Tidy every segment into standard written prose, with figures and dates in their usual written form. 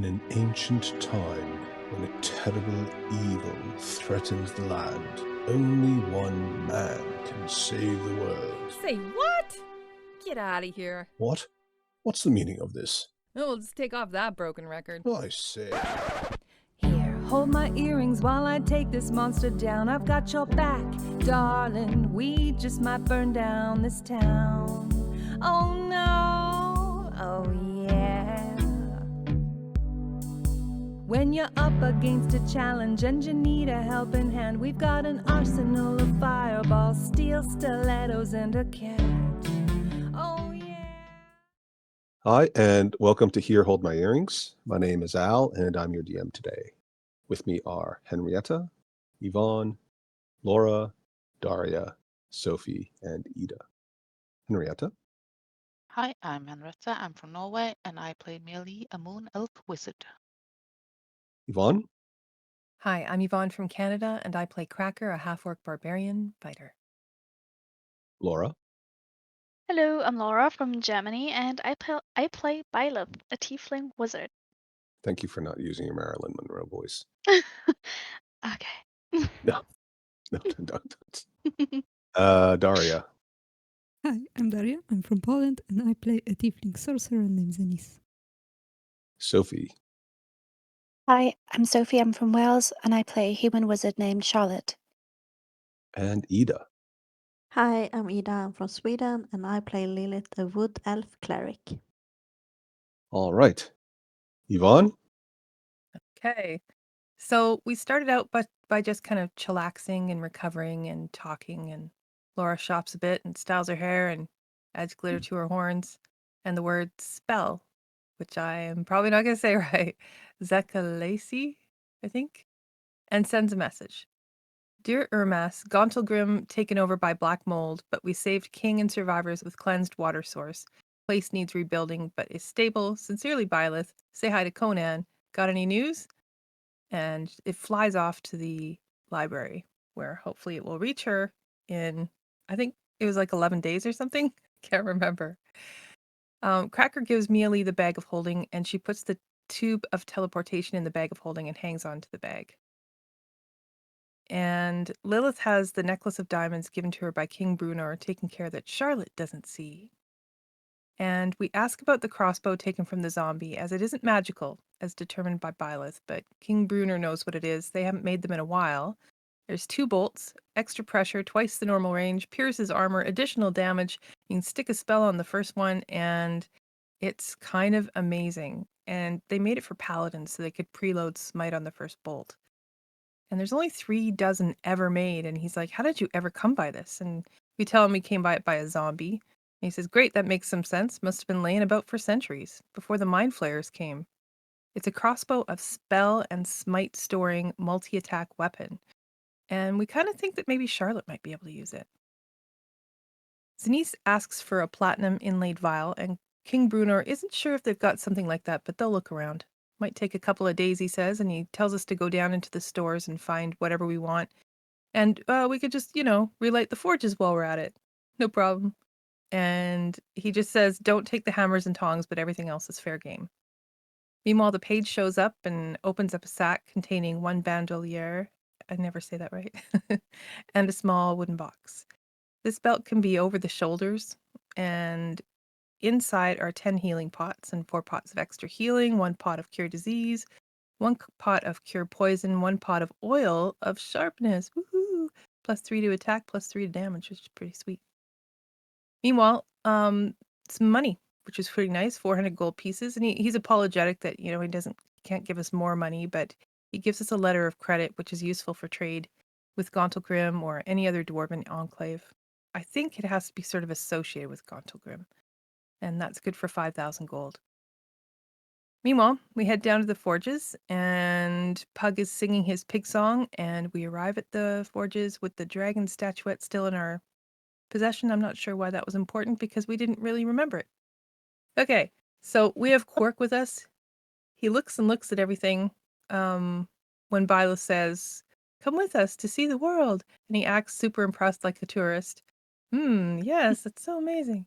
In an ancient time, when a terrible evil threatens the land, only one man can save the world. Say what? Get out of here. What? What's the meaning of this? Oh, we'll just take off that broken record. I say. Here, hold my earrings while I take this monster down. I've got your back, darling. We just might burn down this town. Oh no, oh yeah. When you're up against a challenge and you need a helping hand, we've got an arsenal of fireballs, steel stilettos, and a cat. Oh yeah. Hi, and welcome to Here Hold My Earrings. My name is Al, and I'm your DM today. With me are Henrietta, Yvonne, Laura, Daria, Sophie, and Ida. Henrietta? Hi, I'm Henrietta. I'm from Norway, and I play Melee, a moon elf wizard. Yvonne? Hi, I'm Yvonne from Canada, and I play Crac Ur, a half-orc barbarian fighter. Laura? Hello, I'm Laura from Germany, and I play Byleth, a tiefling wizard. Thank you for not using your Marilyn Monroe voice. Okay. No, don't. Daria? Hi, I'm Daria. I'm from Poland and I play a tiefling sorcerer named Zenis. Sophie? Hi, I'm Sophie. I'm from Wales, and I play a human wizard named Charlotte. And Ida? Hi, I'm Ida. I'm from Sweden, and I play Lilith, a wood elf cleric. All right. Yvonne? Okay. So we started out by just kind of chillaxing and recovering and talking, and Laura shops a bit and styles her hair and adds glitter to her horns, and the word spell, which I am probably not going to say right, Zekalasi, I think, and sends a message. Dear Urmas, Gauntlgrim taken over by black mold, but we saved king and survivors with cleansed water source. Place needs rebuilding, but is stable. Sincerely, Byleth. Say hi to Conan. Got any news? And it flies off to the library, where hopefully it will reach her in, I think it was like 11 days or something. Can't remember. Crac Ur gives Mealy the bag of holding, and she puts the tube of teleportation in the bag of holding and hangs on to the bag. And Lilith has the necklace of diamonds given to her by King Brunor, taking care that Charlotte doesn't see. And we ask about the crossbow taken from the zombie, as it isn't magical, as determined by Byleth, but King Brunor knows what it is. They haven't made them in a while. There's 2 bolts, extra pressure, twice the normal range, pierces armor, additional damage. You can stick a spell on the first one, and it's kind of amazing. And they made it for paladins so they could preload smite on the first bolt. And there's only 3 dozen ever made, and he's like, how did you ever come by this? And we tell him we came by it by a zombie. And he says, great, that makes some sense. Must have been laying about for centuries, before the mind flayers came. It's a crossbow of spell and smite storing multi-attack weapon. And we kind of think that maybe Charlotte might be able to use it. Zenis asks for a platinum inlaid vial, and King Brunor isn't sure if they've got something like that, but they'll look around. Might take a couple of days, he says, and he tells us to go down into the stores and find whatever we want. And we could just, relight the forges while we're at it. No problem. And he just says, don't take the hammers and tongs, but everything else is fair game. Meanwhile, the page shows up and opens up a sack containing 1 bandolier. I never say that right. And a small wooden box. This belt can be over the shoulders, and inside are 10 healing pots and 4 pots of extra healing, 1 pot of cure disease, 1 pot of cure poison, 1 pot of oil of sharpness. Woohoo! +3 to attack, +3 to damage, which is pretty sweet. Meanwhile, some money, which is pretty nice, 400 gold pieces, and he's apologetic that, he can't give us more money, but he gives us a letter of credit, which is useful for trade with Gauntlgrim or any other dwarven enclave. I think it has to be sort of associated with Gauntlgrim, and that's good for 5,000 gold. Meanwhile, we head down to the forges, and Pug is singing his pig song, and we arrive at the forges with the dragon statuette still in our possession. I'm not sure why that was important, because we didn't really remember it. Okay, so we have Quark with us. He looks and looks at everything when Byleth says, come with us to see the world, and he acts super impressed like a tourist. Yes, that's so amazing.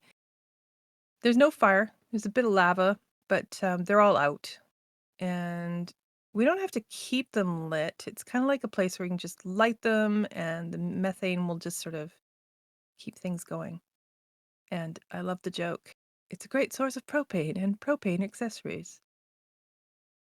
There's no fire. There's a bit of lava, but they're all out. and we don't have to keep them lit. It's kind of like a place where you can just light them, and the methane will just sort of keep things going. And I love the joke. It's a great source of propane and propane accessories.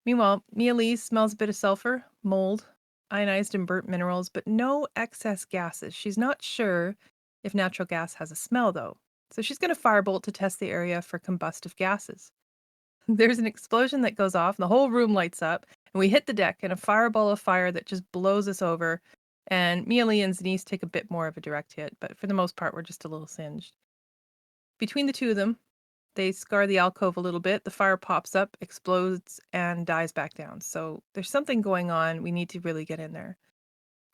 Meanwhile, Mia Lee smells a bit of sulfur, mold, ionized and burnt minerals, but no excess gases. She's not sure if natural gas has a smell, though. So she's going to firebolt to test the area for combustive gases. There's an explosion that goes off, and the whole room lights up, and we hit the deck in a fireball of fire that just blows us over. And Mia Lee and Denise take a bit more of a direct hit, but for the most part, we're just a little singed. Between the two of them, they scar the alcove a little bit. The fire pops up, explodes, and dies back down. So there's something going on. We need to really get in there.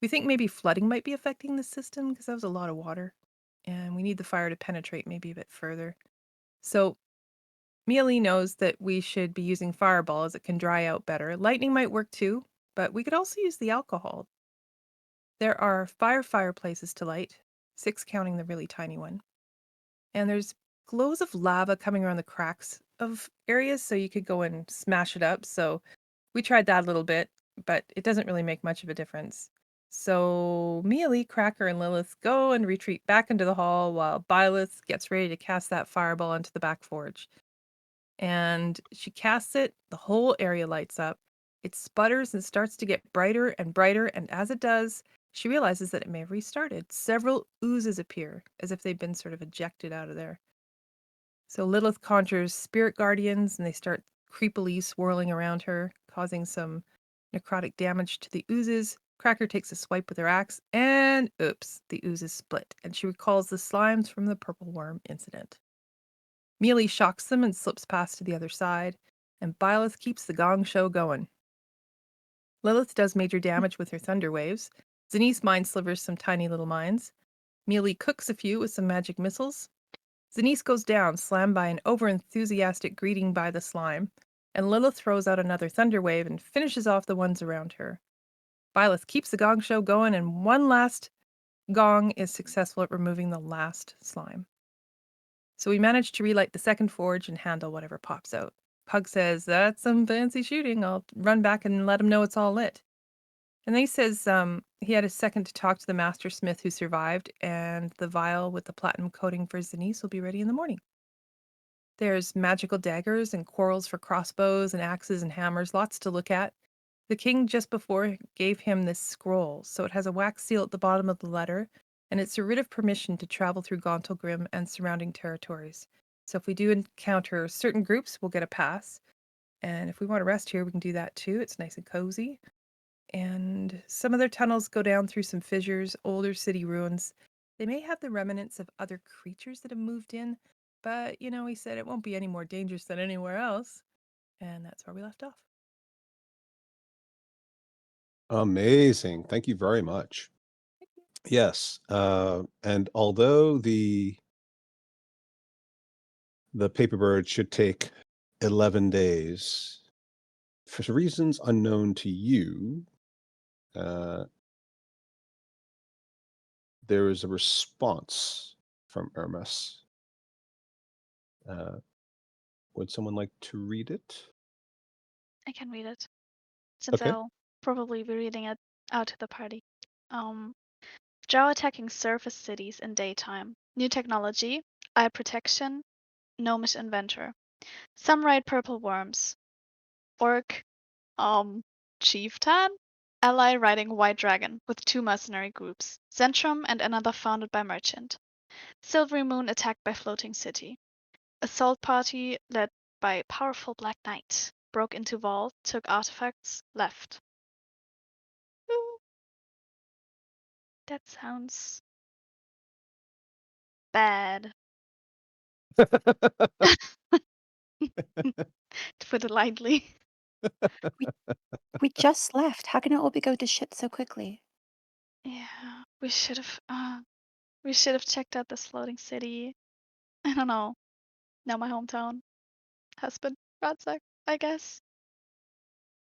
We think maybe flooding might be affecting the system because that was a lot of water. And we need the fire to penetrate maybe a bit further. So Mia Lee knows that we should be using fireball as it can dry out better. Lightning might work too, but we could also use the alcohol. There are fireplaces to light, 6 counting the really tiny one. And there's glows of lava coming around the cracks of areas, so you could go and smash it up. So we tried that a little bit, but it doesn't really make much of a difference. So Mia Lee, Crac Ur, and Lilith go and retreat back into the hall while Byleth gets ready to cast that fireball into the back forge. And she casts it, the whole area lights up. It sputters and starts to get brighter and brighter, and as it does, she realizes that it may have restarted. Several oozes appear, as if they've been sort of ejected out of there. So Lilith conjures spirit guardians, and they start creepily swirling around her, causing some necrotic damage to the oozes. Crac Ur takes a swipe with her axe, and oops, the oozes split, and she recalls the slimes from the purple worm incident. Mia Lee shocks them and slips past to the other side, and Byleth keeps the gong show going. Lilith does major damage with her thunder waves. Denise mind slivers some tiny little mines. Mia Lee cooks a few with some magic missiles. Denise goes down, slammed by an over-enthusiastic greeting by the slime, and Lilith throws out another thunder wave and finishes off the ones around her. Byleth keeps the gong show going, and one last gong is successful at removing the last slime. So we managed to relight the second forge and handle whatever pops out. Pug says, "That's some fancy shooting. I'll run back and let him know it's all lit." And then he says he had a second to talk to the master smith who survived, and the vial with the platinum coating for Denise will be ready in the morning. There's magical daggers and quarrels for crossbows and axes and hammers, lots to look at. The king just before gave him this scroll, so it has a wax seal at the bottom of the letter, and it's a writ of permission to travel through Gauntlgrim and surrounding territories. So if we do encounter certain groups, we'll get a pass. And if we want to rest here, we can do that too. It's nice and cozy. And some of their tunnels go down through some fissures, older city ruins. They may have the remnants of other creatures that have moved in, but, he said it won't be any more dangerous than anywhere else. And that's where we left off. Amazing. Thank you very much. Yes. And although the paperbird should take 11 days, for reasons unknown to you, there is a response from Urmas. Would someone like to read it? I can read it, since Okay. I'll probably be reading it out to the party. Drow attacking surface cities in daytime. New technology, eye protection, gnomish inventor. Some ride purple worms. Orc, chieftain? Ally riding white dragon with 2 mercenary groups. Zentrum and another founded by merchant. Silvery moon attacked by floating city. Assault party led by powerful black knight. Broke into vault, took artifacts, left. Ooh. That sounds bad. To put it lightly. We just left. How can it all be go to shit so quickly? Yeah, we should have checked out this floating city. I don't know. Now my hometown has been ransacked, I guess.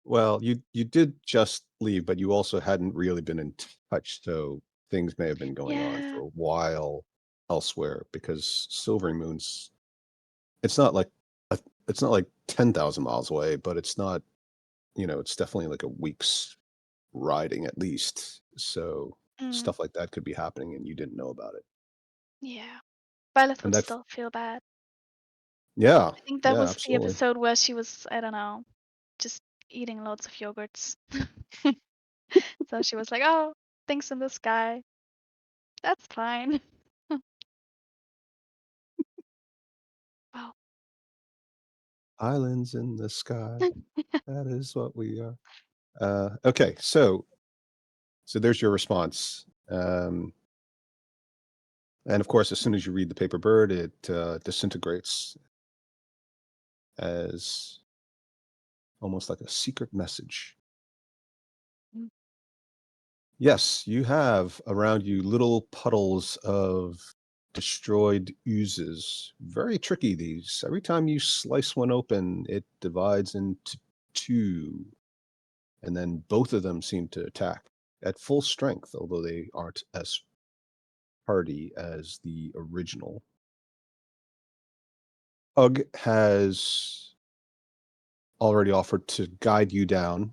Well, you did just leave, but you also hadn't really been in touch, so things may have been going on for Yeah. a while elsewhere, because Silvering Moon's it's not like 10,000 miles away, but it's not it's definitely like a week's riding at least. So Mm, stuff like that could be happening and you didn't know about it. yeah. Violet And would that, still feel bad. yeah, I think that yeah, was the absolutely. episode where she was, I don't know, just eating loads of yogurts. So she was like, "Oh, things in the sky. That's fine." Wow. Islands in the sky. That is what we are. Okay, so there's your response. And of course, as soon as you read the paper bird, it disintegrates as almost like a secret message. Mm. Yes, you have around you little puddles of destroyed oozes. Very tricky, these. Every time you slice one open, it divides into two, and then both of them seem to attack at full strength, although they aren't as hardy as the original. Ugg has already offered to guide you down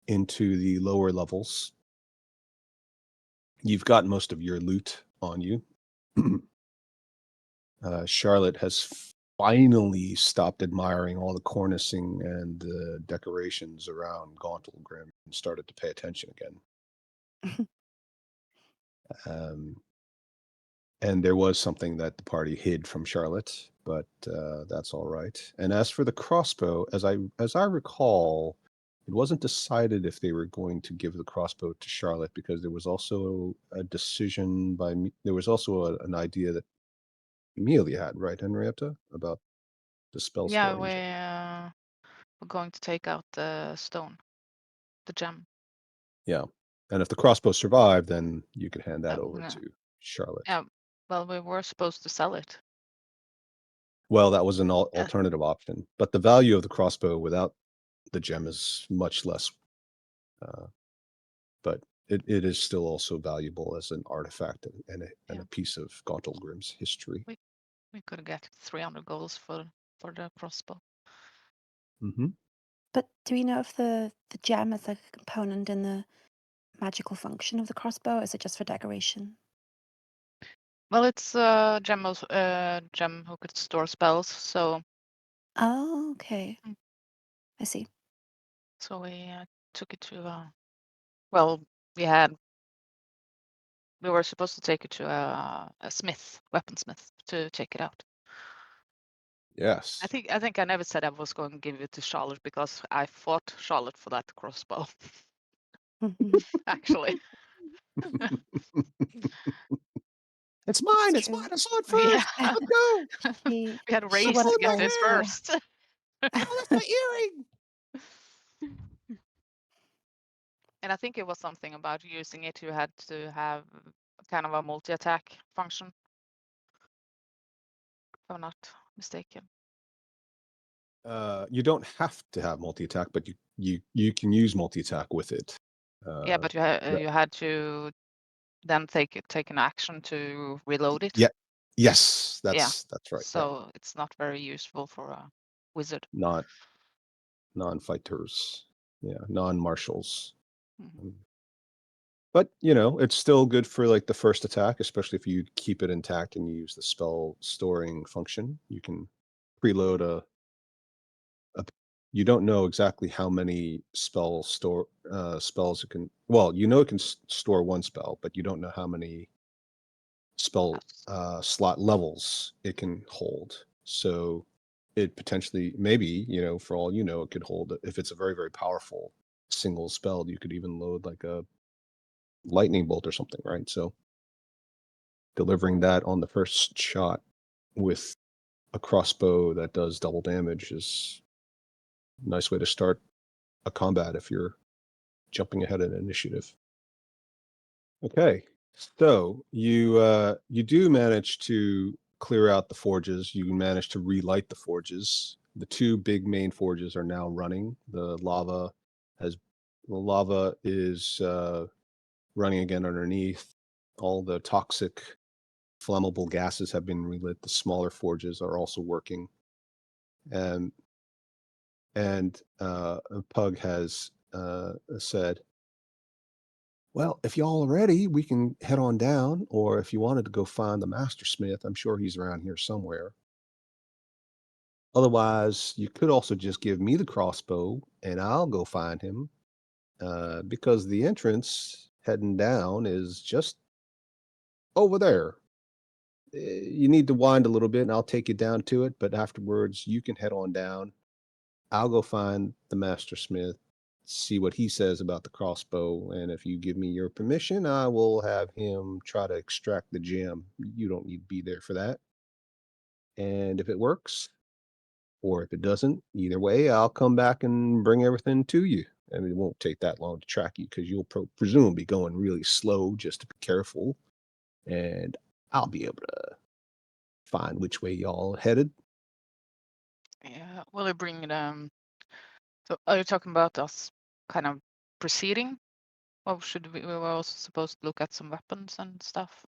into the lower levels. You've got most of your loot on you. Charlotte has finally stopped admiring all the cornicing and the decorations around Gauntlgrim and started to pay attention again. Um, and there was something that the party hid from Charlotte, but that's all right. And as for the crossbow, as I recall, it wasn't decided if they were going to give the crossbow to Charlotte because there was also a decision by me. There was also an idea that Amelia had, right, Henrietta, about the spell Yeah, storing gem. we're going to take out the stone, the gem. Yeah. And if the crossbow survived, then you could hand that Yeah, over to Charlotte. yeah. Well, we were supposed to sell it. Well, that was an Yeah. alternative option, but the value of the crossbow without the gem is much less. But it is still also valuable as an artifact and Yeah. a piece of Gauntlgrim's history. We could get 300 goals for the crossbow. Mm-hmm. But do we know if the gem is a component in the magical function of the crossbow, or is it just for decoration? Well, it's a gem who could store spells, so Oh, okay. Mm. I see. so we took it to well, we were supposed to take it to a smith, weaponsmith, to check it out. Yes. I think I never said I was going to give it to Charlotte because I fought Charlotte for that crossbow. Actually, It's mine. It's It's mine. true. I saw it yeah, first. Let's go. She we had a she race to wanted get my it hair. first. Oh, that's my earring. And I think it was something about using it. You had to have kind of a multi-attack function, if I'm not mistaken. You don't have to have multi-attack, but you can use multi-attack with it. Yeah, but that- you had to then take an action to reload it. yeah. Yes, Yeah. that's right. Yeah. So it's not very useful for a wizard. Not non-fighters. Yeah, non-martials. Mhm. But it's still good for like the first attack, especially if you keep it intact and you use the spell storing function. You can preload a you don't know exactly how many spells it can. Well, it can store one spell, but you don't know how many spell That's- slot levels it can hold. So it potentially, maybe, for all you know, it could hold, if it's a very, very powerful single spell, you could even load like a lightning bolt or something, right? So delivering that on the first shot with a crossbow that does double damage is a nice way to start a combat if you're jumping ahead in initiative. Okay, so you do manage to clear out the forges. You manage to relight the forges. The two big main forges are now running. The lava is running again underneath. All the toxic flammable gases have been relit. The smaller forges are also working. And And Pug has said, well, if y'all are ready, we can head on down. Or if you wanted to go find the master smith, I'm sure he's around here somewhere. Otherwise, you could also just give me the crossbow and I'll go find him. Because the entrance heading down is just over there. You need to wind a little bit and I'll take you down to it. But afterwards, you can head on down. I'll go find the master smith, see what he says about the crossbow. And if you give me your permission, I will have him try to extract the gem. You don't need to be there for that. And if it works, or if it doesn't, either way, I'll come back and bring everything to you. And it won't take that long to track you because you'll presumably be going really slow just to be careful. And I'll be able to find which way y'all headed. Yeah. Will you bring them? So are you talking about us kind of proceeding? Or should we were also supposed to look at some weapons and stuff?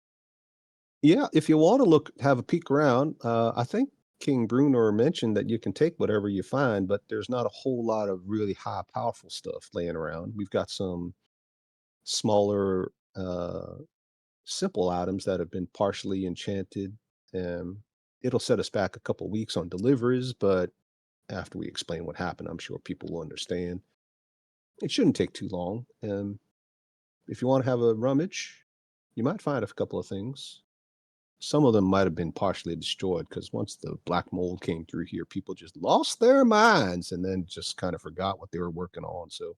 Yeah, if you want to have a peek around, I think King Bruner mentioned that you can take whatever you find, but there's not a whole lot of really high, powerful stuff laying around. We've got some smaller, simple items that have been partially enchanted. It'll set us back a couple weeks on deliveries, but after we explain what happened, I'm sure people will understand. It shouldn't take too long. If you want to have a rummage, you might find a couple of things. Some of them might have been partially destroyed because once the black mold came through here, people just lost their minds and then just kind of forgot what they were working on. So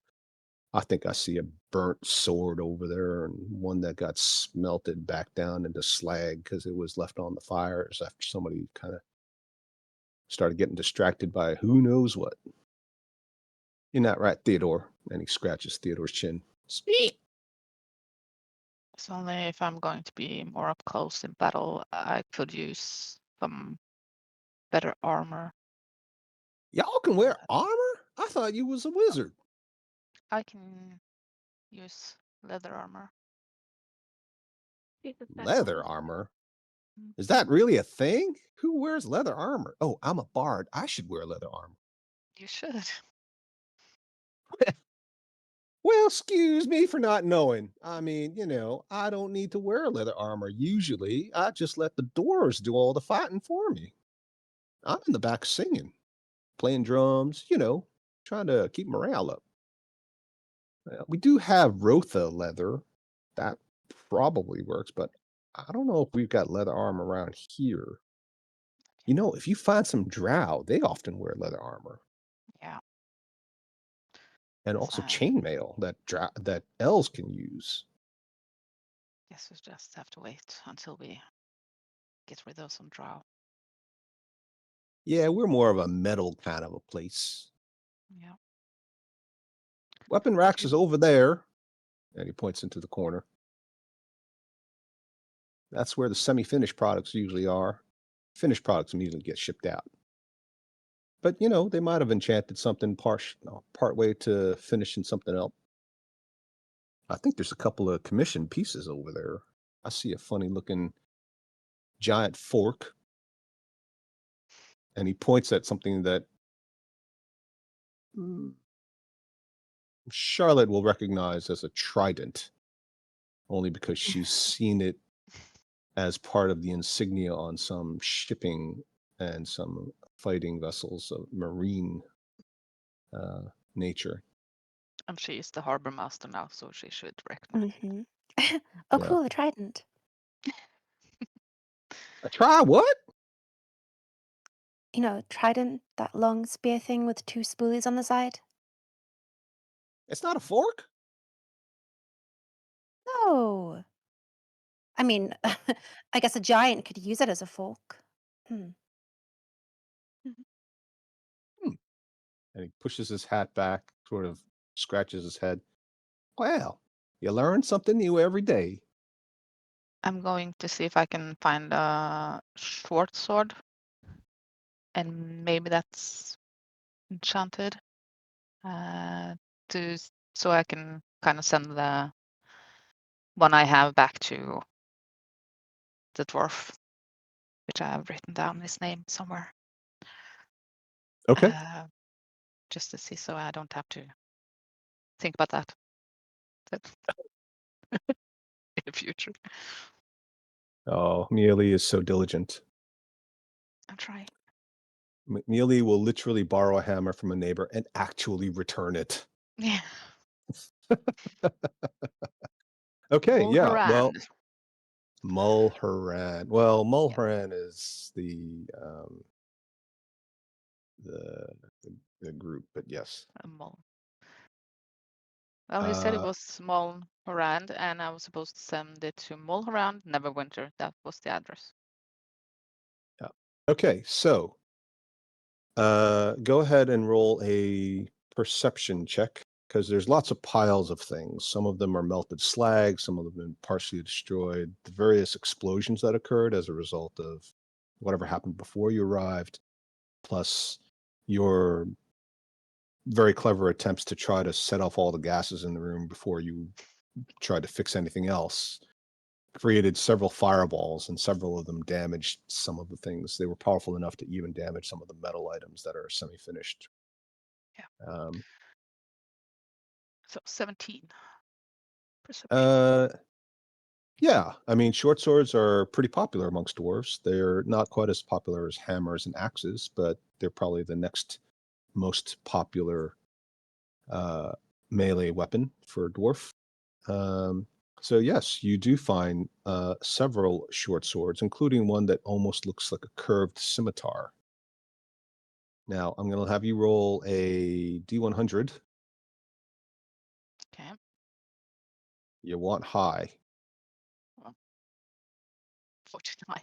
I think I see a burnt sword over there and one that got smelted back down into slag because it was left on the fires after somebody kind of started getting distracted by who knows what. You're not right, Theodore. And he scratches Theodore's chin. Speak. It's only if I'm going to be more up close in battle, I could use some better armor. Y'all can wear armor? I thought you was a wizard. I can use leather armor. Leather armor? Mm. Is that really a thing? Who wears leather armor? Oh, I'm a bard. I should wear leather armor. You should. Well, excuse me for not knowing. I mean, I don't need to wear leather armor usually. I just let the dwarves do all the fighting for me. I'm in the back singing, playing drums, trying to keep morale up. We do have Rotha leather. That probably works, but I don't know if we've got leather armor around here. If you find some drow, they often wear leather armor. Yeah. And also chainmail that elves can use. Guess we just have to wait until we get rid of some drow. Yeah, we're more of a metal kind of a place. Yeah. Weapon racks is over there. And he points into the corner. That's where the semi-finished products usually are. Finished products immediately get shipped out. But, they might have enchanted something part way to finishing something else. I think there's a couple of commissioned pieces over there. I see a funny looking giant fork. And he points at something that Charlotte will recognize as a trident, only because she's seen it as part of the insignia on some shipping and some fighting vessels of marine nature. And she is the harbor master now, so she should recognize it. Oh, Yeah. cool, the trident. Try what? Trident, that long spear thing with two spoolies on the side. It's not a fork? No. I mean, I guess a giant could use it as a fork. And he pushes his hat back, sort of scratches his head. Well, you learn something new every day. I'm going to see if I can find a short sword. And maybe that's enchanted. So I can kind of send the one I have back to the dwarf, which I have written down his name somewhere. Okay. just to see, so I don't have to think about that in the future. Oh, Mealy is so diligent. I'm trying. Mealy will literally borrow a hammer from a neighbor and actually return it. Yeah. Okay, yeah. Well, Mulhorand. Mulhorand. Well, Mulhorand is the group, but yes. Mul. Well, he said it was Mulhorand, and I was supposed to send it to Mulhorand, Neverwinter. That was the address. Yeah. Okay, so go ahead and roll a perception check, because there's lots of piles of things. Some of them are melted slag, some of them have been partially destroyed. The various explosions that occurred as a result of whatever happened before you arrived, plus your very clever attempts to try to set off all the gases in the room before you tried to fix anything else, created several fireballs, and several of them damaged some of the things. They were powerful enough to even damage some of the metal items that are semi-finished. Yeah. So 17 perception. Yeah, I mean, short swords are pretty popular amongst dwarves. They're not quite as popular as hammers and axes, but they're probably the next most popular melee weapon for a dwarf. So yes, you do find several short swords, including one that almost looks like a curved scimitar. Now, I'm going to have you roll a D100. Okay. You want high. Well, 49.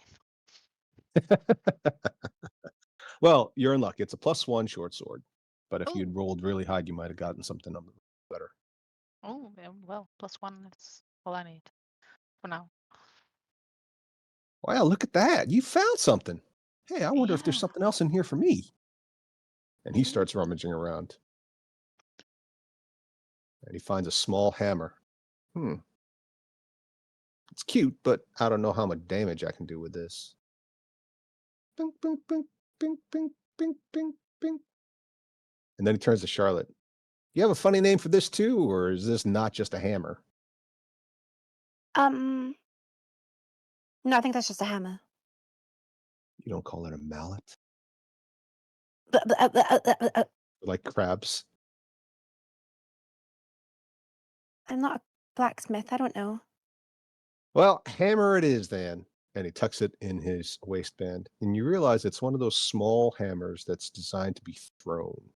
Well, you're in luck. It's a +1 short sword. But if Oh. you'd rolled really high, you might have gotten something better. Oh, well, +1, that's all I need for now. Wow, look at that. You found something. Hey, I wonder if there's Yeah. something else in here for me. And he Ooh. starts rummaging around. And he finds a small hammer. It's cute, but I don't know how much damage I can do with this. Bing, bing, bing, bing, bing, bing, bing, bing. And then he turns to Charlotte. You have a funny name for this too, or is this not just a hammer? No, I think that's just a hammer. You don't call it a mallet? But, Like crabs? I'm not a blacksmith. I don't know. Well, hammer it is then. And he tucks it in his waistband. And you realize it's one of those small hammers that's designed to be thrown.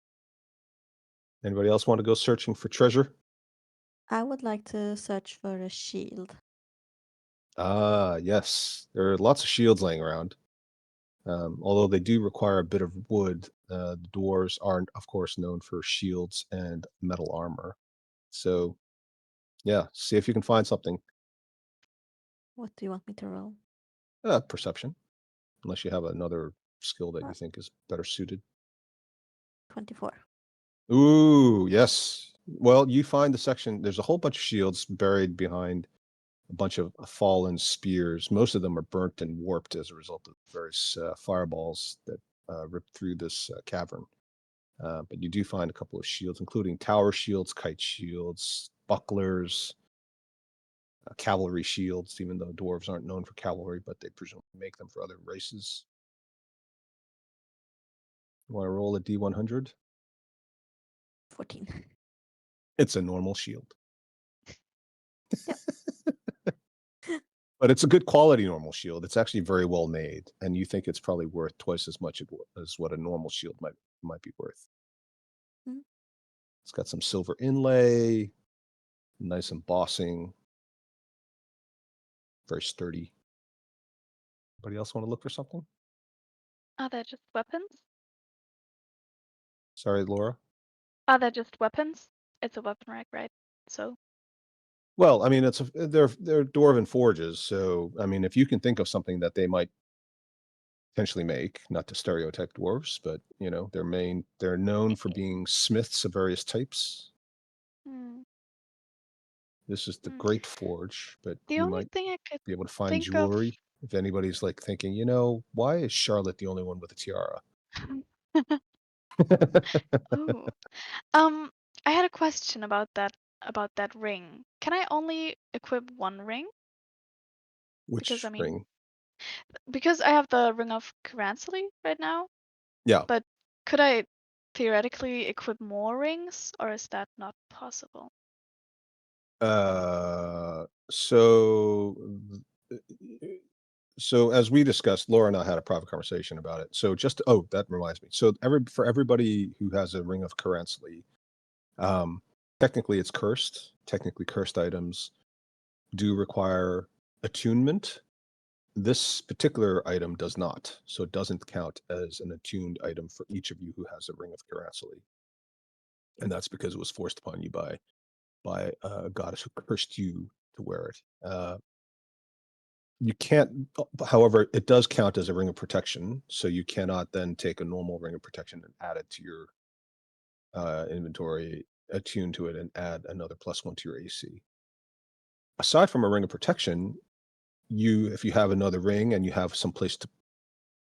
Anybody else want to go searching for treasure? I would like to search for a shield. Ah, yes. There are lots of shields laying around. Although they do require a bit of wood, the dwarves aren't, of course, known for shields and metal armor. So, yeah, see if you can find something. What do you want me to roll? Perception, unless you have another skill that you think is better suited. 24. Ooh, yes. Well, you find the section. There's a whole bunch of shields buried behind a bunch of fallen spears. Most of them are burnt and warped as a result of various fireballs that ripped through this cavern. But you do find a couple of shields, including tower shields, kite shields, bucklers, cavalry shields, even though dwarves aren't known for cavalry, but they presumably make them for other races. You want to roll a D100? 14. It's a normal shield. Yep. But it's a good quality normal shield. It's actually very well made, and you think it's probably worth twice as much as what a normal shield might be worth. Mhm. It's got some silver inlay, nice embossing, very sturdy. Anybody else want to look for something? Are they just weapons? Sorry, Laura. Are they just weapons? It's a weapon rack, right? So Well, I mean, they're dwarven forges, so I mean, if you can think of something that they might potentially make, not to stereotype dwarves, but you know, they're known for being smiths of various types. hmm. This is the Hmm. Great Forge, but The you only might thing I could be able to find think of jewelry. If anybody's like thinking, you know, why is Charlotte the only one with a tiara? Ooh. I had a question about that ring. Can I only equip one ring? Because Which I mean, ring? because I have the ring of Caranthely right now, Yeah. but could I theoretically equip more rings, or is that not possible? So so as we discussed, Laura and I had a private conversation about it. So that reminds me. So for everybody who has a ring of Caranthely, um, technically it's cursed. Technically cursed items do require attunement. This particular item does not, so it doesn't count as an attuned item for each of you who has a ring of Caranthely, and that's because it was forced upon you by a goddess who cursed you to wear it. You can't, however, it does count as a ring of protection, so you cannot then take a normal ring of protection and add it to your inventory, attune to it, and add another +1 to your AC. Aside from a ring of protection, if you have another ring and you have some place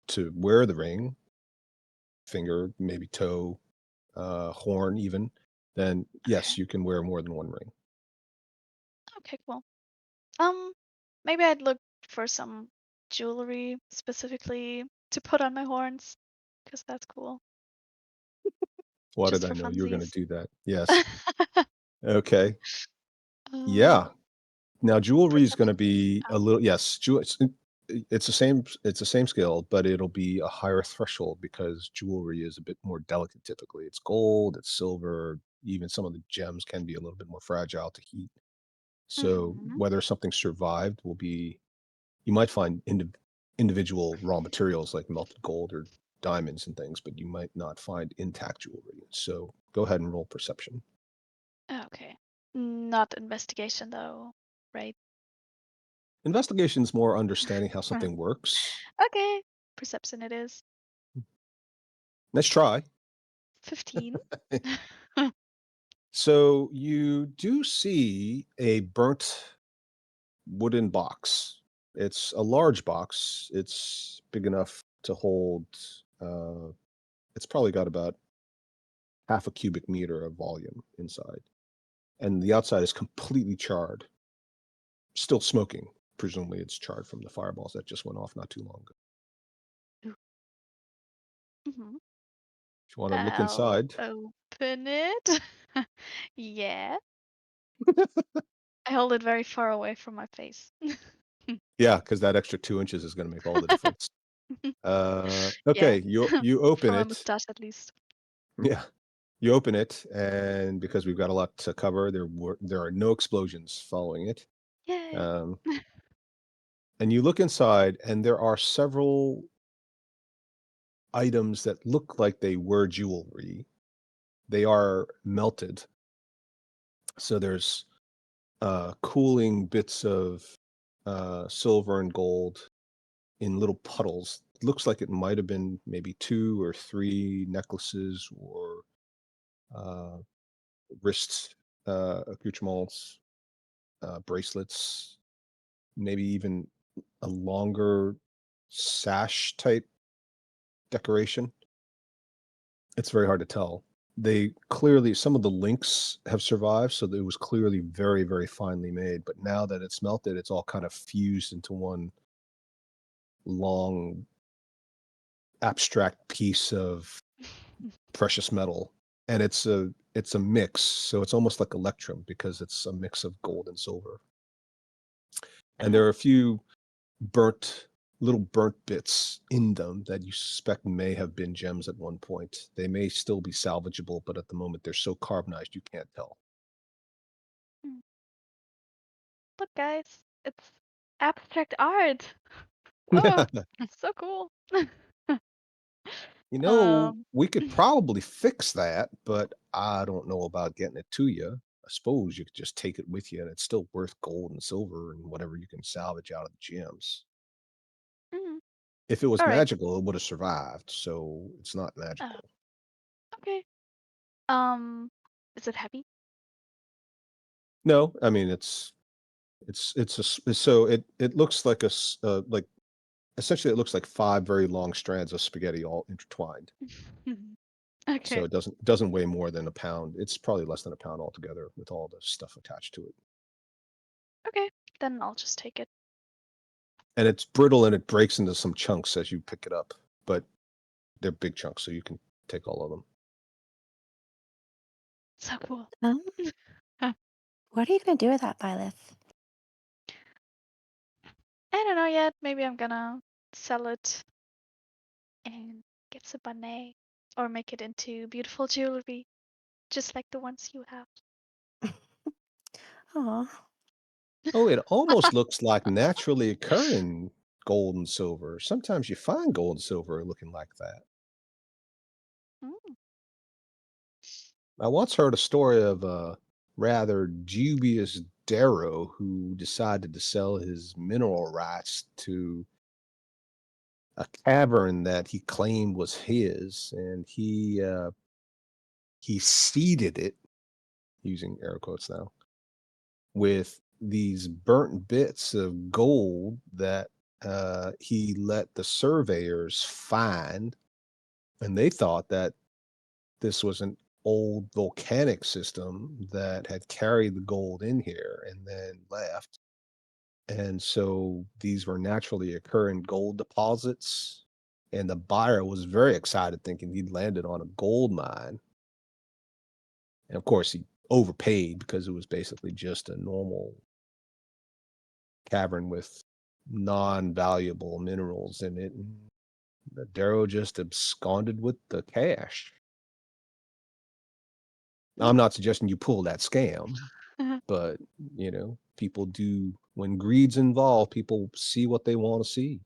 to wear the ring, finger, maybe toe, horn even, then yes, Okay. you can wear more than one ring. Okay, cool. Um, Maybe I'd look for some jewelry specifically to put on my horns, because that's cool. Why did Just I for know you were going to funsies. do that? Yes. Okay. Um, Yeah. Now jewelry is going to Perception. be a Oh, little, yes, it's the same skill, but it'll be a higher threshold because jewelry is a bit more delicate typically. It's gold, it's silver, even some of the gems can be a little bit more fragile to heat. So mm-hmm. whether something survived you might find individual raw materials like melted gold or diamonds and things, but you might not find intact jewelry. So go ahead and roll perception. Okay. Not investigation though, right? Investigation is more understanding how something works. Okay. Perception it is. Nice try. 15. So you do see a burnt wooden box. It's a large box. It's big enough to hold, it's probably got about half a cubic meter of volume inside. And the outside is completely charred, still smoking. Presumably it's charred from the fireballs that just went off not too long ago. hmm If you want to look I'll inside, open it. Yeah. I hold it very far away from my face. yeah, because that extra 2 inches is going to make all the difference. Yeah. Okay, you open For my it. mustache at least. Yeah, you open it, and because we've got a lot to cover, there are no explosions following it. Yay. Um, and you look inside, and there are several items that look like they were jewelry. They are melted. So there's cooling bits of silver and gold in little puddles. Looks like it might have been maybe 2 or 3 necklaces or uh, wrist accoutrements, bracelets, maybe even a longer sash type decoration. It's very hard to tell. They clearly, some of the links have survived, so it was clearly very, very finely made. But now that it's melted, it's all kind of fused into one long abstract piece of precious metal. And it's a mix, so it's almost like electrum because it's a mix of gold and silver. And there Oh. are a few little burnt bits in them that you suspect may have been gems at one point. They may still be salvageable, but at the moment they're so carbonized you can't tell. Mm. Look, guys, it's abstract art. Whoa, so cool. Um, We could probably fix that, but I don't know about getting it to you. I suppose you could just take it with you and it's still worth gold and silver and whatever you can salvage out of the gems. mm, If it was all right. magical, it would have survived, so it's not Oh, magical. okay. Um, is it heavy? No, I mean so it looks like like essentially it looks like 5 very long strands of spaghetti all intertwined. Okay. So it doesn't weigh more than a pound. It's probably less than a pound altogether with all the stuff attached to it. Okay. Then I'll just take it. And it's brittle and it breaks into some chunks as you pick it up, but they're big chunks, so you can take all of them. So cool. What are you going to do with that, Byleth? I don't know yet. Maybe I'm gonna sell it and get some money or make it into beautiful jewelry, just like the ones you have. Aw. Oh, it almost looks like naturally occurring gold and silver. Sometimes you find gold and silver looking like that. Mm. I once heard a story of a rather dubious Darrow who decided to sell his mineral rights to a cavern that he claimed was his, and he seeded it, using air quotes now, with these burnt bits of gold that he let the surveyors find, and they thought that this was an old volcanic system that had carried the gold in here and then left. And so these were naturally occurring gold deposits. And the buyer was very excited, thinking he'd landed on a gold mine. And of course, he overpaid because it was basically just a normal cavern with non-valuable minerals in it. And Darrow just absconded with the cash. I'm not suggesting you pull that scam, but people do. When greed's involved, people see what they want to see.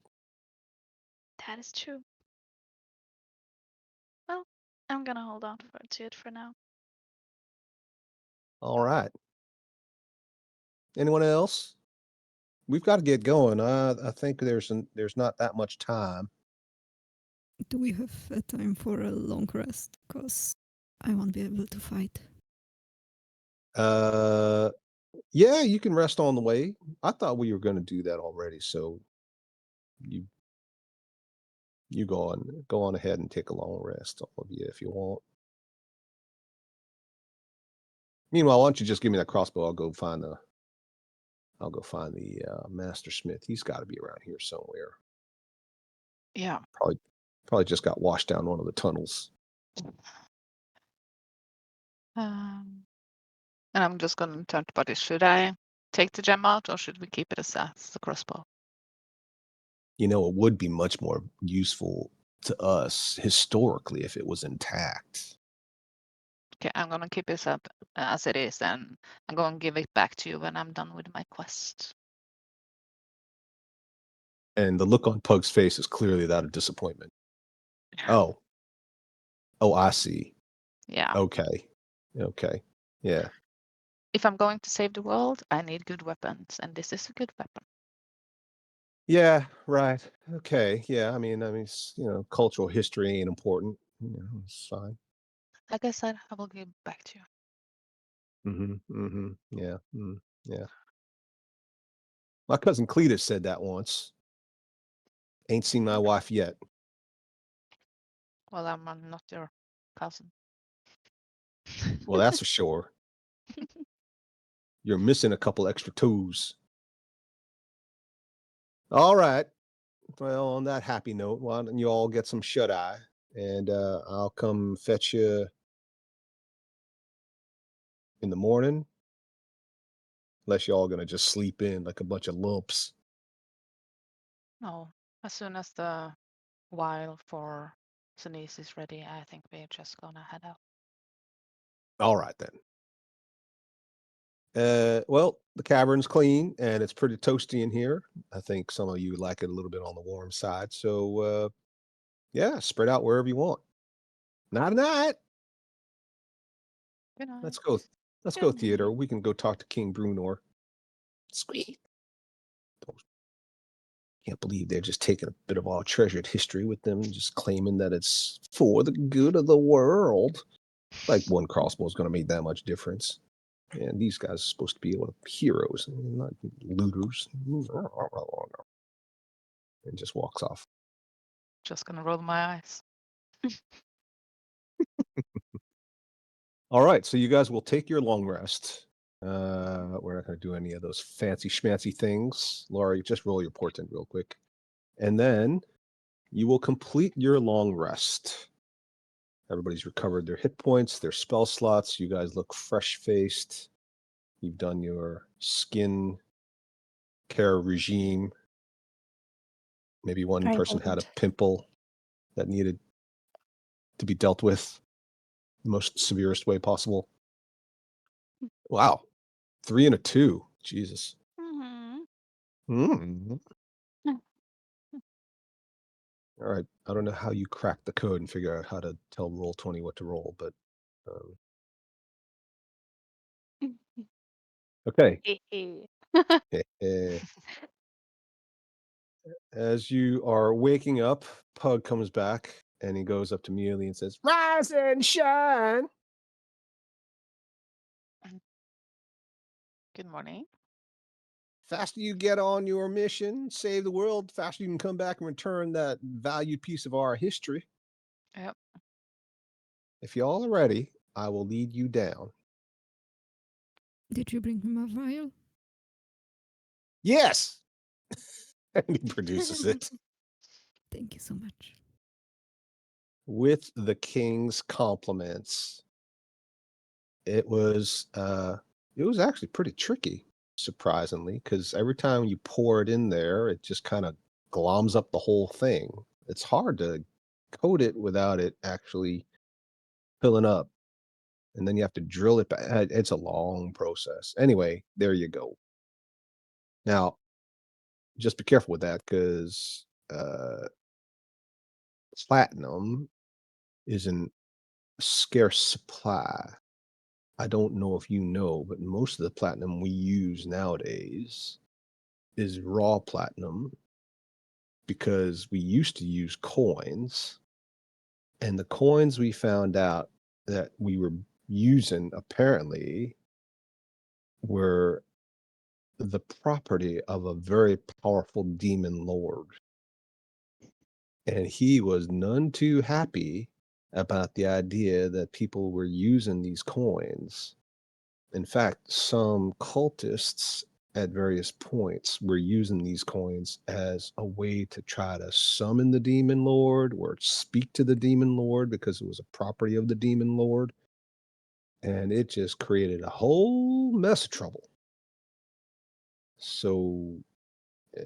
That is true. Well, I'm gonna hold on to it for now. All right. Anyone else? We've got to get going. I think there's not that much time. Do we have a time for a long rest? Because I won't be able to fight. Yeah, you can rest on the way. I thought we were going to do that already, so you go on ahead and take a long rest, all of you, if you want. Meanwhile, why don't you just give me that crossbow? I'll go find the master smith. He's got to be around here somewhere. Yeah. Probably just got washed down one of the tunnels. And I'm just going to turn to Buddy. Should I take the gem out or should we keep it as the crossbow? It would be much more useful to us historically if it was intact. Okay, I'm going to keep it up as it is, and I'm going to give it back to you when I'm done with my quest. And the look on Pug's face is clearly that of disappointment. Oh, I see. Yeah. Okay. Yeah. If I'm going to save the world, I need good weapons, and this is a good weapon. Yeah, right. Okay. Yeah, I mean, cultural history ain't important. It's fine. Like I said, I will give it back to you. Yeah. Yeah. My cousin Cletus said that once. Ain't seen my wife yet. Well, I'm not your cousin. Well, that's for sure. You're missing a couple extra toes. All right. Well, on that happy note, why don't you all get some shut-eye, and I'll come fetch you in the morning, unless y'all gonna just sleep in like a bunch of lumps. No, as soon as the while for Sunnis is ready, I think we're just gonna head out. All right, then. Well, the cavern's clean, and it's pretty toasty in here. I think some of you like it a little bit on the warm side, so yeah, spread out wherever you want. Night. Good night. Let's go. Let's go, Theodore. We can go talk to King Brunor. Sweet. Can't believe they're just taking a bit of our treasured history with them, just claiming that it's for the good of the world. Like one crossbow is going to make that much difference. And these guys are supposed to be heroes, not looters. And just walks off. Just gonna roll my eyes. All right, so you guys will take your long rest. We're not going to do any of those fancy schmancy things. Laura, you just roll your portent real quick. And then you will complete your long rest. Everybody's recovered their hit points, their spell slots. You guys look fresh-faced. You've done your skin care regime. Maybe one Very person had a important. pimple that needed to be dealt with the most severest way possible. Wow. 3 and a 2. Jesus. Mhm. Mm. All right. I don't know how you crack the code and figure out how to tell Roll20 what to roll, but okay. As you are waking up, Pug comes back and he goes up to Muley and says, "Rise and shine." Good morning. Faster you get on your mission, save the world, faster you can come back and return that valued piece of our history. Yep. If y'all are ready, I will lead you down. Did you bring him a vial? Yes! And he produces it. Thank you so much. With the king's compliments. It was actually pretty tricky, surprisingly, because every time you pour it in there, it just kind of gloms up the whole thing. It's hard to coat it without it actually filling up. And then you have to drill it back. It's a long process. Anyway, there you go. Now, just be careful with that because platinum is a scarce supply. I don't know if you know, but most of the platinum we use nowadays is raw platinum because we used to use coins. And the coins we found out that we were using apparently were the property of a very powerful demon lord. And he was none too happy about the idea that people were using these coins. In fact, some cultists at various points were using these coins as a way to try to summon the demon lord or speak to the demon lord because it was a property of the demon lord. And it just created a whole mess of trouble. So, uh,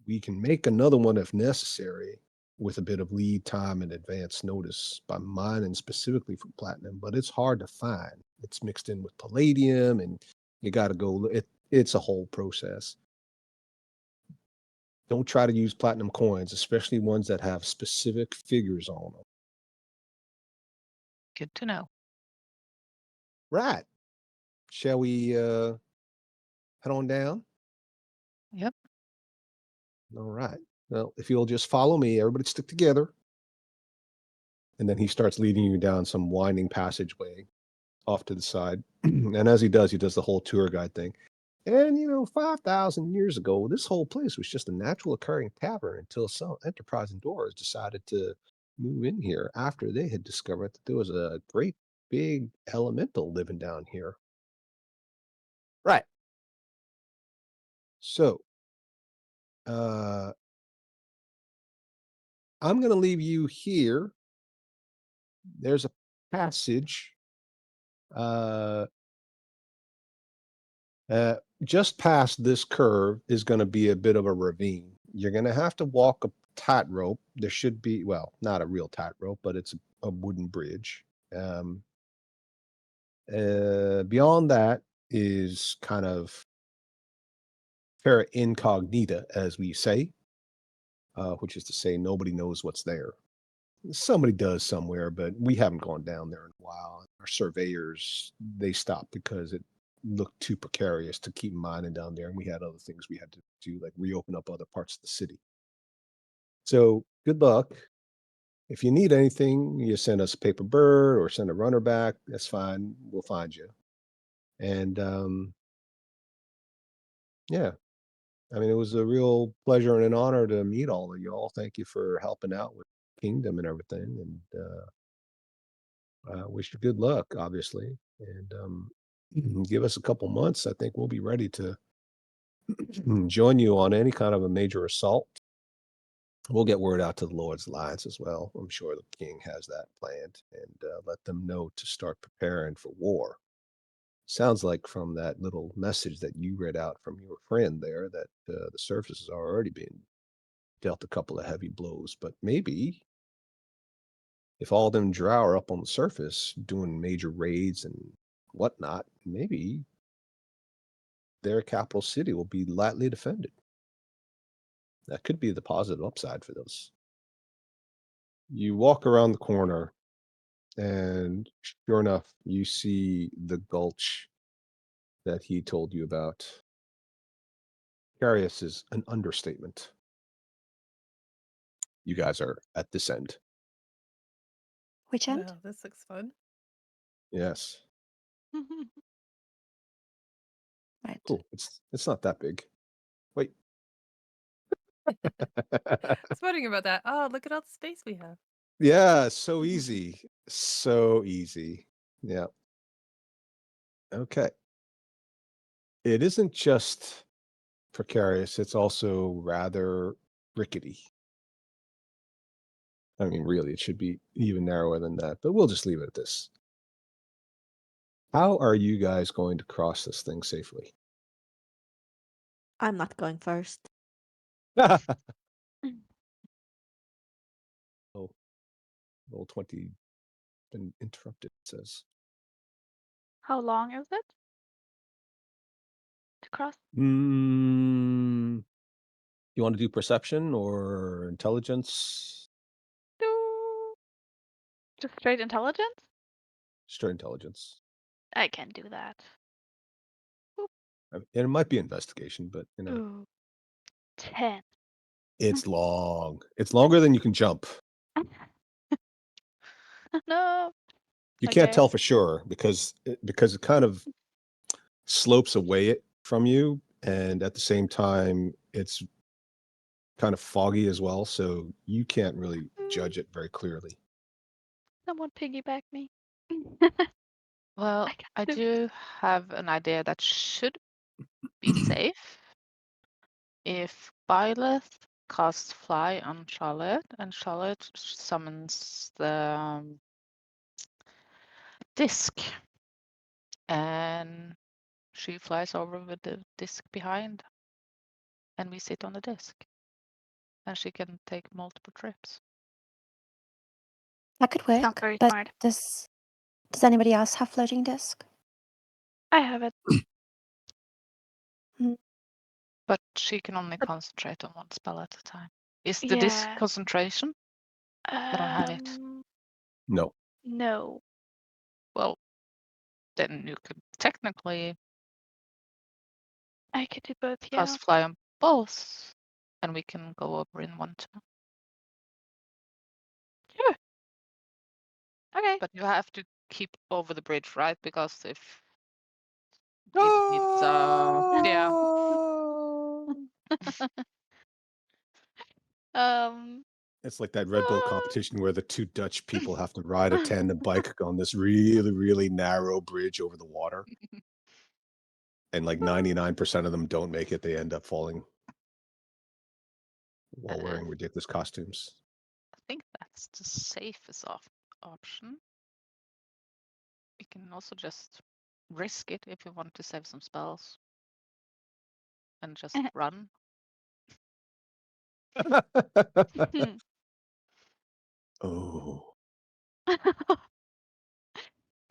we can make another one if necessary with a bit of lead time and advance notice by mining specifically for platinum, but it's hard to find. It's mixed in with palladium and you got to go, it's a whole process. Don't try to use platinum coins, especially ones that have specific figures on them. Good to know. Right. Shall we head on down? Yep. All right. Well, if you'll just follow me, everybody stick together. And then he starts leading you down some winding passageway off to the side. And as he does the whole tour guide thing. And 5,000 years ago, this whole place was just a natural occurring tavern until some enterprising doors decided to move in here after they had discovered that there was a great big elemental living down here. Right. So, uh, I'm going to leave you here. There's a passage uh, just past this curve is going to be a bit of a ravine. You're going to have to walk a tightrope. There should be, well, not a real tightrope, but it's a wooden bridge. Beyond that is kind of terra incognita, as we say, which is to say nobody knows what's there. Somebody does somewhere, but we haven't gone down there in a while. Our surveyors, they stopped because it looked too precarious to keep mining down there, and we had other things we had to do, like reopen up other parts of the city. So good luck. If you need anything, you send us a paper bird or send a runner back. That's fine. We'll find you. And yeah, I mean, it was a real pleasure and an honor to meet all of y'all. Thank you for helping out with Kingdom and everything. And Wish you good luck, obviously, and give us a couple months. I think we'll be ready to join you on any kind of a major assault. We'll get word out to the Lord's Alliance as well. I'm sure the king has that planned, and let them know to start preparing for war. Sounds like from that little message that you read out from your friend there that the surfaces are already being dealt a couple of heavy blows. But maybe if all them drow are up on the surface doing major raids and whatnot, maybe their capital city will be lightly defended. That could be the positive upside for those. You walk around the corner, and sure enough, you see the gulch that he told you about. Curious is an understatement. You guys are at this end. Which end? Wow, this looks fun. Yes. Right. Cool. It's not that big. Wait. I was wondering about that. Oh, look at all the space we have. Yeah, so easy. So easy. Yeah. Okay. It isn't just precarious, it's also rather rickety. I mean, really, it should be even narrower than that, but we'll just leave it at this. How are you guys going to cross this thing safely? I'm not going first. Oh, roll 20 been interrupted, it says. How long is it to cross? You want to do perception or intelligence? Just straight intelligence? Straight intelligence. I can do that. And it might be investigation, but Ooh. 10. it's long. It's longer than you can jump. No. You can't Okay. tell for sure because it kind of slopes away it from you, and at the same time, it's kind of foggy as well, so you can't really judge it very clearly. Someone piggyback me. Well, I I can't do have an idea that should be safe. If Byleth casts Fly on Charlotte, and Charlotte summons the disc, and she flies over with the disc behind, and we sit on the disc, and she can take multiple trips. That could Sounds work. very But smart. does anybody else have floating disc? I have it. But she can only But- concentrate on one spell at a time. Is the disc Yeah. concentration? I don't have it. No. No. Well, then you could technically I could do both, yeah. cast Fly on both, and we can go over in one turn. Sure. Okay. But you have to keep over the bridge, right? Because if it needs, yeah. It's like that Red Bull competition where the two Dutch people have to ride a tandem bike on this really, really narrow bridge over the water. And like 99% of them don't make it. They end up falling while wearing ridiculous costumes. I think that's the safest option. We can also just risk it if you want to save some spells and just run. Oh.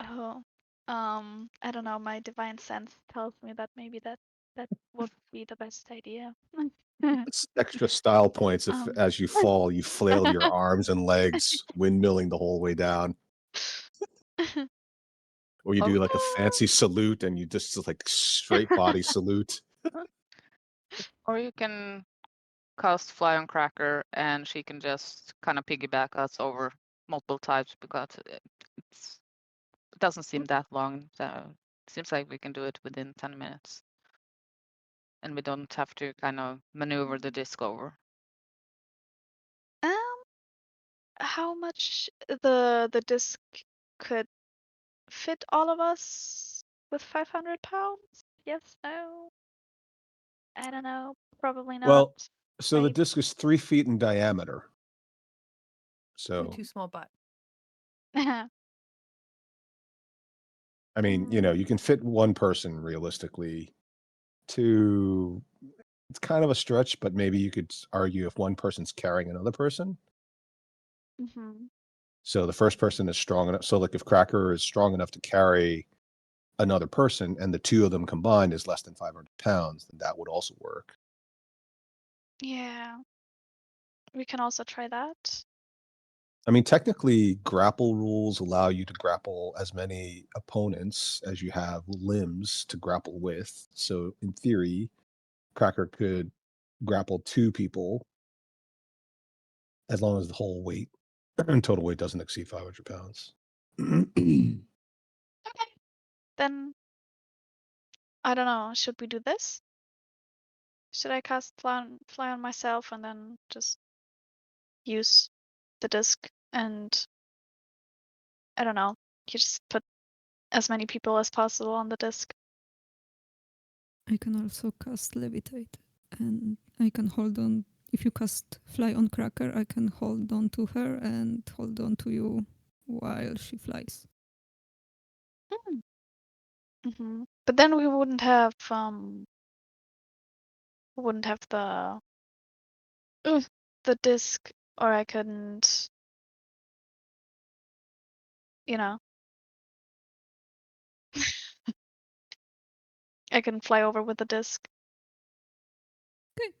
Oh. I don't know. My divine sense tells me that maybe that would be the best idea. It's extra style points if as you fall, you flail your arms and legs, windmilling the whole way down. Or you do like a fancy salute and you just like straight body salute. Or you can cast Fly on Crac Ur and she can just kind of piggyback us over multiple times because it doesn't seem that long. So it seems like we can do it within 10 minutes. And we don't have to kind of maneuver the disc over. How much the disc could fit all of us with 500 pounds? Yes, no. I don't know. Probably not. Well, so the Maybe. disc is 3 feet in diameter. And a So, too small butt. I mean, you can fit one person realistically. Two, it's kind of a stretch, but maybe you could argue if one person's carrying another person. Mhm. So the first person is strong enough. So, like, if Crac Ur is strong enough to carry another person, and the two of them combined is less than 500 pounds, then that would also work. Yeah. We can also try that. I mean, technically, grapple rules allow you to grapple as many opponents as you have limbs to grapple with. So, in theory, Crac Ur could grapple 2 people as long as the whole weight, total weight, doesn't exceed 500 pounds. Okay. Then I don't know. Should we do this? Should I cast fly on myself and then just use the disc and I don't know. You just put as many people as possible on the disc. I can also cast levitate, and I can hold on. If you cast fly on Crac Ur, I can hold on to her and hold on to you while she flies. Mm-hmm. But then we wouldn't have the disc, or I couldn't, you know. I can fly over with the disc. Okay.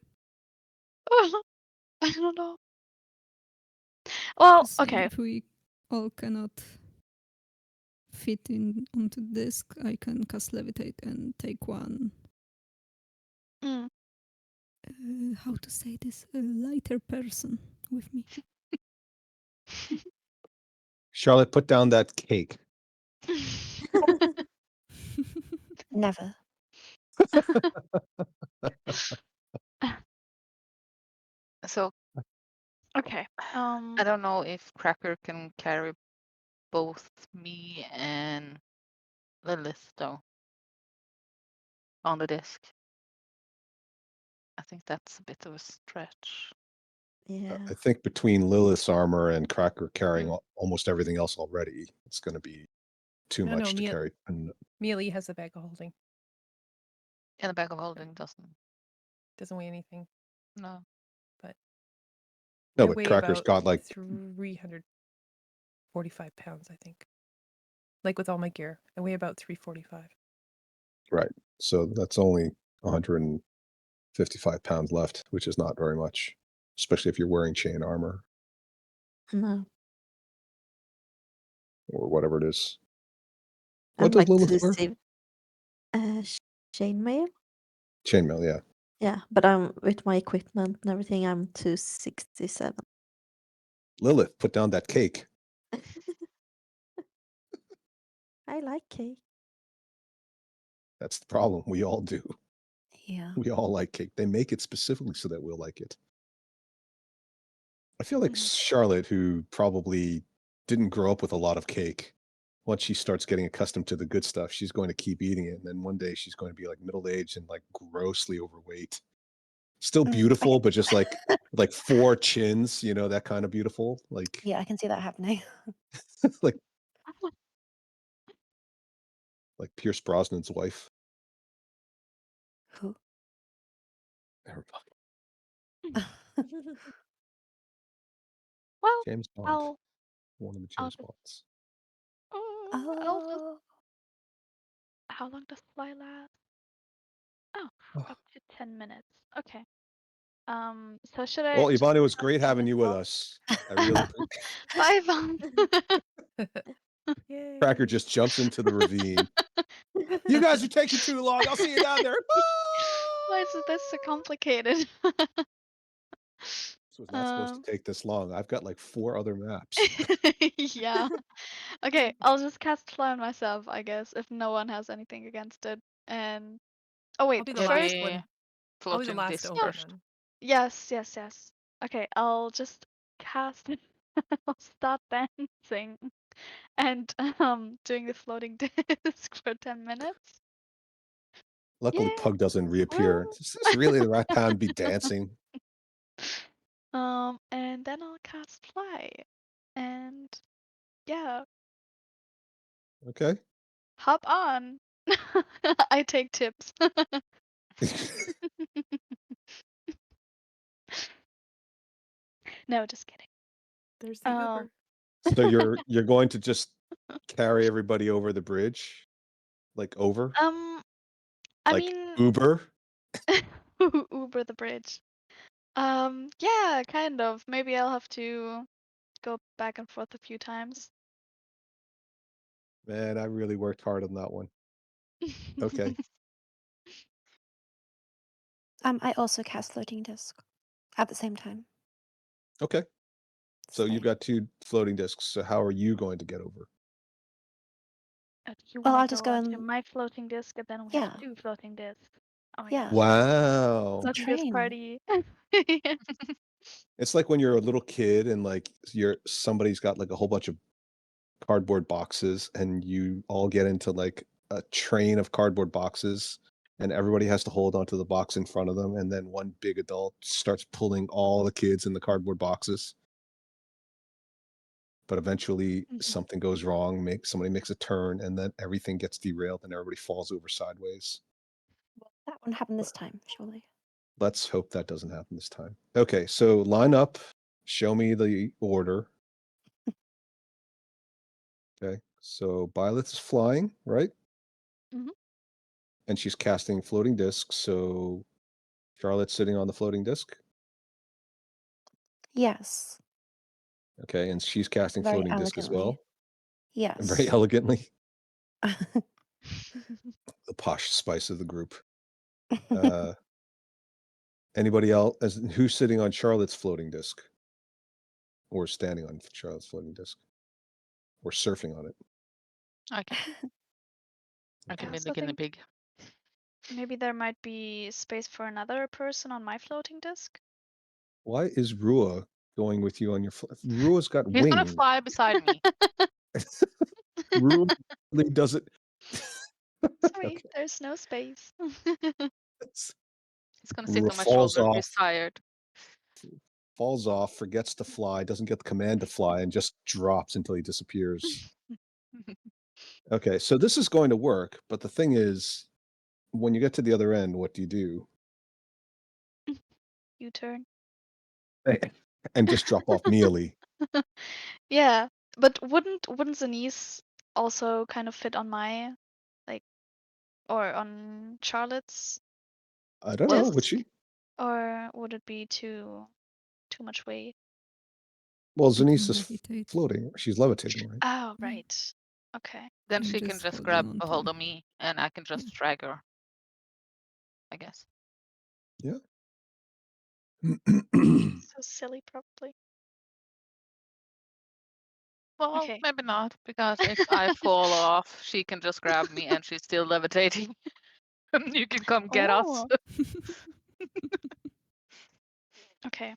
I don't know. Well, Just saying, okay. if we all cannot fit in onto the disc, I can cast levitate and take one. Mm. How to say this? A lighter person with me. Charlotte, put down that cake. Never. So Okay. I don't know if Crac Ur can carry both me and Lilith though on the disc. I think that's a bit of a stretch. Yeah. I think between Lilith's armor and Crac Ur carrying almost everything else already, it's going to be too No, much to Mia- carry. And Mealy has a bag of holding. And the bag of holding Doesn't weigh anything. no. But no, I but weigh Crac Ur's about got like 345 pounds, I think. Like with all my gear, I weigh about 345. right. So that's only 155 pounds left, which is not very much, especially if you're wearing chain armor No. or whatever it is. What I'm does like Lilith wear? chainmail. Chainmail, yeah. Yeah, but I'm with my equipment and everything. I'm 267. Lilith, put down that cake. I like cake. That's the problem. We all do. Yeah. We all like cake. They make it specifically so that we'll like it. I feel like Charlotte, who probably didn't grow up with a lot of cake, once she starts getting accustomed to the good stuff, she's going to keep eating it. And then one day she's going to be like middle-aged and like grossly overweight. Still beautiful, but just like 4 chins, that kind of beautiful. Like, Yeah, I can see that happening. like Pierce Brosnan's wife. Who? Never mind. Well, James Bond. I'll One of the I'll James just Bonds. I'll just. Oh. How long does fly last? Oh, up to 10 minutes. Okay. So should I? Well, should Yvonne, it I was cast great fly having you with myself? us. I really appreciate Bye, Yvonne. Yay. Crac Ur just jumps into the ravine. You guys are taking too long. I'll see you down there. Why is this so complicated? This was not supposed to take this long. I've got like 4 other maps. Yeah. Okay, I'll just cast fly on myself, I guess, if no one has anything against it. And oh wait, I'll be the Maybe last one. I'll be the floating last disc over first. then. yes. Okay, I'll just cast it. I'll start dancing. and doing the floating disc for 10 minutes. Luckily, Yeah. Pug doesn't reappear. Woo. Is this really the right time to be dancing? And then I'll cast fly. And yeah, Okay. hop on. I take tips. No, just kidding. There's the Um, Uber. So you're going to just carry everybody over the bridge, like over, I like mean, Uber. Uber the bridge. Yeah, kind of. Maybe I'll have to go back and forth a few times. Man, I really worked hard on that one. Okay. I also cast floating disc at the same time. Okay. So you've Slay. got 2 floating discs. So how are you going to get over? You Well, want I'll to just go go onto and my floating disc, and then we yeah, have 2 floating discs. Oh my yeah. gosh. Wow. Floating disc train. party. It's like when you're a little kid and like somebody's got like a whole bunch of cardboard boxes and you all get into like a train of cardboard boxes and everybody has to hold onto the box in front of them and then one big adult starts pulling all the kids in the cardboard boxes. But eventually something goes wrong, somebody makes a turn and then everything gets derailed and everybody falls over sideways. That won't happen this time, surely. Let's hope that doesn't happen this time. Okay, so line up, show me the order. Okay, so Violet is flying, right? Mhm. And she's casting floating discs. So Charlotte's sitting on the floating disc. Yes, Okay, and she's casting very floating disc as elegantly. well. Yes. Very elegantly. The posh spice of the group. Anybody else? Who's sitting on Charlotte's floating disc? Or standing on Charlotte's floating disc? Or surfing on it? I can I be the also guinea think pig. maybe there might be space for another person on my floating disc. Why is Rua going with you on your Rua's got He's gonna wings. fly beside me. Rua really doesn't. Sorry, Okay. there's no space. He's gonna sit Rua on my falls shoulder. off. He's tired. Falls off, forgets to fly, doesn't get the command to fly, and just drops until he disappears. Okay, so this is going to work, but the thing is, when you get to the other end, what do you do? U-turn. And just drop off mealy. Yeah, but wouldn't Zenise also kind of fit on my, like, or on Charlotte's I don't know, would disc? she? Or would it be too much weight? Well, I can Zenise is levitate. floating. She's levitating, right? Oh, Yeah. right. Okay. Then I'm she can just just holding grab on a hold to- of me, and I can just drag her. I guess. Yeah. So silly, probably. Well, Okay. maybe not, because if I fall off, she can just grab me, and she's still levitating. You can come get us. Oh. Okay.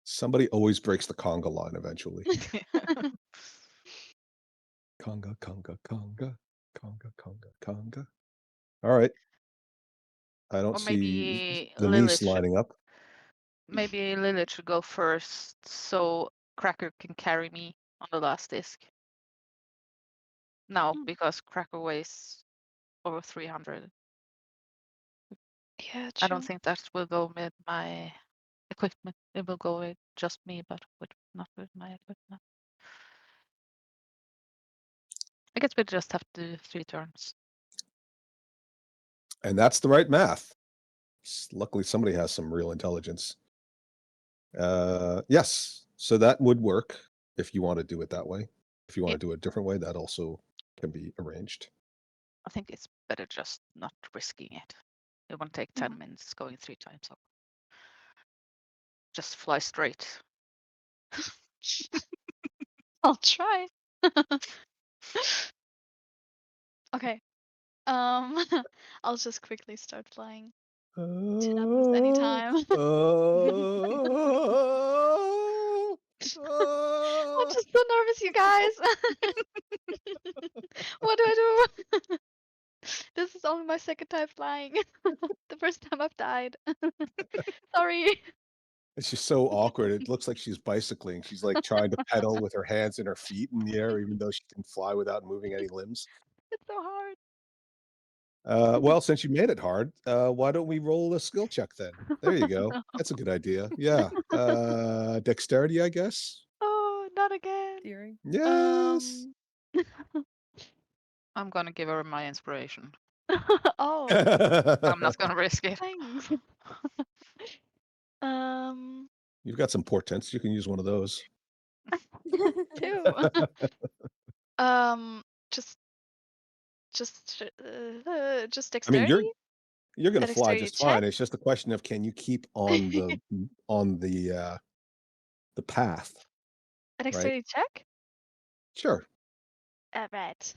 Somebody always breaks the conga line eventually. Conga, conga, conga, conga, conga, conga. All right. I don't Or see maybe Denise lining up. Maybe Lilith should go first, so Cracker can carry me on the last disc. No, because Cracker weighs over 300. Yeah, I don't true. think that will go with my equipment. It will go with just me, but not with my equipment. I guess we just have to do 3 turns. And that's the right math. Luckily, somebody has some real intelligence. Yes, so that would work if you want to do it that way. If you want to do it a different way, that also can be arranged. I think it's better just not risking it. It won't take 10 minutes going 3 times up. Just fly straight. I'll try. Okay. I'll just quickly start flying. To not lose any time. What I'm just so nervous, you guys. What do I do? This is only my second time flying. The first time I've died. Sorry. It's just so awkward. It looks like she's bicycling. She's like trying to pedal with her hands and her feet in the air, even though she can fly without moving any limbs. It's so hard. Well, since you made it hard, why don't we roll a skill check then? There you go. No. That's a good idea. Yeah. Dexterity, I guess. Oh, not again. Steering. Yes. I'm gonna give her my inspiration. Oh, I'm not gonna risk it. thanks. You've got some portents. You can use one of those. Two. Just I dexterity. mean, you're going to fly Dexterity just fine. check? It's just a question of can you keep on the path. A dexterity check. Sure. Right.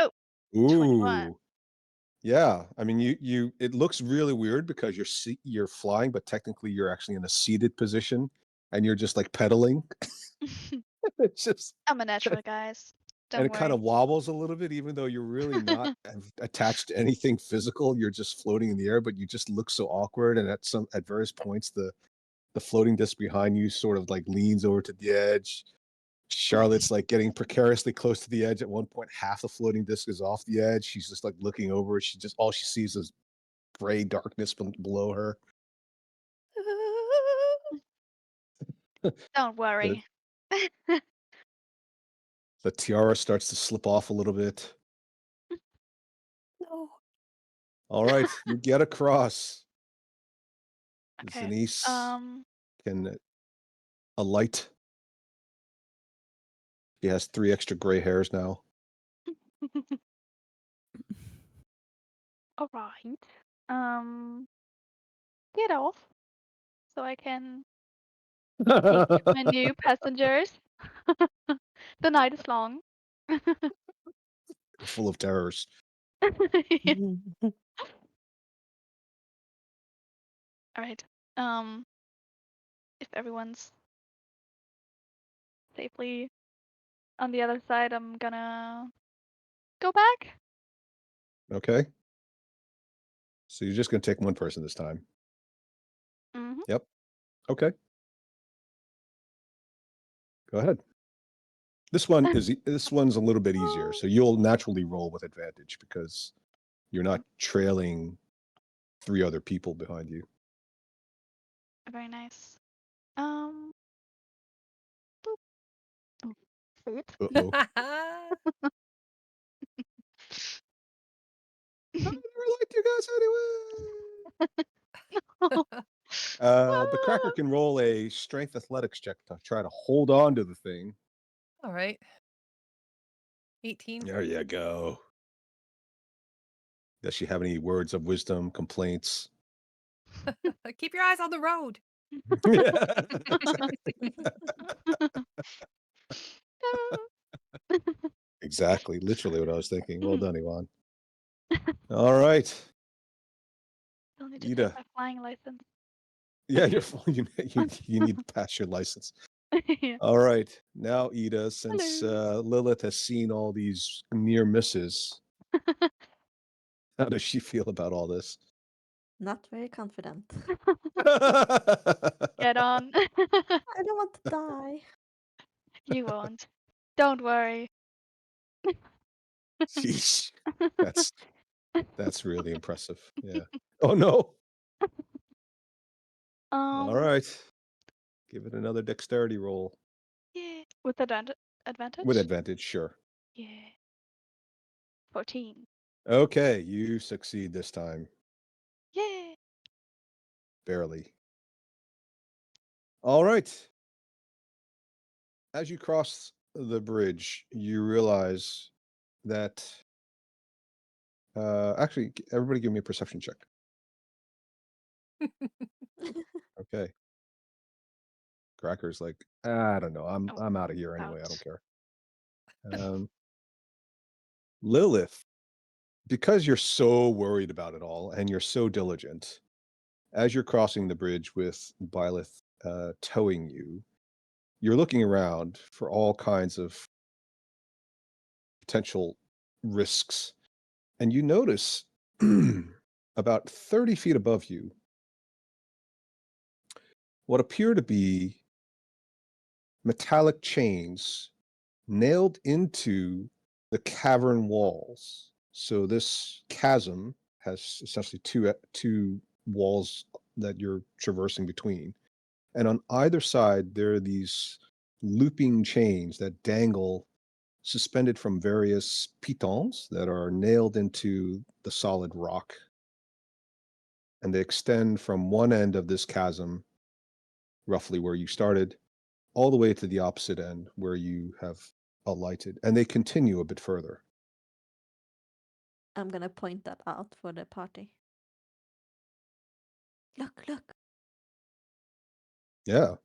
Ooh. 21. Yeah. I mean, it looks really weird because you're flying, but technically you're actually in a seated position and you're just like pedaling. It's just I'm a natural, guys. Don't and it worry. kind of wobbles a little bit, even though you're really not attached to anything physical. You're just floating in the air, but you just look so awkward. And at various points, the floating disc behind you sort of like leans over to the edge. Charlotte's like getting precariously close to the edge. At one point, half the floating disc is off the edge. She's just like looking over. All she sees is gray darkness below her. Don't worry. The tiara starts to slip off a little bit. No. All right, you get across. Okay. Zenise can alight. She has 3 extra gray hairs now. All right. Get off so I can meet my new passengers. The night is long. Full of terrors. All right. If everyone's safely on the other side, I'm gonna go back. Okay. So you're just going to take one person this time. Mm-hmm. Yep. Okay. Go ahead. This one's a little bit easier, so you'll naturally roll with advantage because you're not trailing 3 other people behind you. Very nice. Boop. Oh, wait. Uh-oh. I never liked you guys anyway. The Cracker can roll a strength athletics check to try to hold on to the thing. All right. 18. There you go. Does she have any words of wisdom, complaints? Keep your eyes on the road. Exactly. Literally what I was thinking. Well done, Ivan. All right. Still need to Ida. take my flying license. Yeah, you need to pass your license. Yeah. All right. Now, Ida, since Lilith has seen all these near misses, how does she feel about all this? Not very confident. Get on. I don't want to die. You won't. Don't worry. Sheesh. That's really impressive. Yeah. Oh no. All right. Give it another dexterity roll. Yeah. With advantage? With advantage, sure. Yeah. 14. Okay, you succeed this time. Yeah. Barely. All right. As you cross the bridge, you realize that actually everybody give me a perception check. Okay. Cracker's like, I don't know. I'm out of here anyway. I don't care. Lilith, because you're so worried about it all and you're so diligent, as you're crossing the bridge with Byleth towing you, you're looking around for all kinds of potential risks, and you notice about 30 feet above you what appear to be metallic chains nailed into the cavern walls. So this chasm has essentially two walls that you're traversing between. And on either side, there are these looping chains that dangle suspended from various pitons that are nailed into the solid rock. And they extend from one end of this chasm, roughly where you started, all the way to the opposite end where you have alighted. And they continue a bit further. I'm gonna point that out for the party. Look. Yeah.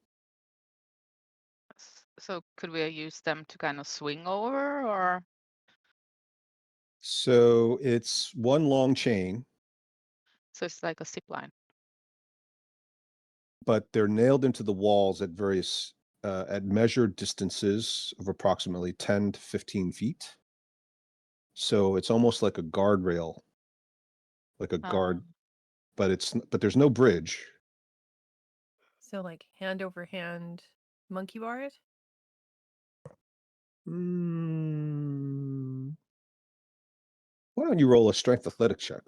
So could we use them to kind of swing over, or? So it's one long chain, So it's like a zip line. but they're nailed into the walls at various at measured distances of approximately 10 to 15 feet. So it's almost like a guardrail, like a guard, but there's no bridge. So like hand over hand monkey bar it? Why don't you roll a strength athletic check?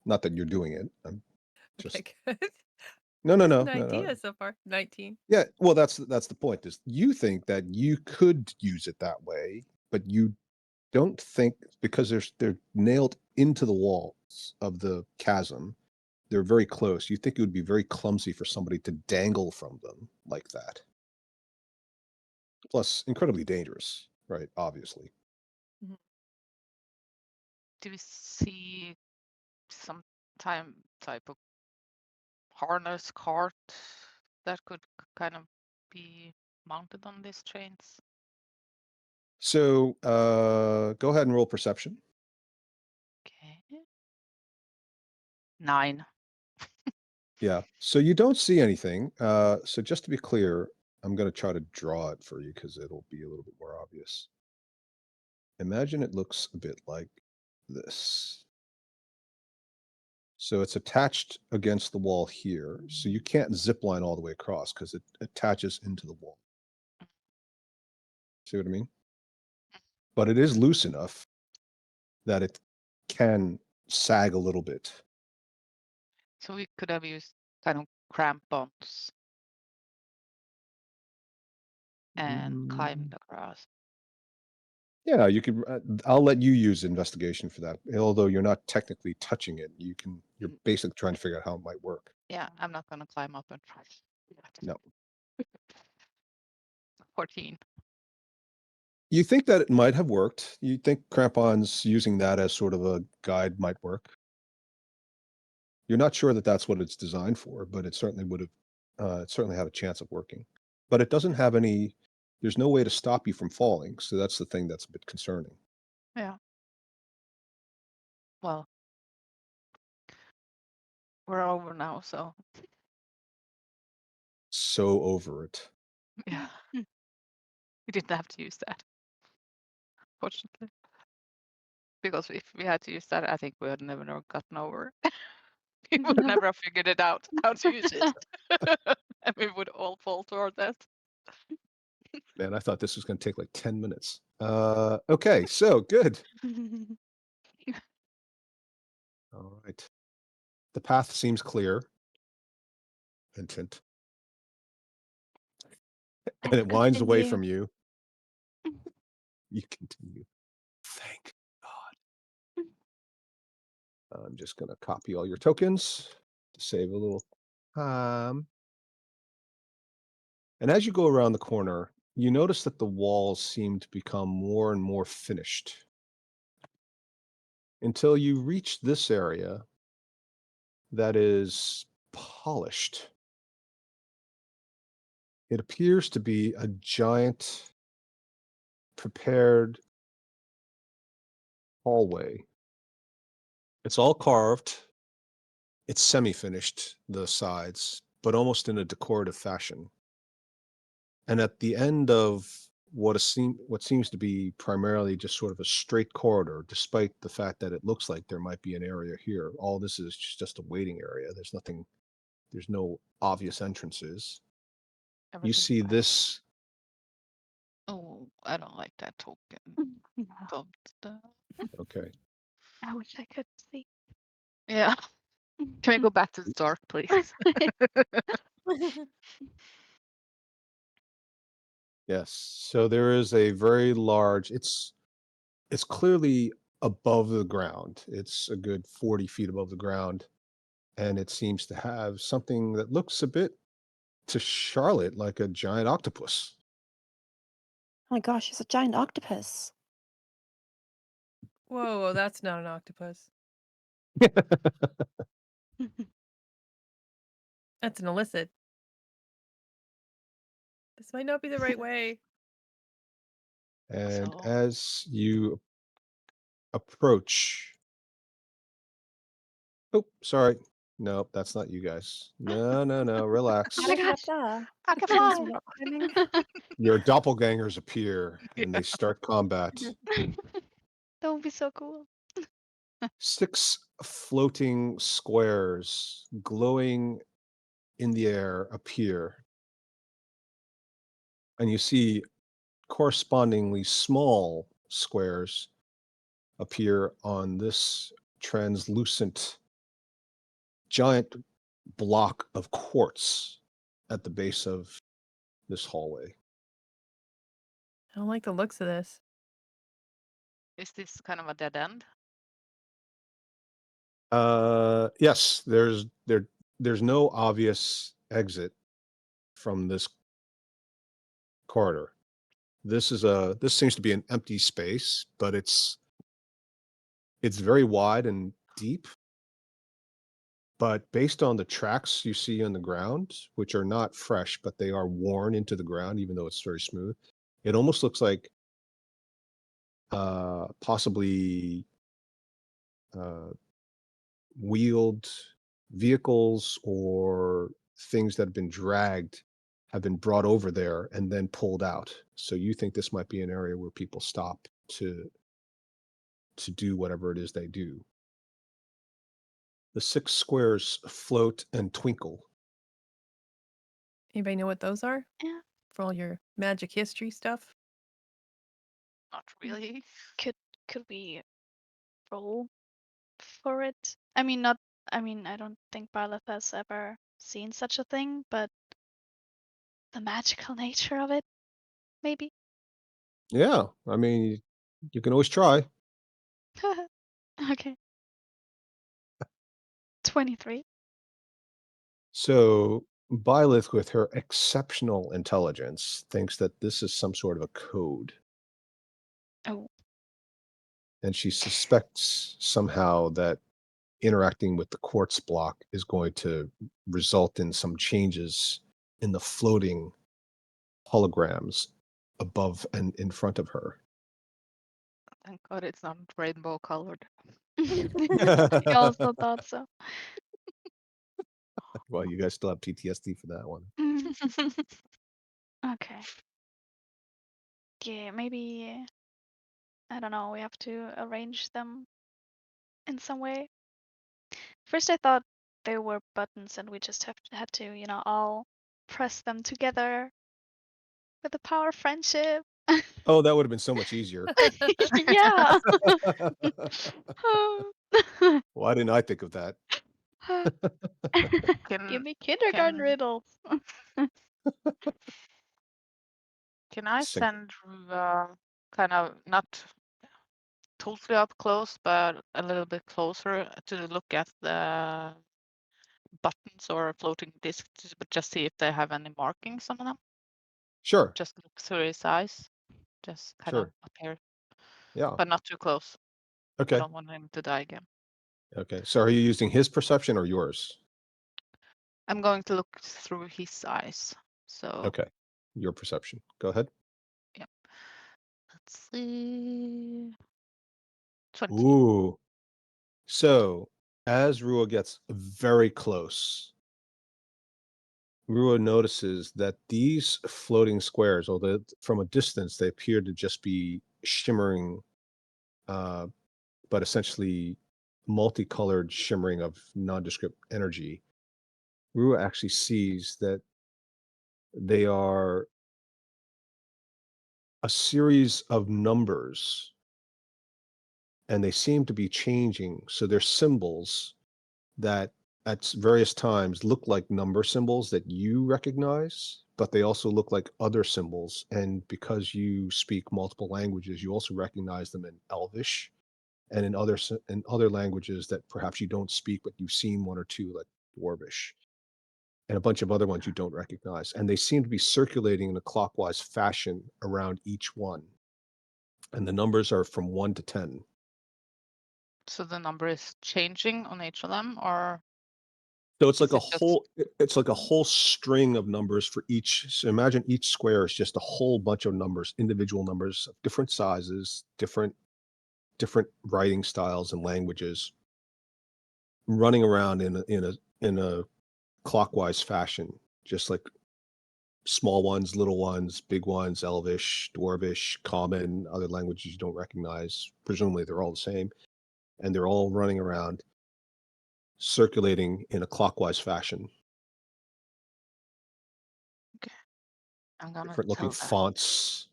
Not that you're doing it. I'm just Okay, good. no. An idea so far. 19. Yeah, well, that's the point. Is you think that you could use it that way, but you don't think because they're nailed into the walls of the chasm. They're very close. You think it would be very clumsy for somebody to dangle from them like that. Plus, incredibly dangerous, right? Obviously. Do we see some type of harness cart that could kind of be mounted on these chains? So go ahead and roll perception. Okay. 9. Yeah. So you don't see anything. So just to be clear, I'm going to try to draw it for you because it'll be a little bit more obvious. Imagine it looks a bit like this. So it's attached against the wall here. So you can't zip line all the way across because it attaches into the wall. See what I mean? But it is loose enough that it can sag a little bit. So we could have used kind of crampons and climbed across. Yeah, you could. I'll let you use investigation for that. Although you're not technically touching it, you're basically trying to figure out how it might work. Yeah, I'm not gonna climb up and try. No. 14. You think that it might have worked. You think crampons using that as sort of a guide might work. You're not sure that that's what it's designed for, but it certainly would have. It certainly had a chance of working. But it doesn't have any. There's no way to stop you from falling. So that's the thing that's a bit concerning. Yeah. Well, we're over now, so So over it. yeah. We didn't have to use that, fortunately. Because if we had to use that, I think we would never gotten over. We would never have figured it out how to use it. And we would all fall to our death. Man, I thought this was going to take like 10 minutes. Okay, so good. All right. The path seems clear. Vincent. And it winds away Continue. from you. You continue. Thank God. I'm just going to copy all your tokens to save a little time. And as you go around the corner, you notice that the walls seem to become more and more finished until you reach this area that is polished. It appears to be a giant prepared hallway. It's all carved. It's semi-finished, the sides, but almost in a decorative fashion. And at the end of what seems to be primarily just sort of a straight corridor, despite the fact that it looks like there might be an area here, all this is just a waiting area. There's no obvious entrances. You Everything's see fine. this. Oh, I don't like that token. No, Don't, Okay. I wish I could see. yeah. Can we go back to the dark, please? Yes. So there is a very large, it's clearly above the ground. It's a good 40 feet above the ground. And it seems to have something that looks a bit to Charlotte like a giant octopus. Oh my gosh, it's a giant octopus. Whoa, that's not an octopus. That's an illicit. This might not be the right way. And So- as you approach, oh, sorry. No, that's not you guys. No, relax. Oh my gosh. I can Doing fly. some rock climbing. Your doppelgangers appear and they start combat. That would be so cool. 6 floating squares glowing in the air appear. And you see correspondingly small squares appear on this translucent giant block of quartz at the base of this hallway. I don't like the looks of this. Is this kind of a dead end? Yes, there's no obvious exit from this corridor. This seems to be an empty space, but it's very wide and deep. But based on the tracks you see on the ground, which are not fresh, but they are worn into the ground, even though it's very smooth, it almost looks like possibly wheeled vehicles or things that have been dragged have been brought over there and then pulled out. So you think this might be an area where people stop to do whatever it is they do. The 6 squares float and twinkle. Anybody know what those are? Yeah. For all your magic history stuff? Not really. Could we roll for it? I mean, I don't think Barleth has ever seen such a thing, but the magical nature of it, maybe. Yeah, I mean, you can always try. Okay. 23. So Byleth, with her exceptional intelligence, thinks that this is some sort of a code. Oh. And she suspects somehow that interacting with the quartz block is going to result in some changes in the floating holograms above and in front of her. Thank God it's not rainbow colored. I also thought so. Well, you guys still have PTSD for that one. Okay. Yeah, maybe, I don't know, we have to arrange them in some way. First, I thought they were buttons and we just had to, all press them together with the power of friendship. Oh, that would have been so much easier. Yeah. Why didn't I think of that? Give Can me kindergarten riddles. I Sync. send kind of not totally up close, but a little bit closer to look at the buttons or floating discs, but just see if they have any markings on them? Sure, Just look through his eyes, just kind of sure. up here, Yeah. but not too close. I Okay. don't want him to die again. Okay. So are you using his perception or yours? I'm going to look through his eyes. So Okay. Your perception. Go ahead. let's see. 20. Ooh. So as Rua gets very close, Rua notices that these floating squares, although from a distance they appear to just be shimmering, but essentially multicolored shimmering of nondescript energy, Rua actually sees that they are a series of numbers, and they seem to be changing. So they're symbols that at various times look like number symbols that you recognize, but they also look like other symbols. And because you speak multiple languages, you also recognize them in Elvish and in other languages that perhaps you don't speak, but you've seen one or two, like Dwarvish, and a bunch of other ones you don't recognize. And they seem to be circulating in a clockwise fashion around each one. And the numbers are from 1 to 10. So the number is changing on each of them, or So it's like is a it just whole it's like a whole string of numbers for each. So imagine each square is just a whole bunch of numbers, individual numbers of different sizes, different writing styles and languages, running around in a clockwise fashion, just like small ones, little ones, big ones, Elvish, Dwarvish, Common, other languages you don't recognize. Presumably they're all the same, and they're all running around, circulating in a clockwise fashion. I'm gonna Different looking tell that. fonts.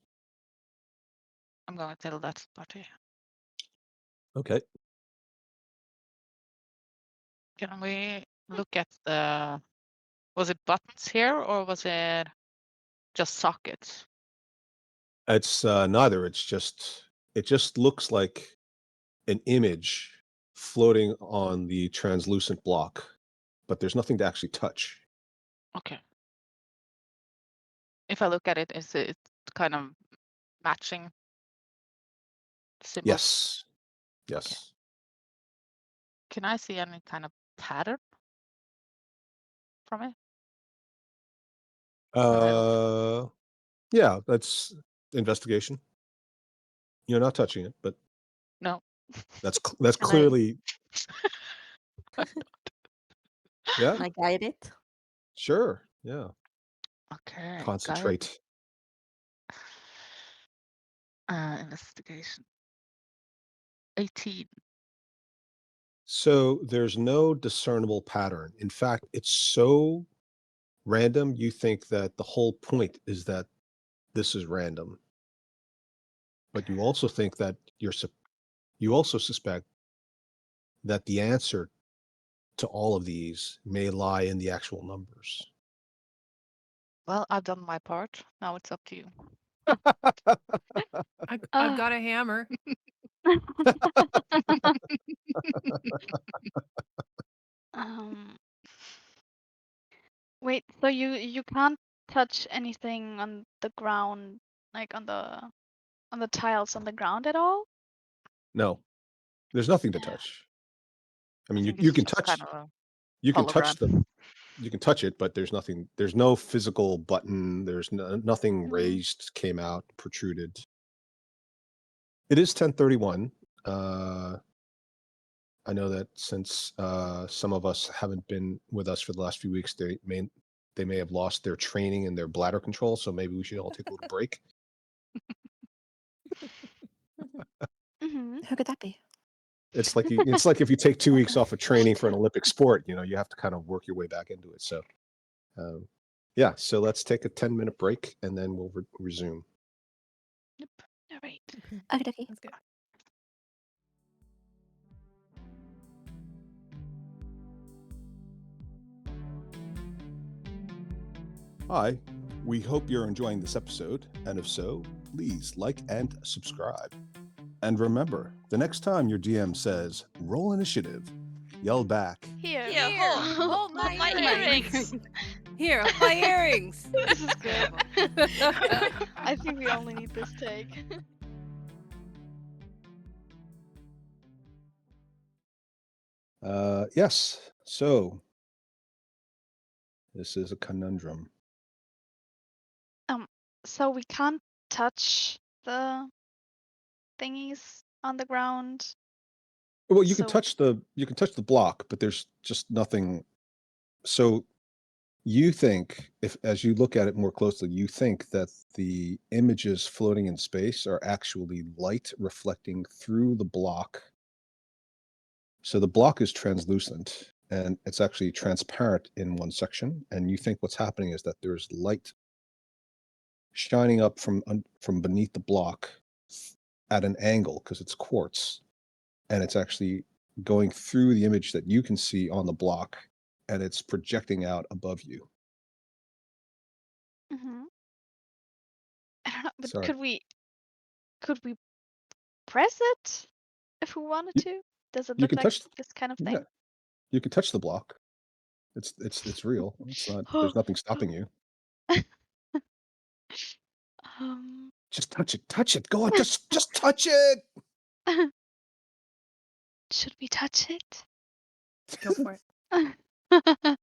I'm gonna tell that party. Okay. Can we look at the? Was it buttons here, or was it just sockets? It's neither. It just looks like an image floating on the translucent block, but there's nothing to actually touch. Okay. If I look at it, is it kind of matching symbols? Yes. Okay. Yes. Can I see any kind of pattern from it? Yeah, that's investigation. You're not touching it, but No. that's Can I clearly yeah, can I guide it? sure. Yeah. Okay. Guide. Concentrate. Investigation. 18. So there's no discernible pattern. In fact, it's so random, you think that the whole point is that this is random. But you also think that you also suspect that the answer to all of these may lie in the actual numbers. Well, I've done my part. Now it's up to you. I've got a hammer. Um, Wait, so you can't touch anything on the ground, like on the tiles on the ground at all? No, there's nothing to Yeah. touch. I I mean, think you it's can just touch kind of a you can touch hologram. you can touch it, but there's nothing. There's no physical button. There's nothing Mm. raised, came out, protruded. It is 10:31. I know that since some of us haven't been with us for the last few weeks, they may have lost their training and their bladder control. So maybe we should all take a little break. Mm-hmm. Who could that be? It's like if you take 2 weeks off of training for an Olympic sport, you have to kind of work your way back into it. So, yeah. So let's take a 10-minute break and then we'll resume. Yep. All right. Okay, okay. That's good. Hi, we hope you're enjoying this episode, and if so, please like and subscribe. And remember, the next time your DM says, roll initiative, yell back, Here. Hold my earrings. Here, my earrings. This is good. I think we only need this take. yes, so this is a conundrum. So we can't touch the thingies on the ground. Well, you can So touch the block, but there's just nothing. So You think, if as you look at it more closely, you think that the images floating in space are actually light reflecting through the block. So the block is translucent and it's actually transparent in one section. And you think what's happening is that there's light shining up from beneath the block at an angle because it's quartz, and it's actually going through the image that you can see on the block, and it's projecting out above you. Mm-hmm. I don't know, but Sorry. could we press it if we wanted You, to? Does it you look can like touch, this kind of yeah, thing? you can touch the block. It's real. It's not, there's nothing stopping you. Um, Just touch it. Go on, just touch it. should we touch it? Go for it.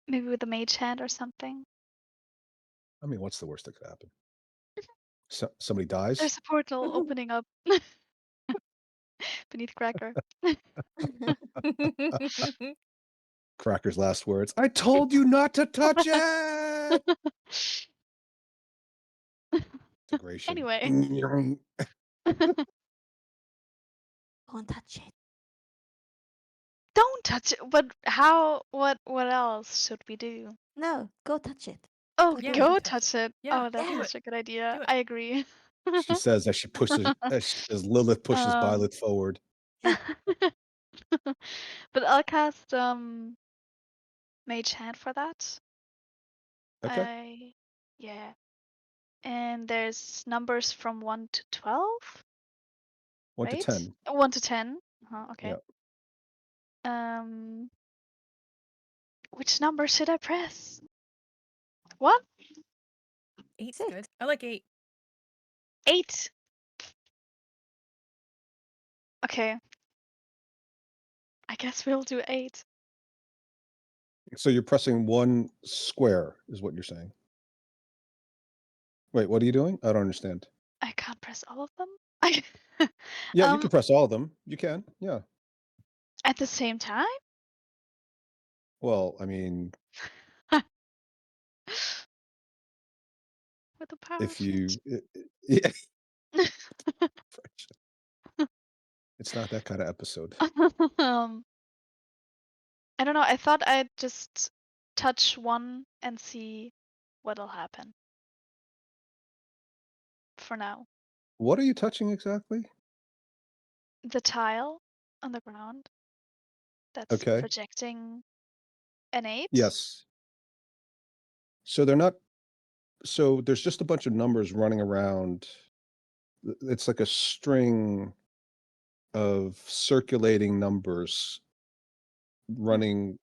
Maybe with a mage hand or something. I mean, what's the worst that could happen? Somebody dies. There's a portal opening up beneath Crac Ur. Cracker's last words. I told you not to touch it. Degradation. Anyway. Don't touch it. Don't touch it. But how? What else should we do? No, go touch it. Oh, Go Yeah, do go it. touch it. Yeah, Oh, that's do such it. a good idea. Do it. I agree. She says as she pushes, as Lilith pushes Violet forward. Yeah. But I'll cast Mage Hand for that. Okay. Yeah. And there's numbers from 1 to 12, 1 to right? 10. 1 to 10. Okay. Yeah. Which number should I press? What? 8's Six. good. I like 8. 8. Okay. I guess we'll do 8. So you're pressing one square, is what you're saying. Wait, what are you doing? I don't understand. I can't press all of them. Yeah, you can press all of them. You can. Yeah. At the same time? Well, I mean, With the power if of you, Fate. yeah, it's not that kind of episode. I don't know. I thought I'd just touch one and see what'll happen. For now. What are you touching exactly? The tile on the ground that's Okay. projecting an 8. Yes. So they're not, so there's just a bunch of numbers running around. It's like a string of circulating numbers running.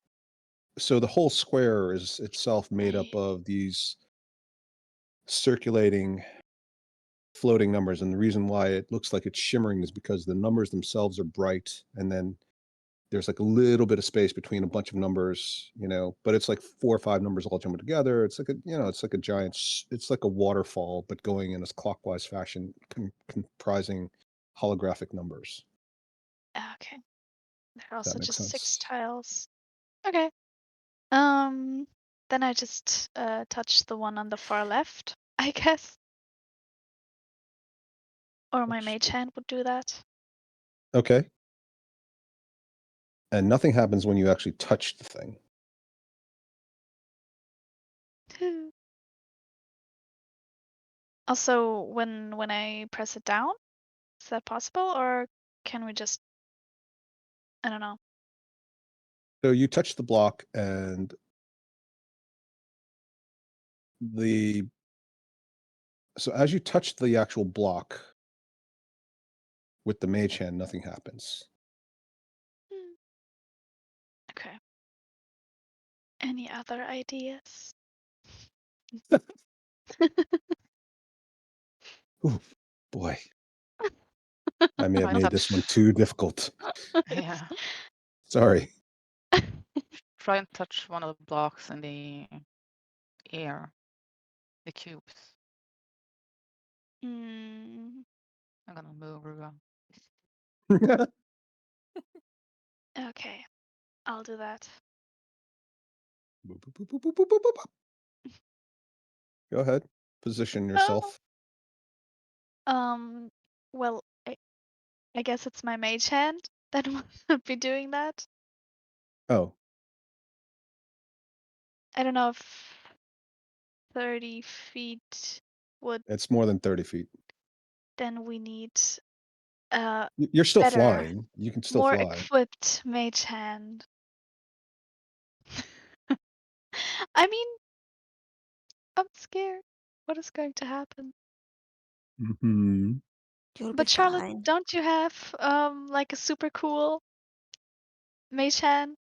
So the whole square is itself made up Right. of these circulating floating numbers, and the reason why it looks like it's shimmering is because the numbers themselves are bright, and then there's like a little bit of space between a bunch of numbers, but it's like 4 or 5 numbers all jumbled together. It's like it's like a giant, it's like a waterfall, but going in this clockwise fashion, comprising holographic numbers. Okay. There are That also makes just 6 sense. tiles. Okay. Then I just touch the one on the far left, I guess. Or my mage hand would do that. Okay. And nothing happens when you actually touch the thing. Also, when I press it down, is that possible, or can we just? I don't know. So you touch the block, and so as you touch the actual block with the mage hand, nothing happens. Okay. Any other ideas? Ooh, boy. I may have Try made not this one too difficult. Yeah. Sorry. Try and touch one of the blocks in the air, the cubes. Mm, I'm gonna move around. okay. I'll do that. Boop, boop, boop, boop, boop, boop, boop, boop. Go ahead. Position yourself. Well, I guess it's my mage hand that would be doing that. Oh, I don't know if 30 feet would. it's more than 30 feet. Then we need You're still better, flying. You can still more fly. equipped mage hand. I mean, I'm scared. What is going to happen? Mm-hmm. You'll be But Charlotte, fine. don't you have like a super cool mage hand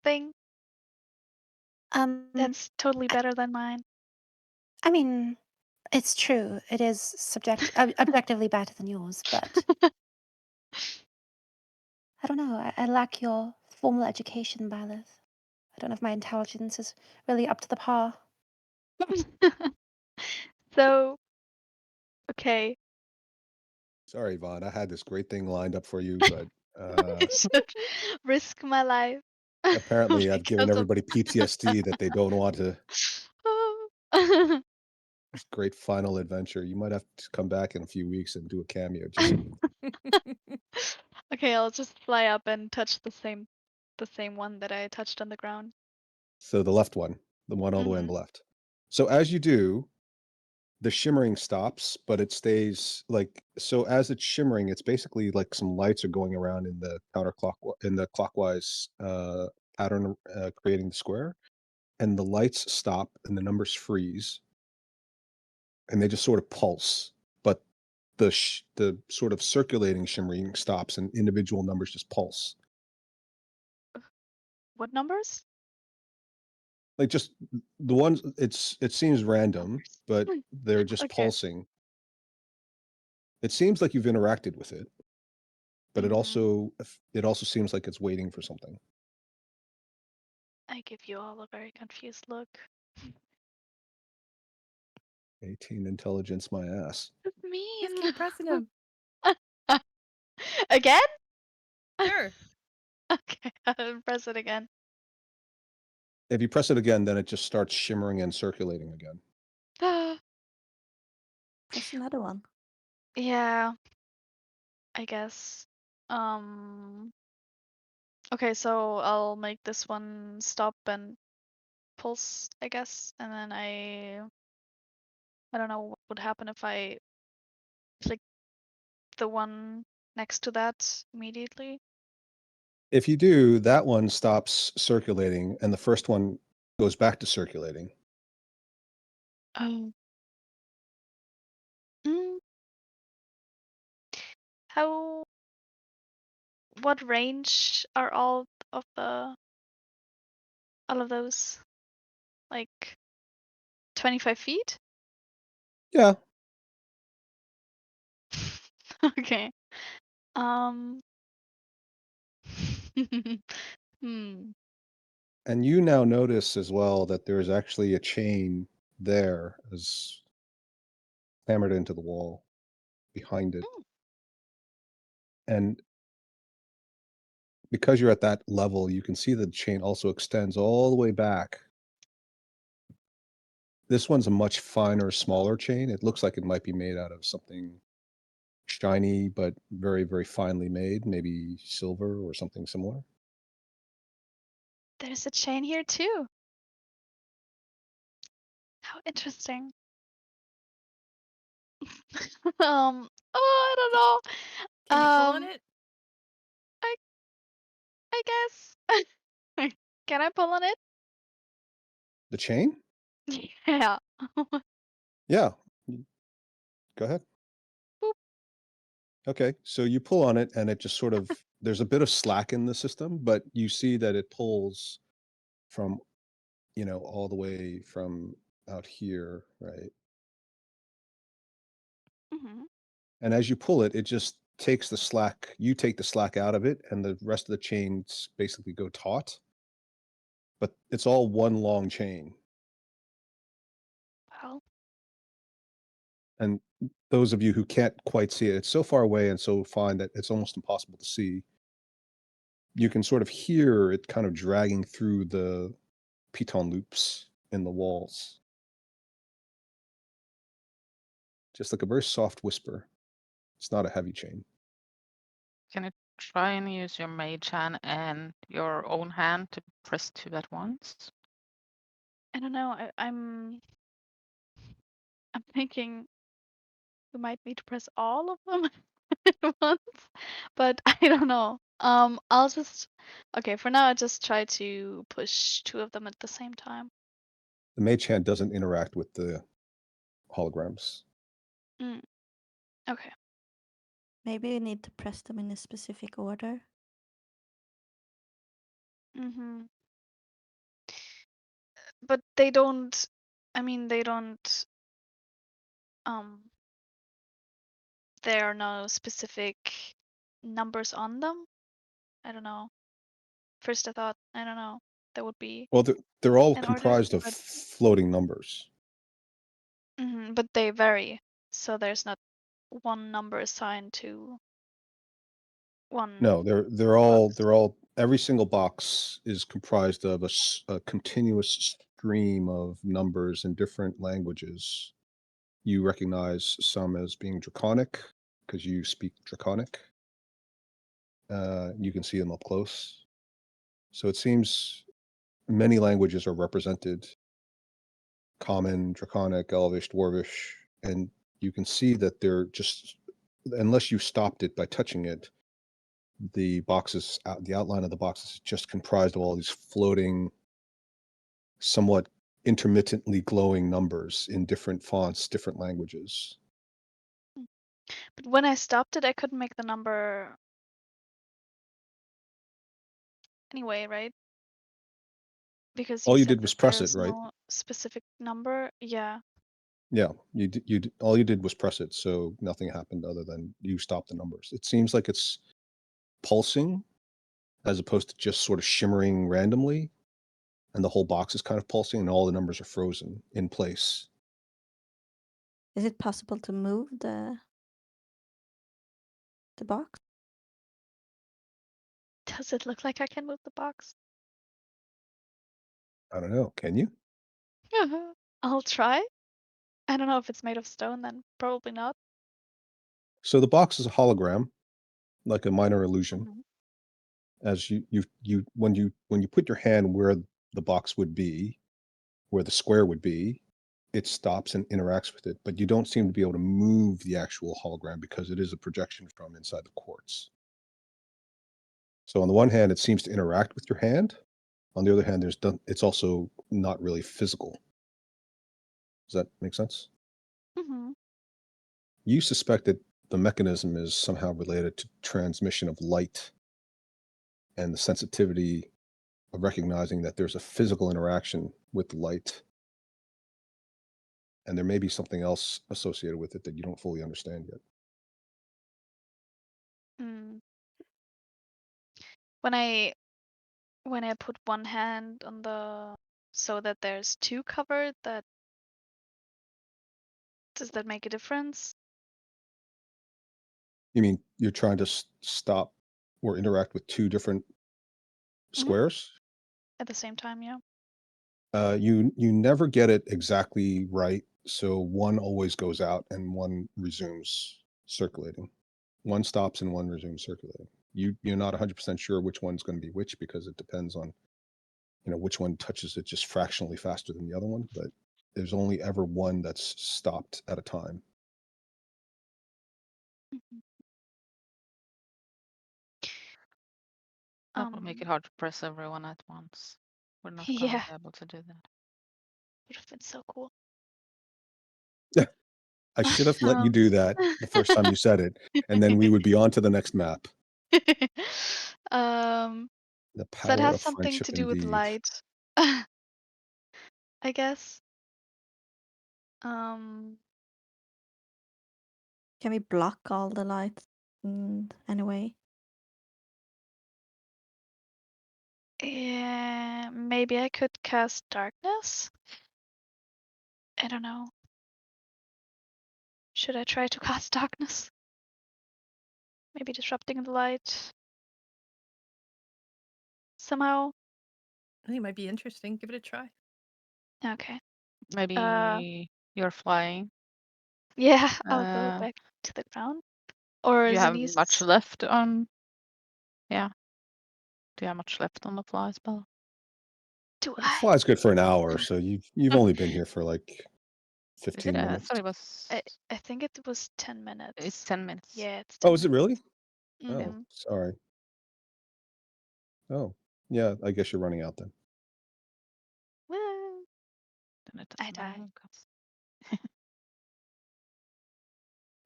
thing that's totally better than mine? I mean, it's true. It is objectively better than yours, but I don't know. I lack your formal education, Byleth. I don't know if my intelligence is really up to the par. So, okay, Sorry, Vaughn. I had this great thing lined up for you, but I should risk my life apparently I've given because of everybody PTSD that they don't want to. This great final adventure. You might have to come back in a few weeks and do a cameo. Just Okay, I'll just fly up and touch the same one that I touched on the ground. so the left one, the one all the way on the left. So as you do, the shimmering stops, but it stays like so. As it's shimmering, it's basically like some lights are going around in the clockwise pattern, creating the square, and the lights stop and the numbers freeze, and they just sort of pulse. But the sort of circulating shimmering stops, and individual numbers just pulse. What numbers? Like just the ones. It seems random, Numbers. but they're just Okay. pulsing. It seems like you've interacted with it, but it also seems like it's waiting for something. I give you all a very confused look. 18 intelligence, my ass. What does Just mean? keep pressing him. Again? Sure. Okay, I'll press it again. If you press it again, then it just starts shimmering and circulating again. Press another one. Yeah, I guess. Um, okay, so I'll make this one stop and pulse, I guess, and then I don't know what would happen if I click the one next to that immediately. If you do, that one stops circulating and the first one goes back to circulating. Oh. Mm, how, what range are all of those? Like 25 feet? Yeah. Okay. Um. Hmm. And you now notice as well that there's actually a chain there as hammered into the wall behind it. Mm. And because you're at that level, you can see the chain also extends all the way back. This one's a much finer, smaller chain. It looks like it might be made out of something shiny, but very, very finely made, maybe silver or something similar. There's a chain here too. How interesting. I don't know. Can you pull on it? I guess. Can I pull on it? The chain? Yeah. Yeah. Go ahead. Boop. Okay. So you pull on it and it just sort of, there's a bit of slack in the system, but you see that it pulls from, all the way from out here, right? Mhm. And as you pull it, it just takes the slack, you take the slack out of it, and the rest of the chains basically go taut. But it's all one long chain. Well, And those of you who can't quite see it, it's so far away and so fine that it's almost impossible to see. you can sort of hear it kind of dragging through the piton loops in the walls. Just like a very soft whisper. It's not a heavy chain. Can you try and use your mage hand and your own hand to press 2 at once? I don't know. I'm thinking we might need to press all of them at once, but I don't know. I'll just okay. For now, I'll just try to push 2 of them at the same time. The mage hand doesn't interact with the holograms. Okay. Maybe you need to press them in a specific order. But they don't. I mean, they don't. There are no specific numbers on them. I don't know. First, I thought I don't know. There would be Well, they're all an order, comprised of but floating numbers. but they vary. So there's not one number assigned to one. No, they're all every single box is comprised of a continuous stream of numbers in different languages. You recognize some as being Draconic because you speak Draconic. You can see them up close. So it seems many languages are represented: Common, Draconic, Elvish, Dwarvish, and you can see that they're just, unless you stopped it by touching it, the boxes, the outline of the boxes is just comprised of all these floating, somewhat intermittently glowing numbers in different fonts, different languages. But when I stopped it, I couldn't make the number anyway, right? Because All you said did that was press it, there's right? no specific number. Yeah. Yeah, all you did was press it, so nothing happened other than you stopped the numbers. It seems like it's pulsing as opposed to just sort of shimmering randomly, and the whole box is kind of pulsing and all the numbers are frozen in place. Is it possible to move the box? Does it look like I can move the box? I don't know, can you? I'll try. I don't know if it's made of stone, then probably not. So the box is a hologram, like a minor illusion. Mhm. As when you put your hand where the box would be, where the square would be, it stops and interacts with it, but you don't seem to be able to move the actual hologram because it is a projection from inside the quartz. So on the one hand, it seems to interact with your hand. On the other hand, it's also not really physical. Does that make sense? Mm-hmm. You suspect that the mechanism is somehow related to transmission of light and the sensitivity of recognizing that there's a physical interaction with light. And there may be something else associated with it that you don't fully understand yet. Mm. When I put one hand on the so that there's 2 covered, does that make a difference? You mean you're trying to stop or interact with two different squares? At the same time, yeah. You never get it exactly right, so one always goes out and one resumes circulating. One stops and one resumes circulating. You're not 100% sure which one's going to be which because it depends on, which one touches it just fractionally faster than the other one, but there's only ever one that's stopped at a time. Mhm. That will make it hard to press everyone at once. We're not going Yeah, to be able to do that. would have been so cool. I should have let you do that the first time you said it, and then we would be on to the next map. Um, The so that power has of something friendship to do with indeed. light, I guess. Can we block all the lights in any way? Yeah, maybe I could cast darkness. I don't know. Should I try to cast darkness? Maybe disrupting the light. somehow? I think it might be interesting. Give it a try. Okay. Maybe you're flying. Yeah, I'll go Uh, back to the ground. Or Do you have Zenith. much left on? Yeah. Do you have much left on the fly spell? Do The I? fly's good for an hour, so you've only been here for like Is it? 15 I minutes. thought it was. I think it was 10 minutes. It's 10 minutes. Yeah, it's 10 Oh, is it really? minutes. Oh, sorry. Oh, yeah, I guess you're running out then. Woo. Then it I doesn't matter, died. 'cause-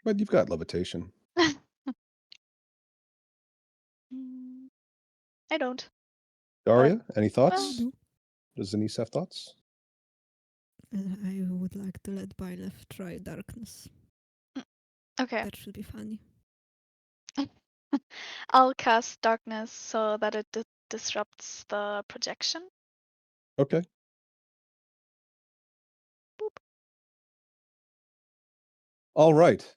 But you've got levitation. Mm, I don't. Daria, any I thoughts? do. Does Denise have thoughts? I would like to let Byleth try darkness. Okay. That should be funny. I'll cast darkness so that it disrupts the projection. Okay. Boop. All right.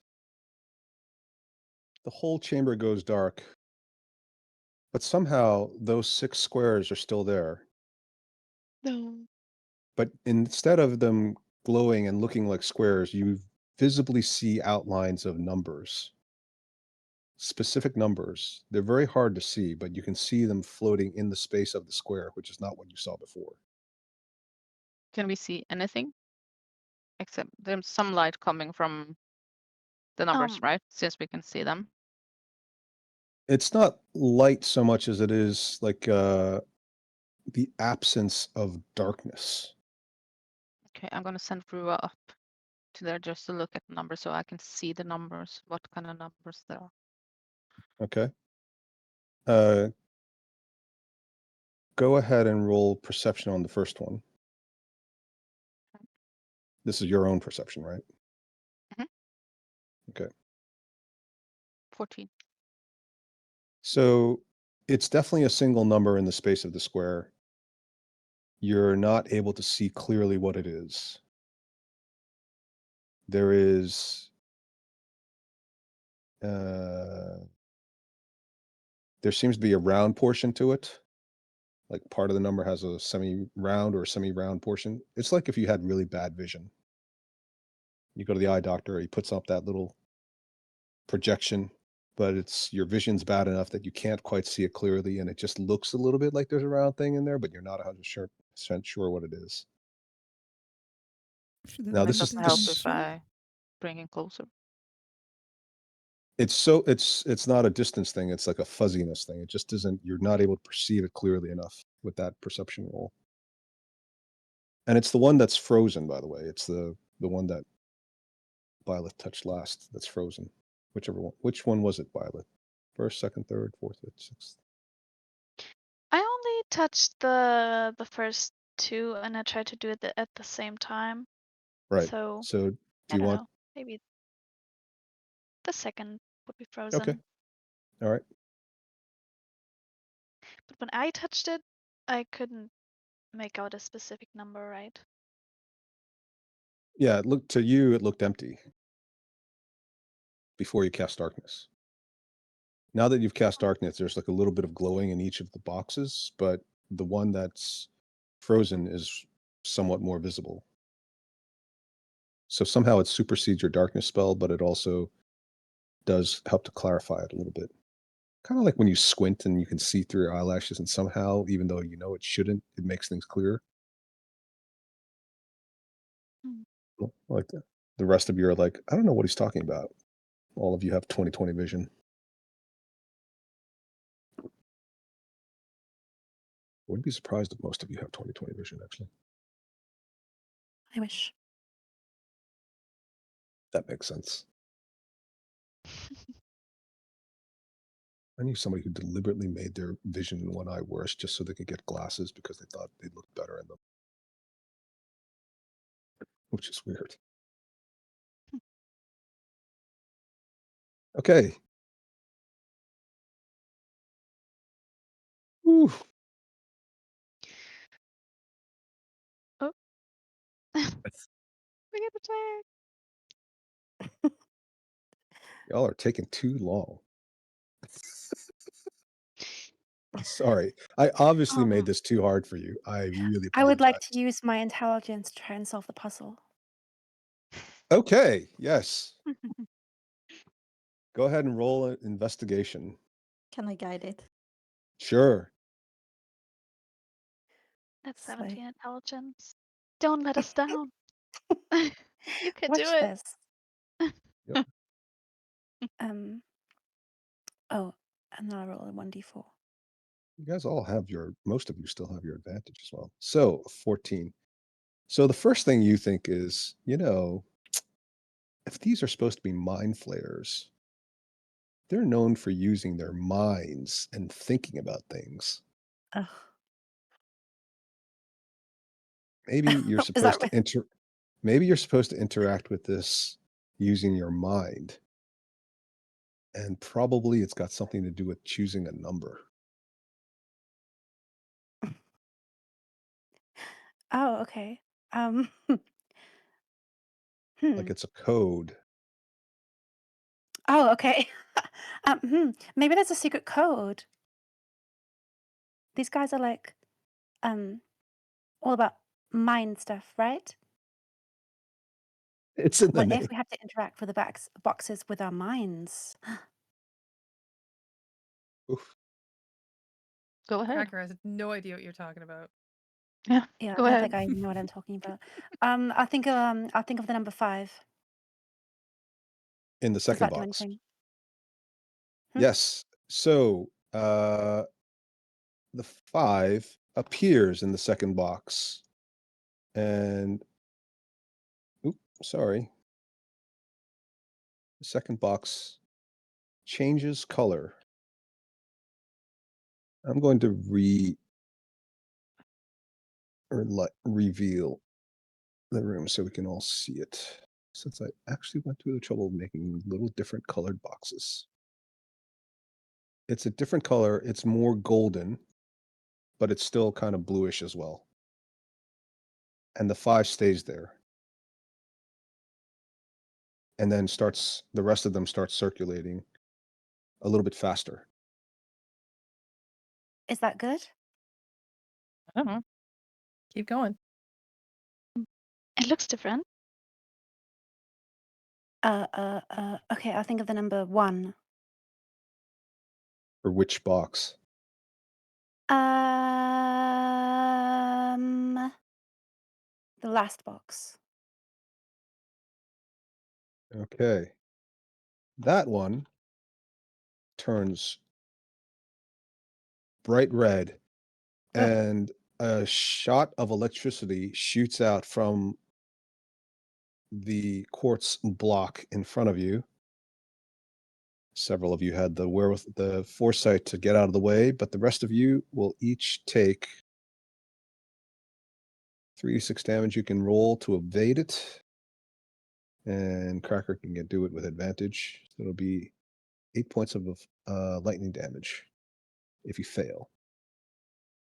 The whole chamber goes dark, but somehow those 6 squares are still there. No. But instead of them glowing and looking like squares, you visibly see outlines of numbers. Specific numbers. They're very hard to see, but you can see them floating in the space of the square, which is not what you saw before. Can we see anything? Except there's some light coming from the numbers, right? Since we can see them. It's not light so much as it is like the absence of darkness. Okay, I'm gonna send Rua up to there just to look at the numbers so I can see the numbers, what kind of numbers there are. Okay. Go ahead and roll perception on the first one. This is your own perception, right? Mhm. Okay. 14. So it's definitely a single number in the space of the square. You're not able to see clearly what it is. There is there seems to be a round portion to it. Like part of the number has a semi-round or semi-round portion. It's like if you had really bad vision. You go to the eye doctor, he puts up that little projection, but it's your vision's bad enough that you can't quite see it clearly, and it just looks a little bit like there's a round thing in there, but you're not 100% sure what it is. Should I Now, roll this That is doesn't help this, if I bring it closer. it's not a distance thing, it's like a fuzziness thing. It just isn't, you're not able to perceive it clearly enough with that perception roll. And it's the one that's frozen, by the way. It's the one that Violet touched last that's frozen. Whichever one. Which one was it, Violet? First, second, third, fourth, fifth, sixth. I only touched the first two, and I tried to do it at the same time. Right. So So do I you don't want? know. Maybe the second would be frozen. Okay. All right. But when I touched it, I couldn't make out a specific number, right? Yeah, it looked to you, it looked empty before you cast darkness. Now that you've cast darkness, there's like a little bit of glowing in each of the boxes, but the one that's frozen is somewhat more visible. So somehow it supersedes your darkness spell, but it also does help to clarify it a little bit. Kind of like when you squint and you can see through your eyelashes, and somehow, even though you know it shouldn't, it makes things clearer. Hmm. Like the rest of you are like, I don't know what he's talking about. All of you have 20/20 vision. Wouldn't be surprised if most of you have 20/20 vision, actually. I wish. That makes sense. I knew somebody who deliberately made their vision in one eye worse just so they could get glasses because they thought they looked better in them. Which is weird. Okay. Whew. Oh. We get the tag. Y'all are taking too long. Sorry. I obviously made Oh. this too hard for you. I really I would like to apologize. use my intelligence to try and solve the puzzle. Okay, yes. Go ahead and roll an investigation. Can I guide it? Sure. That's Slay. 17 intelligence. Don't let us down. You can Watch do it. this. Yep. Oh, and then I roll a 1d4. You guys all have most of you still have your advantage as well. So 14. So the first thing you think is, if these are supposed to be mind flayers, they're known for using their minds and thinking about things. Ugh. Maybe you're Is that supposed to maybe you're supposed to interact with this using your mind. And probably it's got something to do with choosing a number. Oh, okay. Like it's a code. Oh, okay. Maybe there's a secret code. These guys are like, all about mind stuff, right? It's in the What name. if we have to interact with the boxes with our minds? Oof. Go ahead. Cracker has no idea what you're talking about. Yeah. Yeah, Go I don't ahead. think I know what I'm talking about. I'll think of the number 5. In the Does second that do box. anything? Yes. So the 5 appears in the second box. And sorry. The second box changes color. I'm going to reveal the room so we can all see it. Since I actually went through the trouble of making little different colored boxes. It's a different color. It's more golden, but it's still kind of bluish as well. And the 5 stays there. And then the rest of them start circulating a little bit faster. Is that good? I don't know. Keep going. It looks different. Okay, I'll think of the number 1. For which box? The last box. Okay. That one turns bright red, and a shot of electricity shoots out from the quartz block in front of you. Several of you had the foresight to get out of the way, but the rest of you will each take 3d6 damage. You can roll to evade it, and Cracker can do it with advantage. So it'll be 8 points of lightning damage if you fail.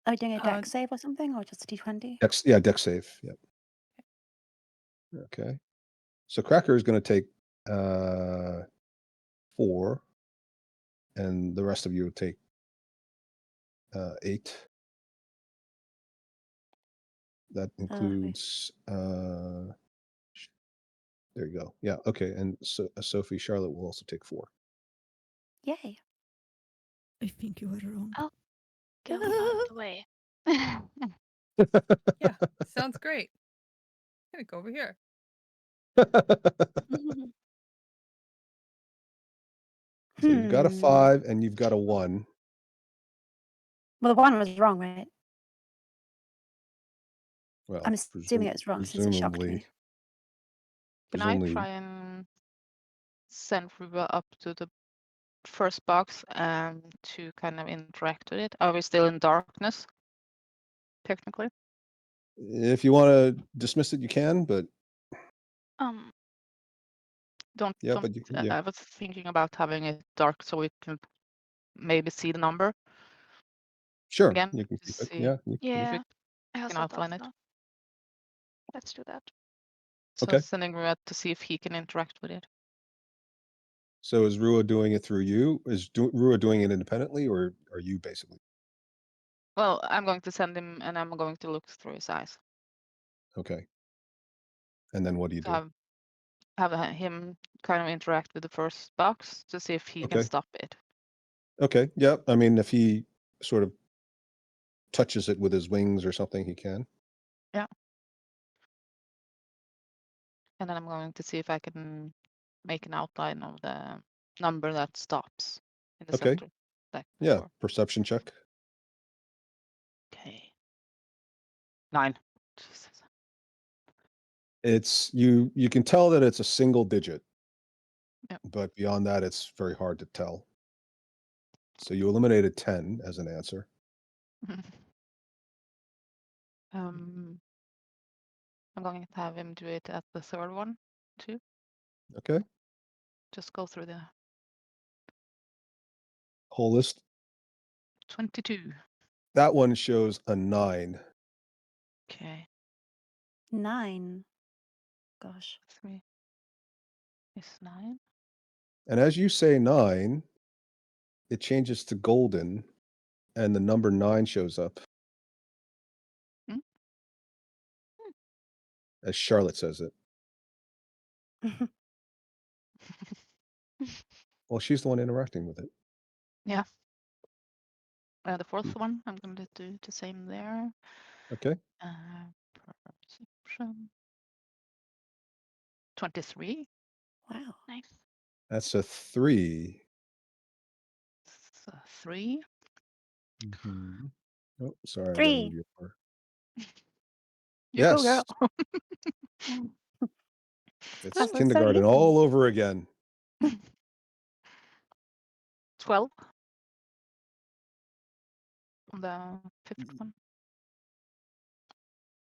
Are we doing a Uh, deck save or something, or just a d20? Dex save. Yep. Okay. So Cracker is going to take 4, and the rest of you will take 8. That Okay. includes there you go. Yeah, okay. And so Sophie Charlotte will also take 4. Yay. I think you are wrong. Oh. Go out of the way. yeah, sounds great. I'm gonna go over here. So you've got a 5 and you've got a 1. Well, the 1 was wrong, right? Well, I'm assuming it was wrong since it shocked me. Can I presumably, try and send Ruba up to the first box to kind of interact with it? Are we still in darkness? Technically? if you want to dismiss it, you can, but I was thinking about having it dark so we can maybe see the number. Sure, again you can to keep it. see Yeah, if Yeah, we I can also outline thought it. so. Let's do that. So Okay. sending Ruba to see if he can interact with it. So is Rua doing it through you? Is Rua doing it independently, or are you basically? Well, I'm going to send him, and I'm going to look through his eyes. Okay. And then what do you So do? have him kind of interact with the first box to see if he can Okay. stop it. Okay. Yeah. I mean, if he sort of touches it with his wings or something, he can. And then I'm going to see if I can make an outline of the number that stops in the Okay. center. That Yeah. door. Perception check. Okay. 9. Jesus. It's you can tell that it's a single digit. Yep. But beyond that, it's very hard to tell. So you eliminated 10 as an answer. I'm going to have him do it at the third one too. Okay. Just go through the Whole list. 22. That one shows a 9. Okay. 9. Gosh. 3 is 9. And as you say 9, it changes to golden and the number 9 shows up. Hmm? As Charlotte says it. Well, she's the one interacting with it. Yeah. The fourth one, I'm going to do the same there. Okay. Perception. 23. Wow. Nice. That's a 3. So 3. Mhm. Oh, sorry. I gotta 3. move you over. You go, Yes. girl. It's I'm so kindergarten little. all over again. 12. On the fifth one.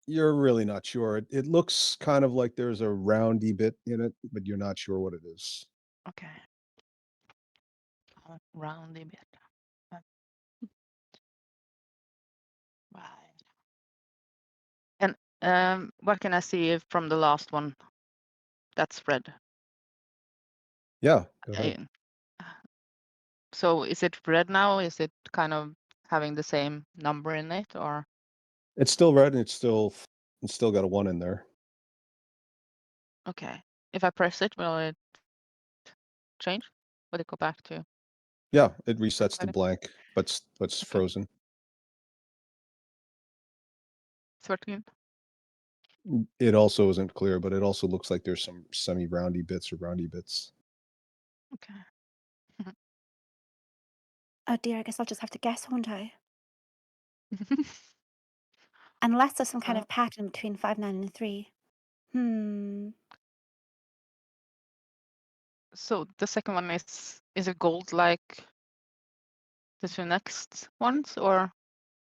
You're really not sure. It looks kind of like there's a roundy bit in it, but you're not sure what it is. Okay. Roundy bit. Right. And what can I see from the last one? That's red. Yeah, go ahead. So is it red now? Is it kind of having the same number in it, or? It's still red and it's still got a 1 in there. Okay. If I press it, will it change? Will it go back to? Yeah, it resets to Credit. blank, but it's Okay. frozen. 13. It also isn't clear, but it also looks like there's some semi-roundy bits or roundy bits. Okay. Oh dear, I guess I'll just have to guess, won't I? Unless there's some kind of pattern between 5, 9, and 3. So the second one is it gold like the two next ones, or?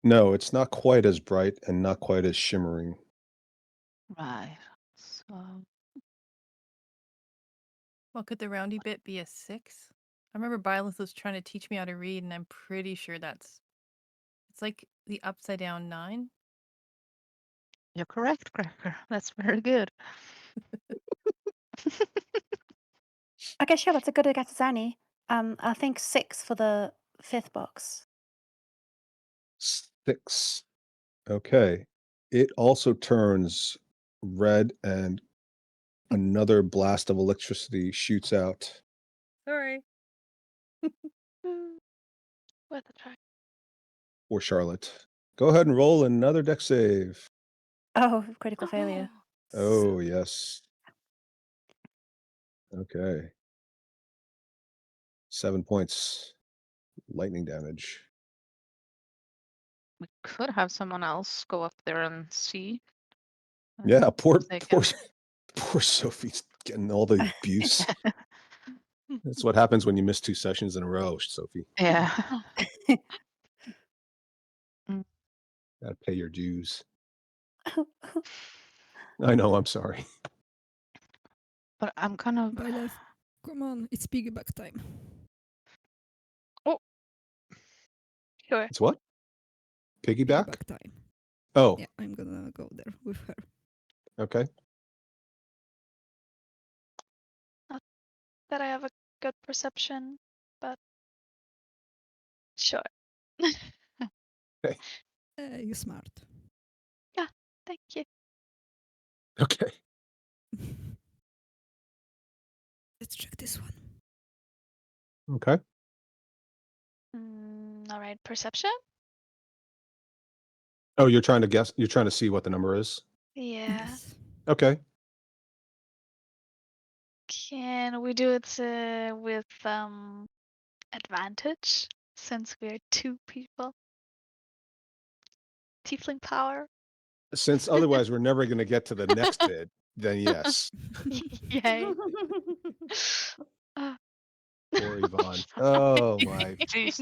No, it's not quite as bright and not quite as shimmering. Right. So Well, could the roundy bit be a 6? I remember Byleth was trying to teach me how to read, and I'm pretty sure it's like the upside down 9. you're correct, Cracker. That's very good. Okay, sure, that's a good guess as any. I think 6 for the 5th box. 6. Okay. It also turns red and another blast of electricity shoots out. Sorry. What the track? For Charlotte. Go ahead and roll another deck save. Oh, critical failure. Oh, yes. Okay. 7 points. Lightning damage. We could have someone else go up there and see. Yeah, poor They can- poor Sophie's getting all the abuse. That's what happens when you miss 2 sessions in a row, Sophie. Yeah. Gotta pay your dues. I know, I'm sorry. But I'm kind of. Byleth, come on, it's piggyback time. Sure. It's what? Piggyback? Piggyback time. Oh, Yeah, I'm gonna go there with her. okay. That I have a good perception, but sure. You're smart. Thank you. Okay. Let's check this one. Okay. All right, perception? Oh, you're trying to guess. You're trying to see what the number is. Yeah. Yes. Okay. Can we do it with advantage since we're 2 people? Tiefling power? Since otherwise we're never going to get to the next bid, then yes. Yay. Poor Yvonne. Oh my God. It's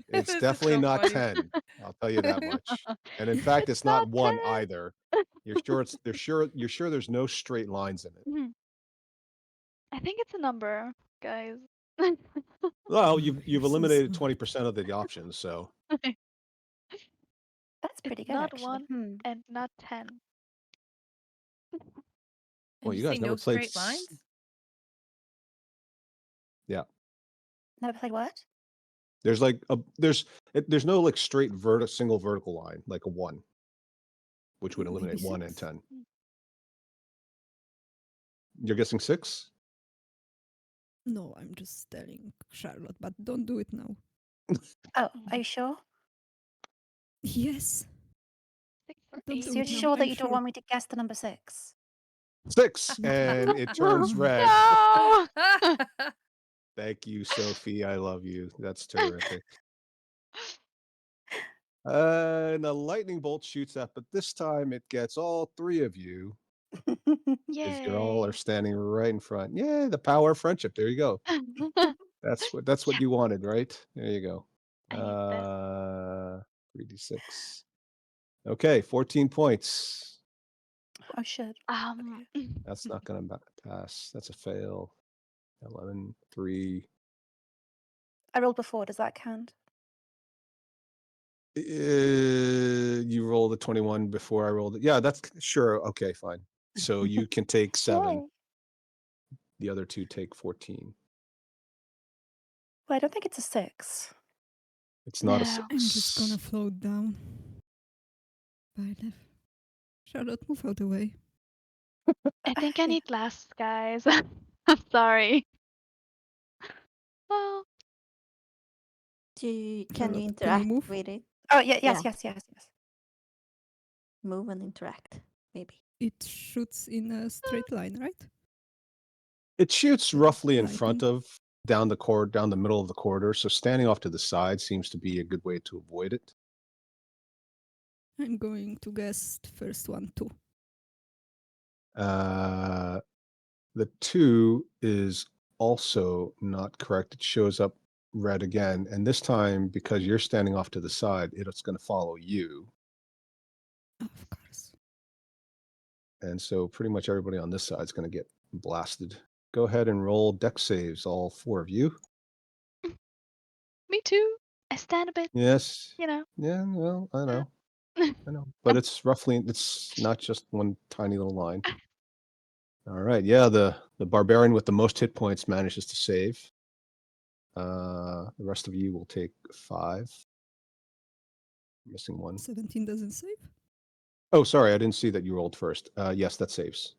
This is definitely so not funny. 10. I'll tell you that much. And in fact, it's not 1 either. You're sure there's no straight lines in it. Mhm. I think it's a number, guys. Well, You're you've so eliminated smart. 20% of the options, so That's pretty It's good, not actually. 1 and not 10. well, Did you you say guys never no played straight lines? Yeah. Never played what? There's like there's no like straight single vertical line like a 1, which would eliminate Maybe 1 and 6. 10. You're guessing 6? No, I'm just telling Charlotte, but don't do it now. Oh, are you sure? Yes. 6 or Don't 8. do So you're it now. sure that I'm you don't sure. want me to guess the number 6? 6, No. and it turns red. No! Thank you, Sophie. I love you. That's terrific. And a lightning bolt shoots up, but this time it gets all 3 of you because you all are Yay. standing right in front. Yay, the power of friendship. There you go. That's what you wanted, right? There you go. I need that. 3d6. Okay, 14 points. Oh, shit. That's not going to pass. That's a fail. 11, 3. I rolled before. Does that count? You rolled a 21 before I rolled it. Yeah, that's sure. Okay, fine. So you can take 7. Yay. The other 2 take 14. Well, I don't think it's a 6. It's not a No. 6. I'm just gonna float down. Bye, Charlotte, move out the way. I think I Okay. need glasses, guys. I'm sorry. Well, Can you Charlotte, can you interact move? with it? Oh, yeah, Yeah. yes. Move and interact, maybe. It shoots in a straight line, right? It shoots The roughly in front lightning. of down the middle of the corridor. So standing off to the side seems to be a good way to avoid it. I'm going to guess the first one too. The 2 is also not correct. It shows up red again. And this time, because you're standing off to the side, it's going to follow you. Of course. And so pretty much everybody on this side is going to get blasted. Go ahead and roll dex saves, all 4 of you. me too. I stand a bit, Yes. you know. Yeah, well, I know. But it's not just one tiny little line. All right. Yeah, the barbarian with the most hit points manages to save. The rest of you will take 5. Missing 1. 17 doesn't save. Oh, sorry, I didn't see that you rolled first. Yes, that saves.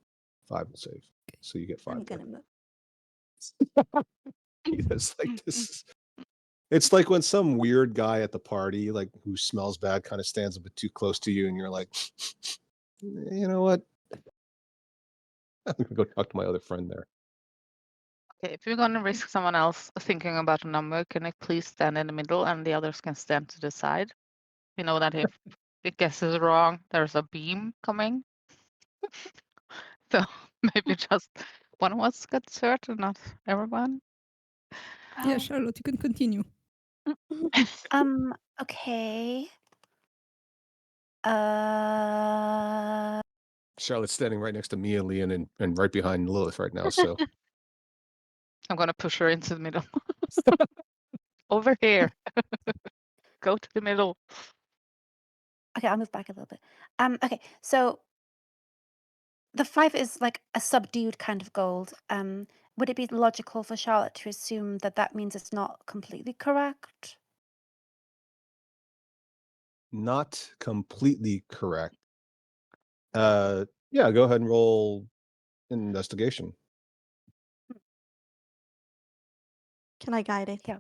5 will save. So you get 5 I'm there. gonna move. It's like this. It's like when some weird guy at the party, like who smells bad, kind of stands a bit too close to you, and you're like, you know what? I'm gonna go talk to my other friend there. Okay, if you're gonna risk someone else thinking about a number, can I please stand in the middle and the others can stand to the side? You know that if it guesses wrong, there's a beam coming. So maybe just one of us gets hurt and not everyone. Yeah, Oh, Charlotte, you can continue. Okay. Uh, Charlotte's standing right next to Mia, Leon, and right behind Lilith right now. So I'm gonna push her into the middle. Over here. Go to the middle. okay, I'll move back a little bit. Okay, so The 5 is like a subdued kind of gold. Would it be logical for Charlotte to assume that that means it's not completely correct? Not completely correct. Yeah, go ahead and roll investigation. Can I guide it? Yeah.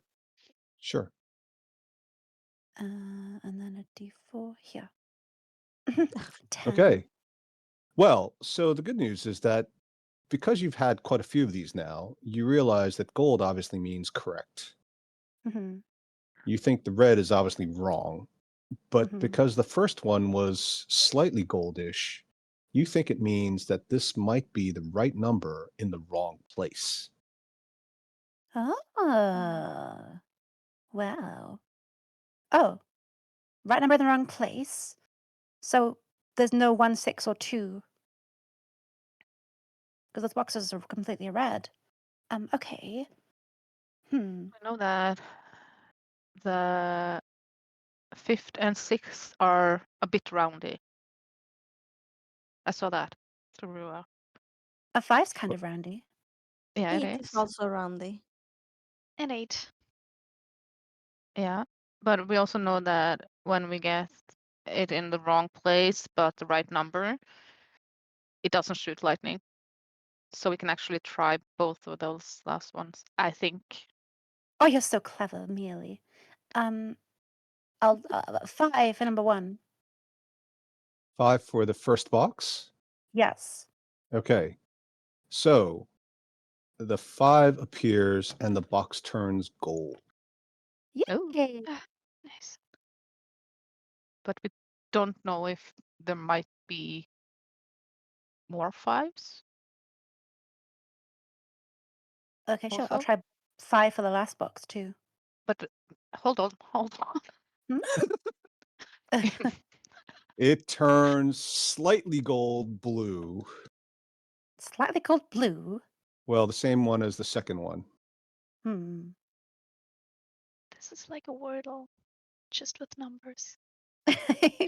Sure. And then a D4 here. 10. Okay. Well, so the good news is that because you've had quite a few of these now, you realize that gold obviously means correct. Mhm, You think the red is obviously wrong, but mhm. because the first one was slightly goldish, you think it means that this might be the right number in the wrong place. Ah, wow. Oh, right number in the wrong place. So there's no 1, 6, or 2 because those boxes are completely red. Okay. Hmm. I know that the 5th and 6th are a bit roundy. I saw that through. A 5's kind of roundy. Yeah, it 8 is is. also roundy. An 8. Yeah, but we also know that when we get it in the wrong place but the right number, it doesn't shoot lightning. So we can actually try both of those last ones, I think. Oh, you're so clever, Mealy. I'll 5 for number 1. 5 for the first box. Yes. Okay. So the 5 appears and the box turns gold. Oh, Yay. Nice. but we don't know if there might be more 5s. Okay, sure. I'll Also? try 5 for the last box too. But hold on. Hmm? It turns slightly gold blue. Slightly called blue. Well, the same one as the second one. Hmm. This is like a Wordle, just with numbers.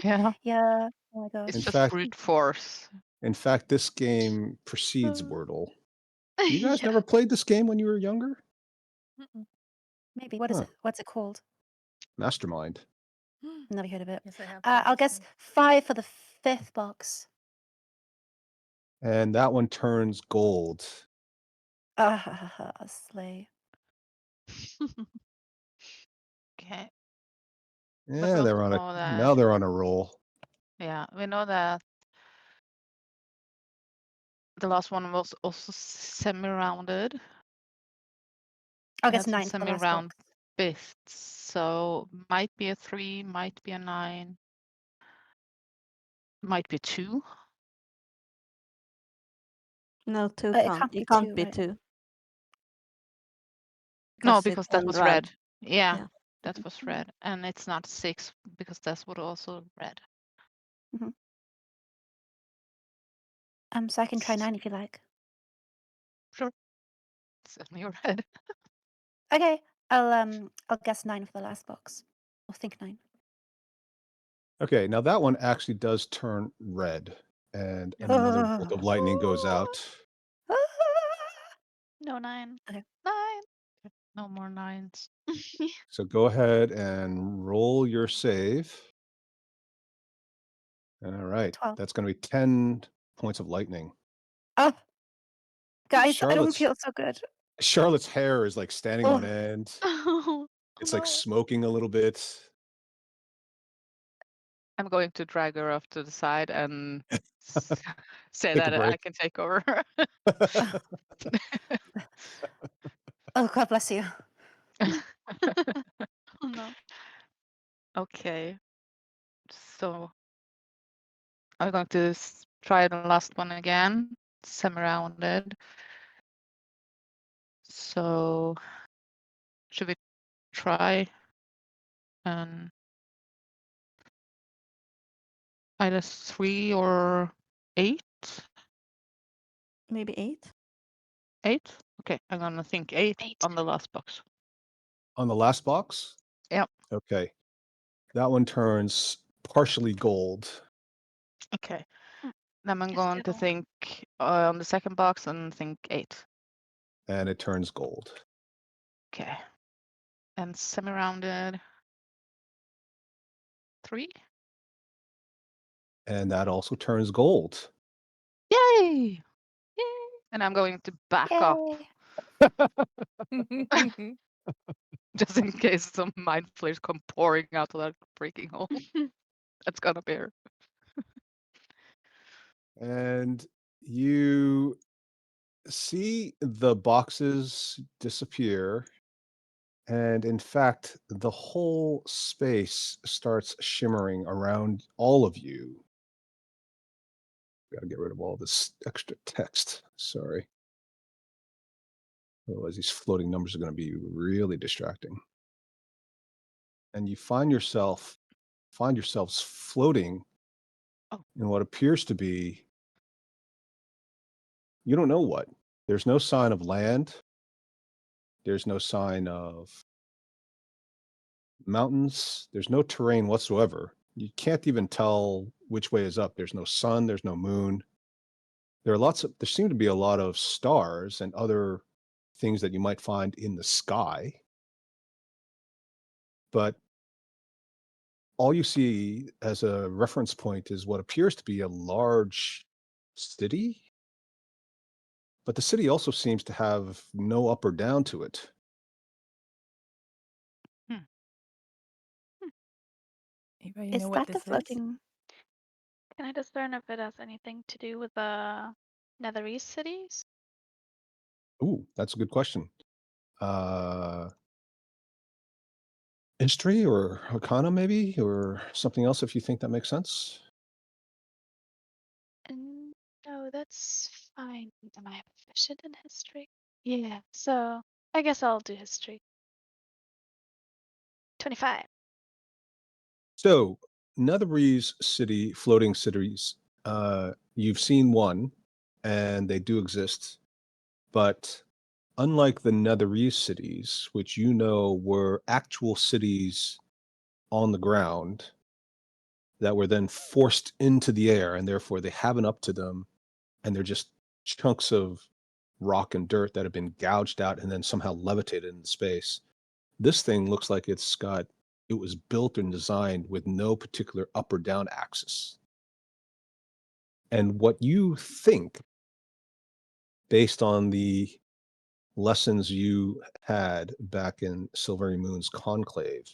Yeah, Yeah. Oh my gosh. it's In just fact- brute force. In fact, this game precedes Uh. Wordle. You guys Yeah. never played this game when you were younger? Mm-mm. Maybe. What is Huh. it? What's it called? Mastermind. Never heard of it. Yes, I have. I'll guess 5 for the 5th box. And that one turns gold. Slay. Okay. But Yeah, we they're also on a know that. now they're on a roll. Yeah, we know that the last one was also semi-rounded. I'll It guess had some 9 for the last semi-round box. bits, so might be a 3, might be a 9, might be 2. No, 2 It can't. can't It be can't 2, be right? 2. No, Because it because that turned was red. red. Yeah, Yeah. that was red, and it's not 6 because that's what also red. So I can try 9 if you like. Sure, it's definitely red. Okay. I'll guess 9 for the last box. Or think 9. Okay, now that one actually does turn red, and another bolt of lightning goes out. No 9. Okay. 9. No more 9s. So go ahead and roll your save. All right, 12. that's going to be 10 points of lightning. Oh, guys, I don't Charlotte's feel so good. Charlotte's hair is like standing on end. Oh, It's no. like smoking a little bit. I'm going to drag her off to the side and say Take a that I break. can take over. Oh, God bless you. Oh no. Okay, so I'm going to try the last one again, semi-rounded. So should we try either 3 or 8? Maybe 8. 8? Okay, I'm gonna think 8 8. on the last box. On the last box? Yep. Okay. That one turns partially gold. Okay. Then I'm Yes, going to it'll- think on the second box and think 8. And it turns gold. Okay. And semi-rounded 3. And that also turns gold. Yay! Yay! And I'm going to back up Yay. just in case some mind flayers come pouring out of that freaking hole. That's gonna be her. And you see the boxes disappear. And in fact, the whole space starts shimmering around all of you. Got to get rid of all this extra text. Sorry. Otherwise, these floating numbers are going to be really distracting. And you find yourselves floating in what appears to be, you don't know what. There's no sign of land. There's no sign of mountains. There's no terrain whatsoever. You can't even tell which way is up. There's no sun. There's no moon. There seem to be a lot of stars and other things that you might find in the sky. But all you see as a reference point is what appears to be a large city. But the city also seems to have no up or down to it. Anybody Is know what that the this is? floating? Can I discern if it has anything to do with the Netherese cities? Ooh, that's a good question. History or Arcana maybe, or something else if you think that makes sense. No, that's fine. Am I proficient in history? Yeah, so I guess I'll do history. 25. So, Netherese city, floating cities, you've seen one, and they do exist. But unlike the Netherese cities, which you know were actual cities on the ground that were then forced into the air, and therefore they have an up to them, and they're just chunks of rock and dirt that have been gouged out and then somehow levitated in space. This thing looks like it was built and designed with no particular up or down axis. And what you think, based on the lessons you had back in Silvery Moon's conclave,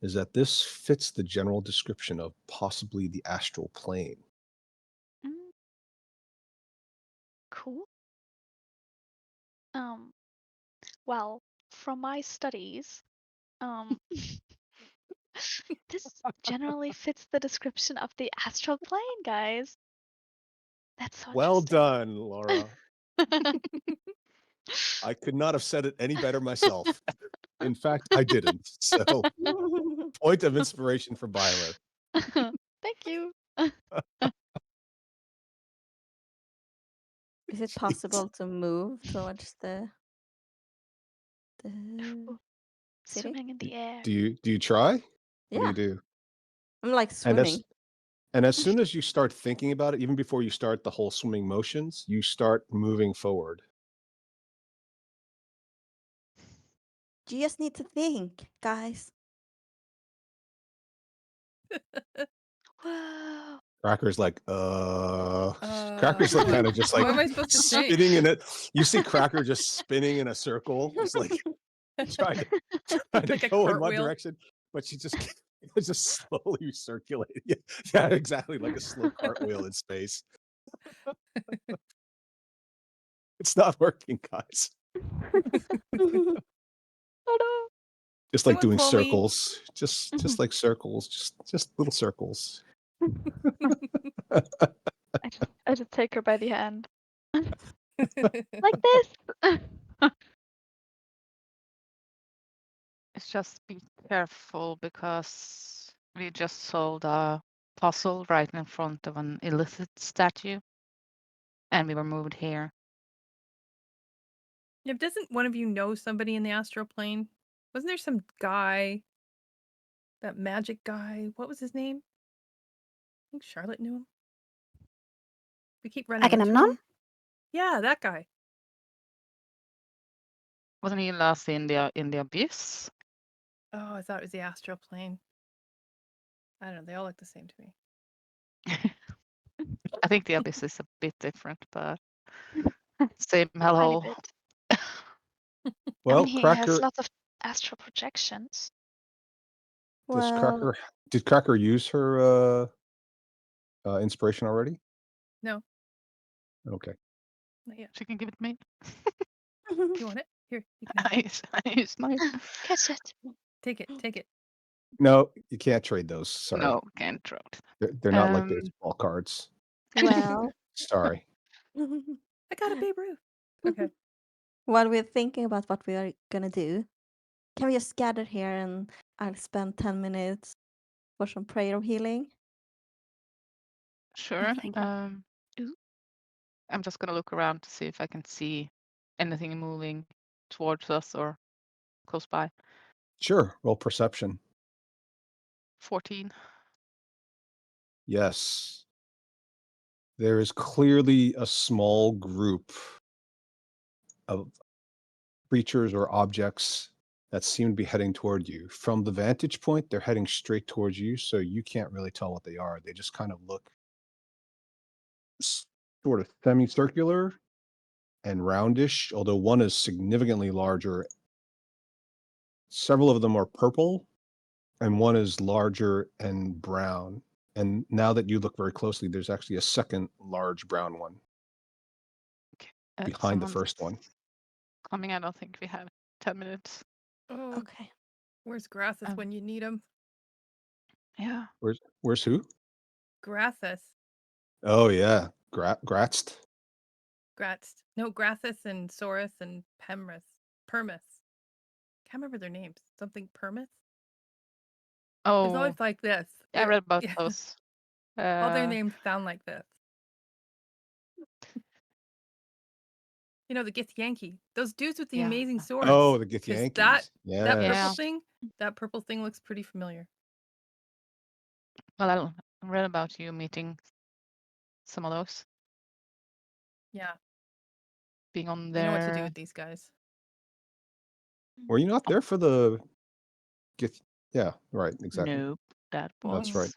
is that this fits the general description of possibly the astral plane. Mm, cool. Well, from my studies, this generally fits the description of the astral plane, guys. That's so Well interesting. done, Laura. I could not have said it any better myself. In fact, I didn't. So, point of inspiration for Byler. Thank you. Is it Jeez. possible to move towards the city? Swimming in the air. Do you try? What do Yeah, you do? I'm like And swimming. as soon as you start thinking about it, even before you start the whole swimming motions, you start moving forward. You just need to think, guys. Whoa. Cracker's like, Cracker's like kind of just like What am I supposed to think? spinning in it. You see Cracker just spinning in a circle. It's like trying to Like a go in one cartwheel? direction, but she just it's just slowly circulating. Yeah, exactly, like a slow cartwheel in space. It's not working, guys. Oh no. Just like Someone doing pull me. circles, just like circles, just little circles. I just take her by the hand. Like this. It's just be careful because we just sold a puzzle right in front of an illicit statue, and we were moved here. Yeah, doesn't one of you know somebody in the astral plane? Wasn't there some guy, that magic guy? What was his name? I think Charlotte knew him. We keep running into Agamemnon? him. Yeah, that guy. Wasn't he last in the abyss? Oh, I thought it was the astral plane. I don't know. They all look the same to me. I think the abyss is a bit different, but same Tiny hello. bit. Well, he Crac has Ur, lots of astral projections. Well, did Crac Ur use her inspiration already? No, Okay. not yet. She can give it to me. You want it? Here, you can have it. I use mine. Catch it. Take it. Take it. No, you can't trade those. Sorry. No, can't throw it. They're not like Um, baseball cards. well, Sorry. I got a Babe Ruth. Okay. while we're thinking about what we are gonna do, can we just gather here and I'll spend 10 minutes for some prayer of healing? Sure. Thank you. I'm just gonna look around to see if I can see anything moving towards us or close by. Sure. Roll perception. 14. Yes. There is clearly a small group of creatures or objects that seem to be heading toward you. From the vantage point, they're heading straight towards you, so you can't really tell what they are. They just kind of look sort of semicircular and roundish, although one is significantly larger. Several of them are purple, and one is larger and brown. And now that you look very closely, there's actually a second large brown one behind the Someone's first one. coming. I don't think we have 10 minutes. Oh, Okay. where's Grathus Um, when you need him? Yeah. Where's who? Grathus. Oh yeah, Gratzt. Gratz. No, Grathus and Saurus and Permus. Can't remember their names. Something Permus? It's Oh, always like this. I read about Yeah, those. all their names sound like this. You know, the Githyanki. Those dudes with the Yeah. amazing swords. Oh, the 'Cause Githyanki's. that Yeah. Yeah. purple thing looks pretty familiar. Well, I read about you meeting some of those, Yeah, being on I know what to do there. with these guys. Were you not there for the Gith? Yeah, right. Exactly. Nope, that That's right. was.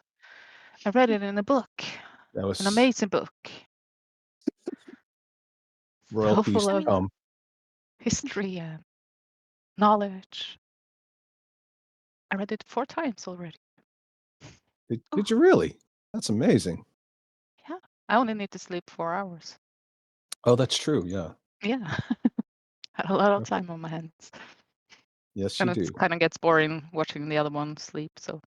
I read it in a book, That was an amazing book. So royalties full to of come. history and knowledge. I read it 4 times already. Did you really? That's amazing. Yeah, I only need to sleep 4 hours. Oh, that's true. Yeah. Yeah, had a lot of Okay. time on my hands, Yes, you and do. it kind of gets boring watching the other one sleep. So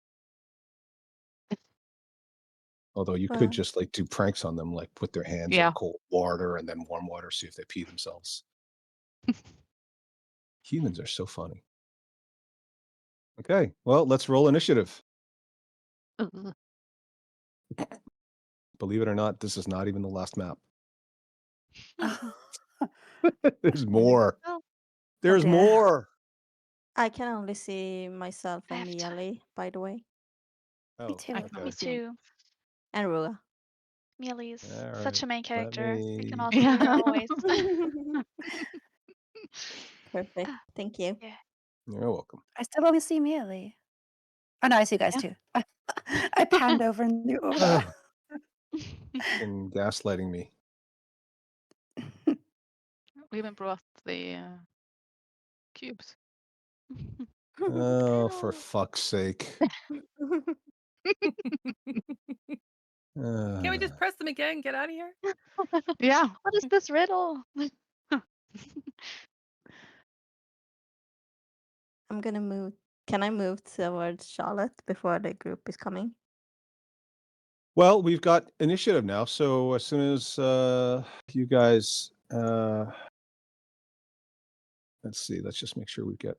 Although you could Well, just like do pranks on them, like put their hands in yeah, cold water and then warm water, see if they pee themselves. Humans are so funny. Okay, well, let's roll initiative. Ugh. Believe it or not, this is not even the last map. Oh, There's more. Oh, There's dear. more. I can only see myself I and have time. Miali, by the way, Oh, Me too. I can Me only okay. see. too. and Rua. Mealy is All such right. a main Let character. We can all me. see her Yeah. always. Perfect. Thank you. Yeah. You're welcome. I still only see Mealy. Oh no, I see you guys Yeah. too. I panned over and knew over. And gaslighting me. We even brought the cubes. Oh, for fuck's sake. Can't we just Uh, press them again and get out of here? Yeah. What is this riddle? I'm gonna move. Can I move towards Charlotte before the group is coming? well, we've got initiative now, so as soon as you guys let's see, let's just make sure we've got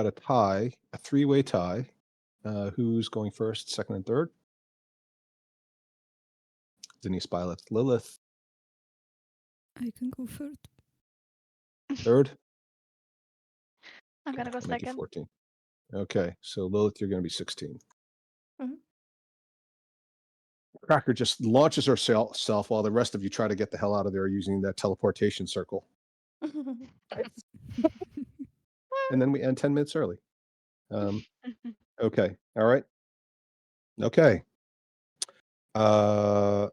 a tie, a 3-way tie. Who's going first, second, and third? Denise, Violet, Lilith, I can go first. third. I'm gonna go I'll make you second. 14. Okay, so Lilith, you're going to be 16. Mhm. Crac Ur just launches herself while the rest of you try to get the hell out of there using that teleportation circle. And then we end 10 minutes early. Okay. All right. Okay. So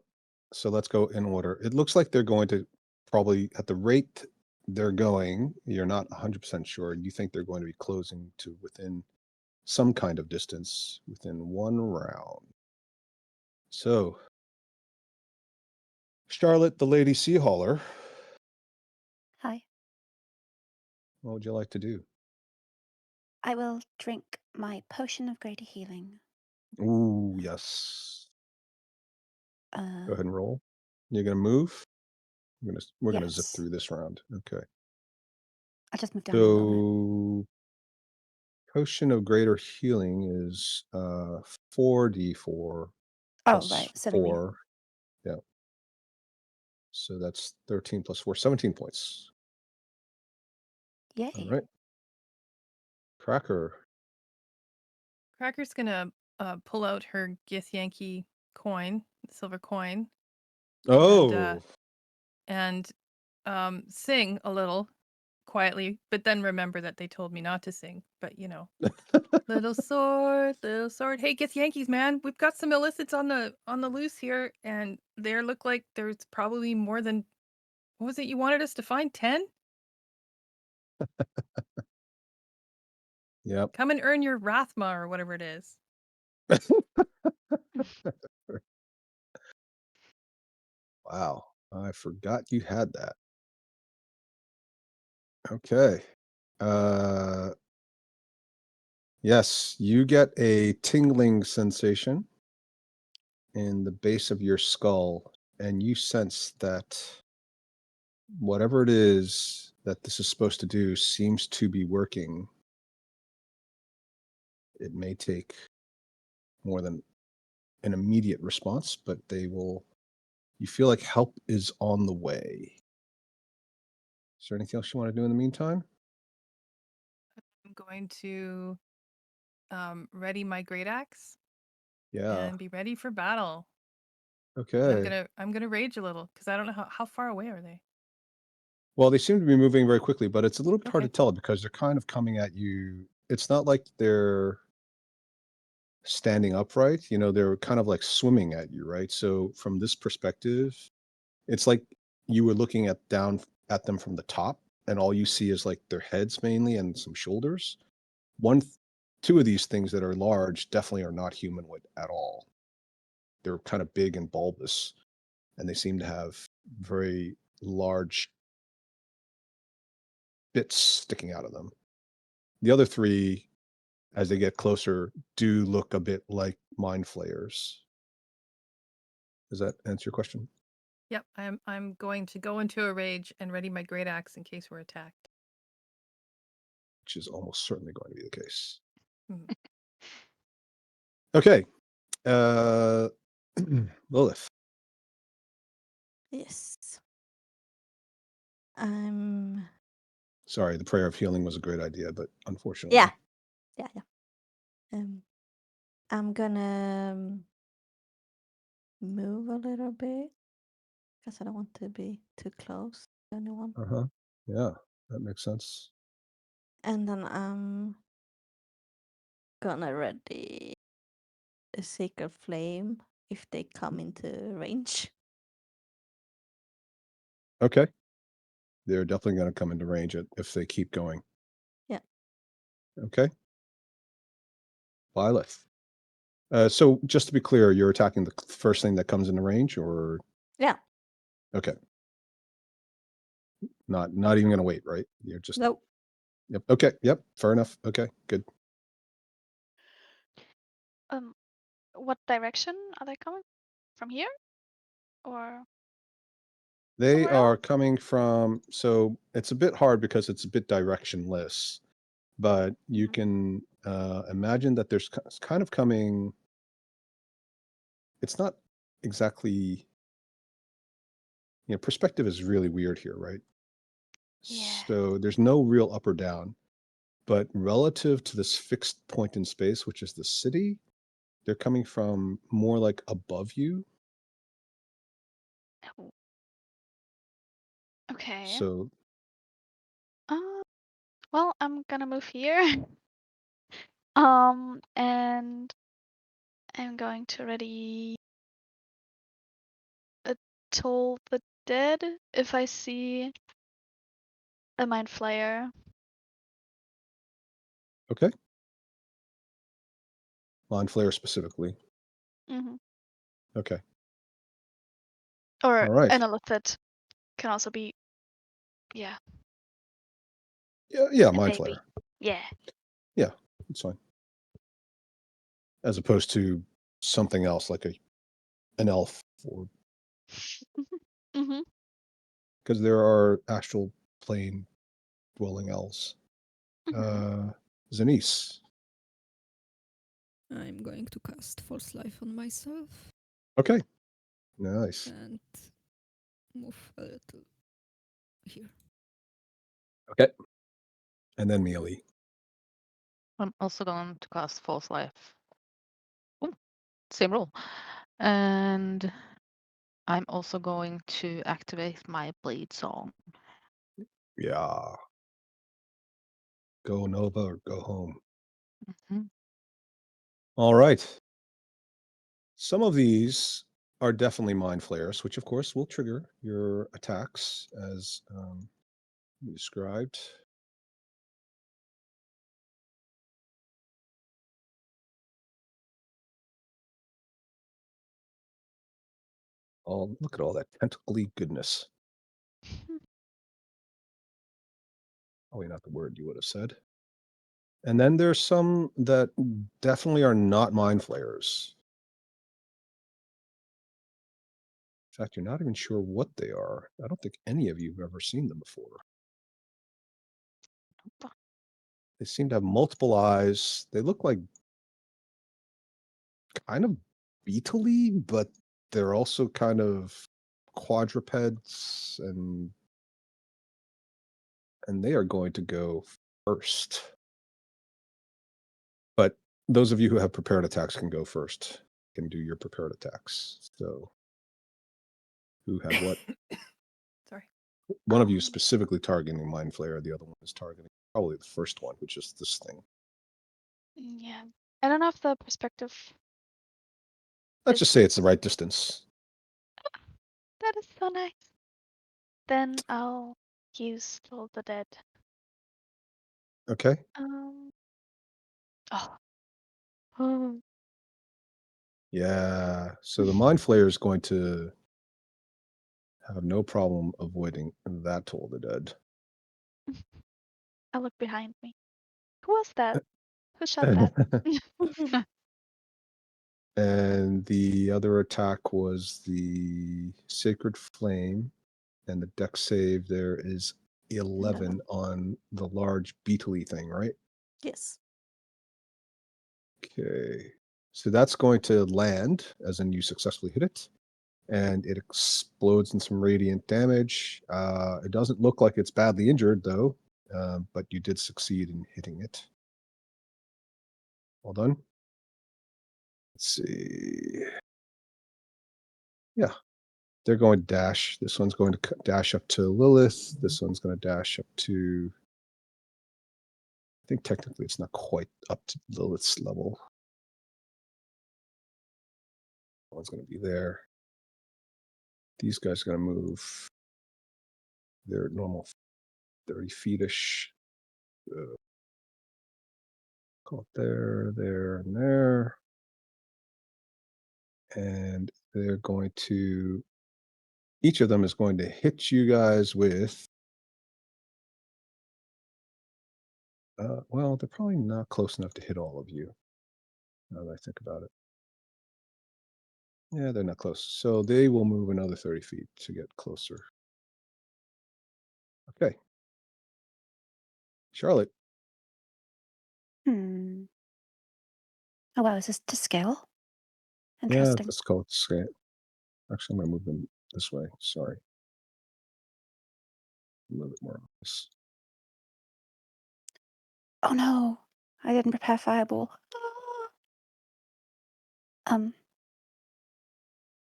let's go in order. It looks like they're going to probably, at the rate they're going, you're not 100% sure. You think they're going to be closing to within some kind of distance within one round. So, Charlotte, the Lady Sea Hauler, Hi. what would you like to do? I will drink my potion of greater healing. Ooh, yes. Go Uh, ahead and roll. You're gonna move. We're gonna zip yes. through this round. Okay. I'll just move down a little bit. So, potion of greater healing is 4d4 Oh, plus right. Serving me. 4. Yeah. So that's 13 plus 4, 17 points. Yay. All right. Crac Ur. Crac Ur's gonna pull out her Githyanki coin, silver coin, Oh, and sing a little quietly, but then remember that they told me not to sing. But little sword, little sword. Hey, Githyanki's, man, we've got some illicits on the loose here, and they look like there's probably more than, what was it you wanted us to find? 10? yep. Come and earn your Rathma or whatever it is. Wow. I forgot you had that. Okay. Yes, you get a tingling sensation in the base of your skull, and you sense that whatever it is that this is supposed to do seems to be working. It may take more than an immediate response, but you feel like help is on the way. Is there anything else you want to do in the meantime? I'm going to ready my great axe Yeah. and be ready for battle. And Okay. I'm gonna rage a little because I don't know how far away are they. Well, they seem to be moving very quickly, but it's a little bit hard to Okay. tell because they're kind of coming at you. It's not like they're standing upright, they're kind of like swimming at you, right? So from this perspective, it's like you were looking down at them from the top, and all you see is like their heads mainly and some shoulders. Two of these things that are large definitely are not humanoid at all. They're kind of big and bulbous, and they seem to have very large bits sticking out of them. The other three, as they get closer, do look a bit like mind flayers. Does that answer your question? Yep, I'm going to go into a rage and ready my great axe in case we're attacked. Which is almost certainly going to be the case. Mhm. Okay. Lilith. Yes. I'm. Sorry, the prayer of healing was a great idea, but unfortunately. Yeah. I'm gonna move a little bit because I don't want to be too close to anyone. Uh-huh. Yeah, that makes sense. And then I'm gonna ready a sacred flame if they come into range. Okay. They're definitely going to come into range if they keep going. Yeah. Okay. Lilith. So just to be clear, you're attacking the first thing that comes into range, or? Yeah. Okay. Not even going to wait, right? You're just. Nope. Yep. Okay. Yep. Fair enough. Okay. Good. What direction are they coming? From here? Or They somewhere are else? coming from. So it's a bit hard because it's a bit directionless, but you Mhm. can imagine that there's kind of coming. It's not exactly. Perspective is really weird here, right? Yeah. So there's no real up or down, but relative to this fixed point in space, which is the city, they're coming from more like above you Okay. So, Well, I'm gonna move here. And I'm going to ready a Toll the Dead if I see a Mind Flayer. okay. Mind Flayer specifically. Hmm Okay. Or All right. an Illithid can also be, yeah, Yeah, a Mind baby. Flayer. Yeah. Yeah, it's fine. As opposed to something else like an elf, or hmm because there are astral plane dwelling elves. hmm Zanice. I'm going to cast False Life on myself Okay. Nice. and move a little here. Okay. And then Mealy. I'm also going to cast False Life. Ooh, same roll. And I'm also going to activate my Blade Song. Yeah. Go Nova or go home. Mhm. All right. Some of these are definitely mind flayers, which of course will trigger your attacks as you described. Oh, look at all that tentacly goodness. Probably not the word you would have said. And then there's some that definitely are not mind flayers. In fact, you're not even sure what they are. I don't think any of you have ever seen them before. They seem to have multiple eyes. They look like kind of beetle-y, but they're also kind of quadrupeds, and they are going to go first. But those of you who have prepared attacks can go first. Can do your prepared attacks. So who had what? Sorry. One of you specifically targeting Mind Flayer, the other one is targeting probably the first one, which is this thing. Yeah. I don't know if the perspective. Let's just say it's the right distance. That is so nice. Then I'll use Toll the Dead. Okay. Oh. Oh. Yeah. So the Mind Flayer is going to have no problem avoiding that Toll the Dead. I look behind me. Who was that? Who shot that? And the other attack was the Sacred Flame, and the deck save there is 11 on the large beetle-y thing, right? Yes. Okay. So that's going to land, as in you successfully hit it, and it explodes in some radiant damage. It doesn't look like it's badly injured, though, but you did succeed in hitting it. Well done. Let's see. Yeah, they're going to dash. This one's going to dash up to Lilith. This one's going to dash up to. I think technically it's not quite up to Lilith's level. One's going to be there. These guys are going to move their normal 30 feet-ish. Call it there, and there. And they're going to, each of them is going to hit you guys with, well, they're probably not close enough to hit all of you, now that I think about it. Yeah, they're not close. So they will move another 30 feet to get closer. Okay. Charlotte. Hmm. Oh wow, is this to scale? Yeah, Interesting. let's call it scale. Actually, I'm going to move them this way. Sorry. A little bit more obvious. Oh no, I didn't prepare fireball.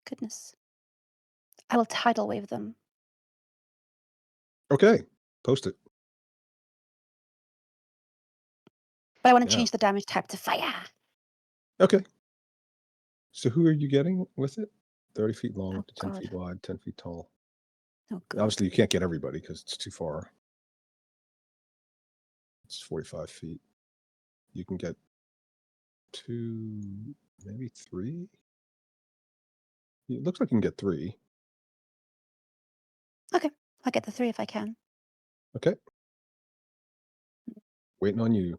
Goodness. I will tidal wave them. Okay, post it. But I want to Yeah. change the damage type to fire. Okay. So who are you getting with it? 30 feet long, Oh, up to 10 God. feet wide, 10 feet tall. Oh, God. Obviously, you can't get everybody because it's too far. It's 45 feet. You can get 2, maybe 3. It looks like you can get 3. Okay, I'll get the 3 if I can. Okay. Waiting on you.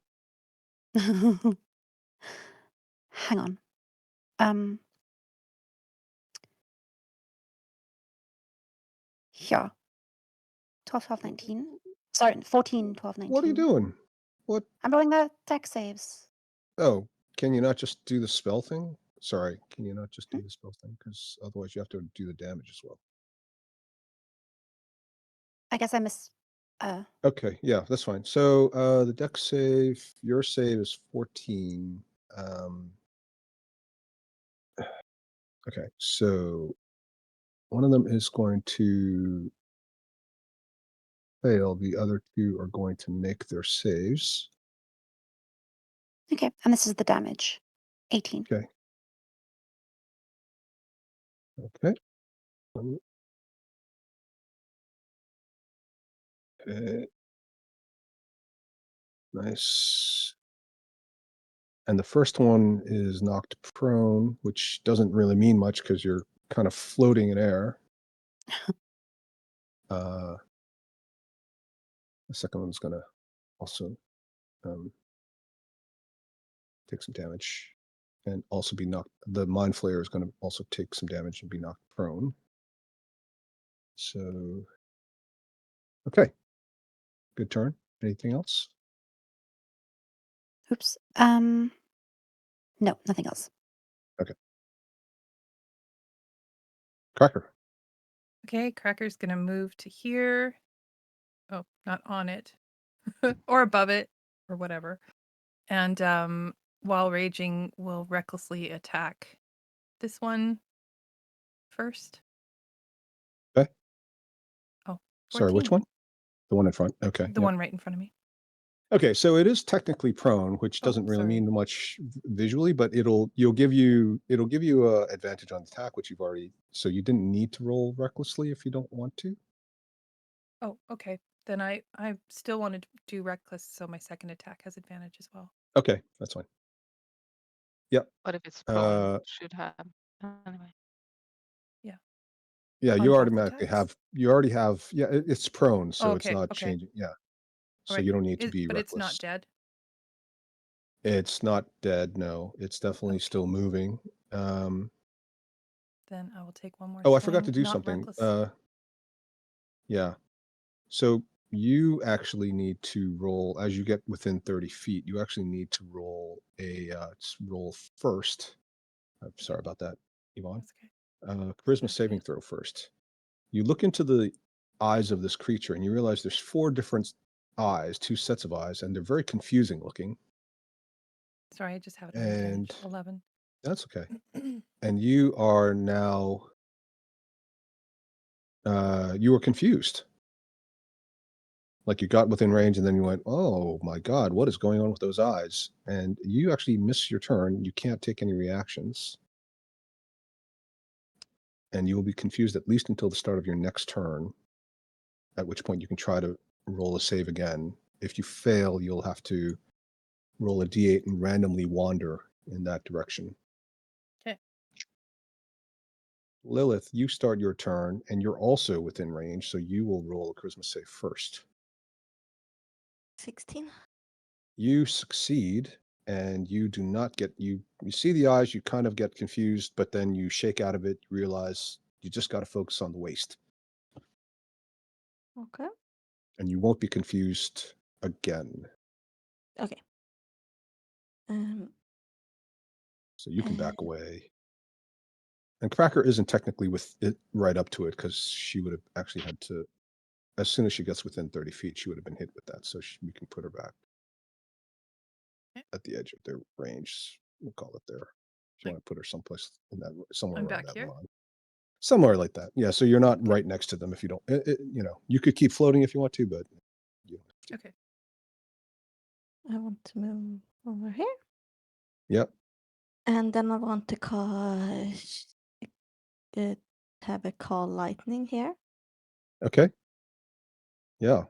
Hang on. Yeah. 12, 12, 19. Sorry, 14, 12, 19. What are you doing? What? I'm rolling the deck saves. Oh, can you not just do the spell thing? Sorry, can you not just do the spell thing? Because otherwise you have to do the damage as well. I guess I missed. Okay, yeah, that's fine. So the deck save, your save is 14. Okay, so one of them is going to fail. The other 2 are going to make their saves. Okay, and this is the damage. 18. Okay. Okay. Okay. Nice. And the first one is knocked prone, which doesn't really mean much because you're kind of floating in air. The second one's going to also take some damage and also be knocked. The mind flayer is going to also take some damage and be knocked prone. So, okay. Good turn. Anything else? Oops. No, nothing else. Okay. Cracker. Okay, Cracker's gonna move to here. Oh, not on it. or above it, or whatever. And while raging, will recklessly attack this one first. Okay. Oh, 14. Sorry, which one? The one in front. Okay. The one right in front of me. Okay, so it is technically prone, which doesn't really sorry. mean much visually, but it'll give you a advantage on attack, which you've already. So you didn't need to roll recklessly if you don't want to. Oh, okay. Then I still want to do reckless, so my second attack has advantage as well. Okay, that's fine. Yep. But if it's prone, it should have anyway. Yeah. Yeah, On you both automatically attacks? have. You already have. Yeah, it's prone, so it's okay, not okay. changing. Yeah. So Alright. you don't need to be But reckless. it's not dead. It's not dead. No, it's definitely Okay. still moving. Then I will take one more. Oh, I forgot to swing, do not something. Reckless. Yeah. So you actually need to roll as you get within 30 feet. You actually need to roll roll first. I'm sorry about that, Yvonne. That's okay. Charisma Okay. saving throw first. You look into the eyes of this creature and you realize there's 4 different eyes, 2 sets of eyes, and they're very confusing looking. Sorry, I just have it on advantage. And 11. that's okay. And you are now you were confused. Like you got within range and then you went, oh my God, what is going on with those eyes? And you actually miss your turn. You can't take any reactions. And you will be confused at least until the start of your next turn, at which point you can try to roll a save again. If you fail, you'll have to roll a d8 and randomly wander in that direction. Okay. Lilith, you start your turn and you're also within range, so you will roll a charisma save first. 16. You succeed and you do not get you see the eyes, you kind of get confused, but then you shake out of it, you realize you just got to focus on the waist Okay. and you won't be confused again. Okay. So you can back away. And Cracker isn't technically with it right up to it because she would have actually had to, as soon as she gets within 30 feet, she would have been hit with that. So we can put her back at the edge of their range. We'll call it there. If you want to put her someplace in that, somewhere I'm around back that here? line. Somewhere like that. Yeah. So you're not right next to them if you don't. You could keep floating if you want to, but you don't have to. Okay. I want to move over here. Yep. And then I want to have a call lightning here. Okay. Yeah.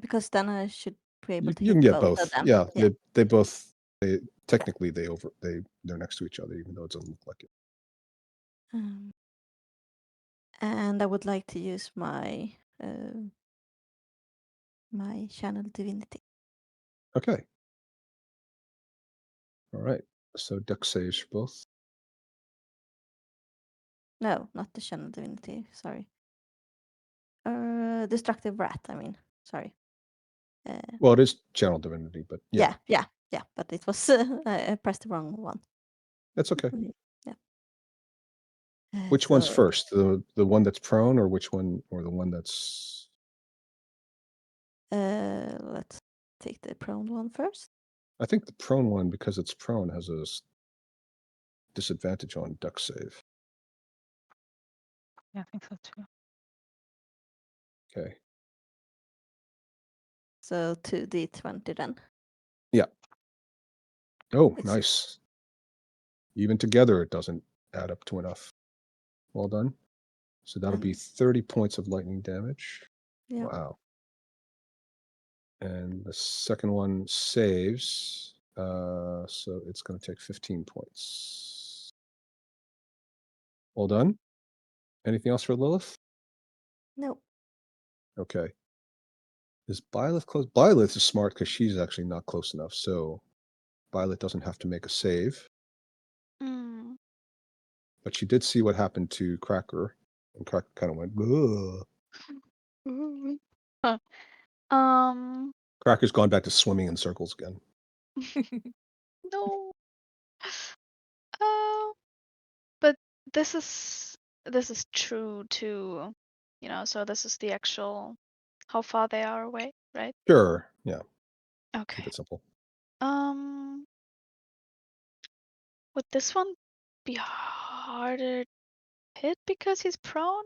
Because then I should be able to You hit can get both both. of them. Yeah. They both. Technically they're next to each other, even though it doesn't look like it. And I would like to use my channel divinity. Okay. All right. So dex saves for both. No, not the channel divinity. Sorry. Destructive wrath. I mean, sorry. Well, it is channel divinity, but yeah. Yeah. But it was I pressed the wrong one. That's okay. Yeah. Which one's first? The one that's prone, or which one, or the one that's? Let's take the prone one first. I think the prone one, because it's prone, has a disadvantage on dex save. Yeah, I think so too. Okay. So 2d20 then. Yeah. Oh, nice. Even together, it doesn't add up to enough. Well done. So that'll be 30 points of lightning damage. Yeah. Wow. And the second one saves. So it's going to take 15 points. Well done. Anything else for Lilith? No. Okay. Is Byleth close? Byleth is smart because she's actually not close enough. So Byleth doesn't have to make a save. But she did see what happened to Crac Ur. And Crac kind of went, ugh. Cracker's gone back to swimming in circles again. No. But this is true too, so this is the actual how far they are away, right? Sure. Yeah. Okay. Keep it simple. Would this one be harder to hit because he's prone?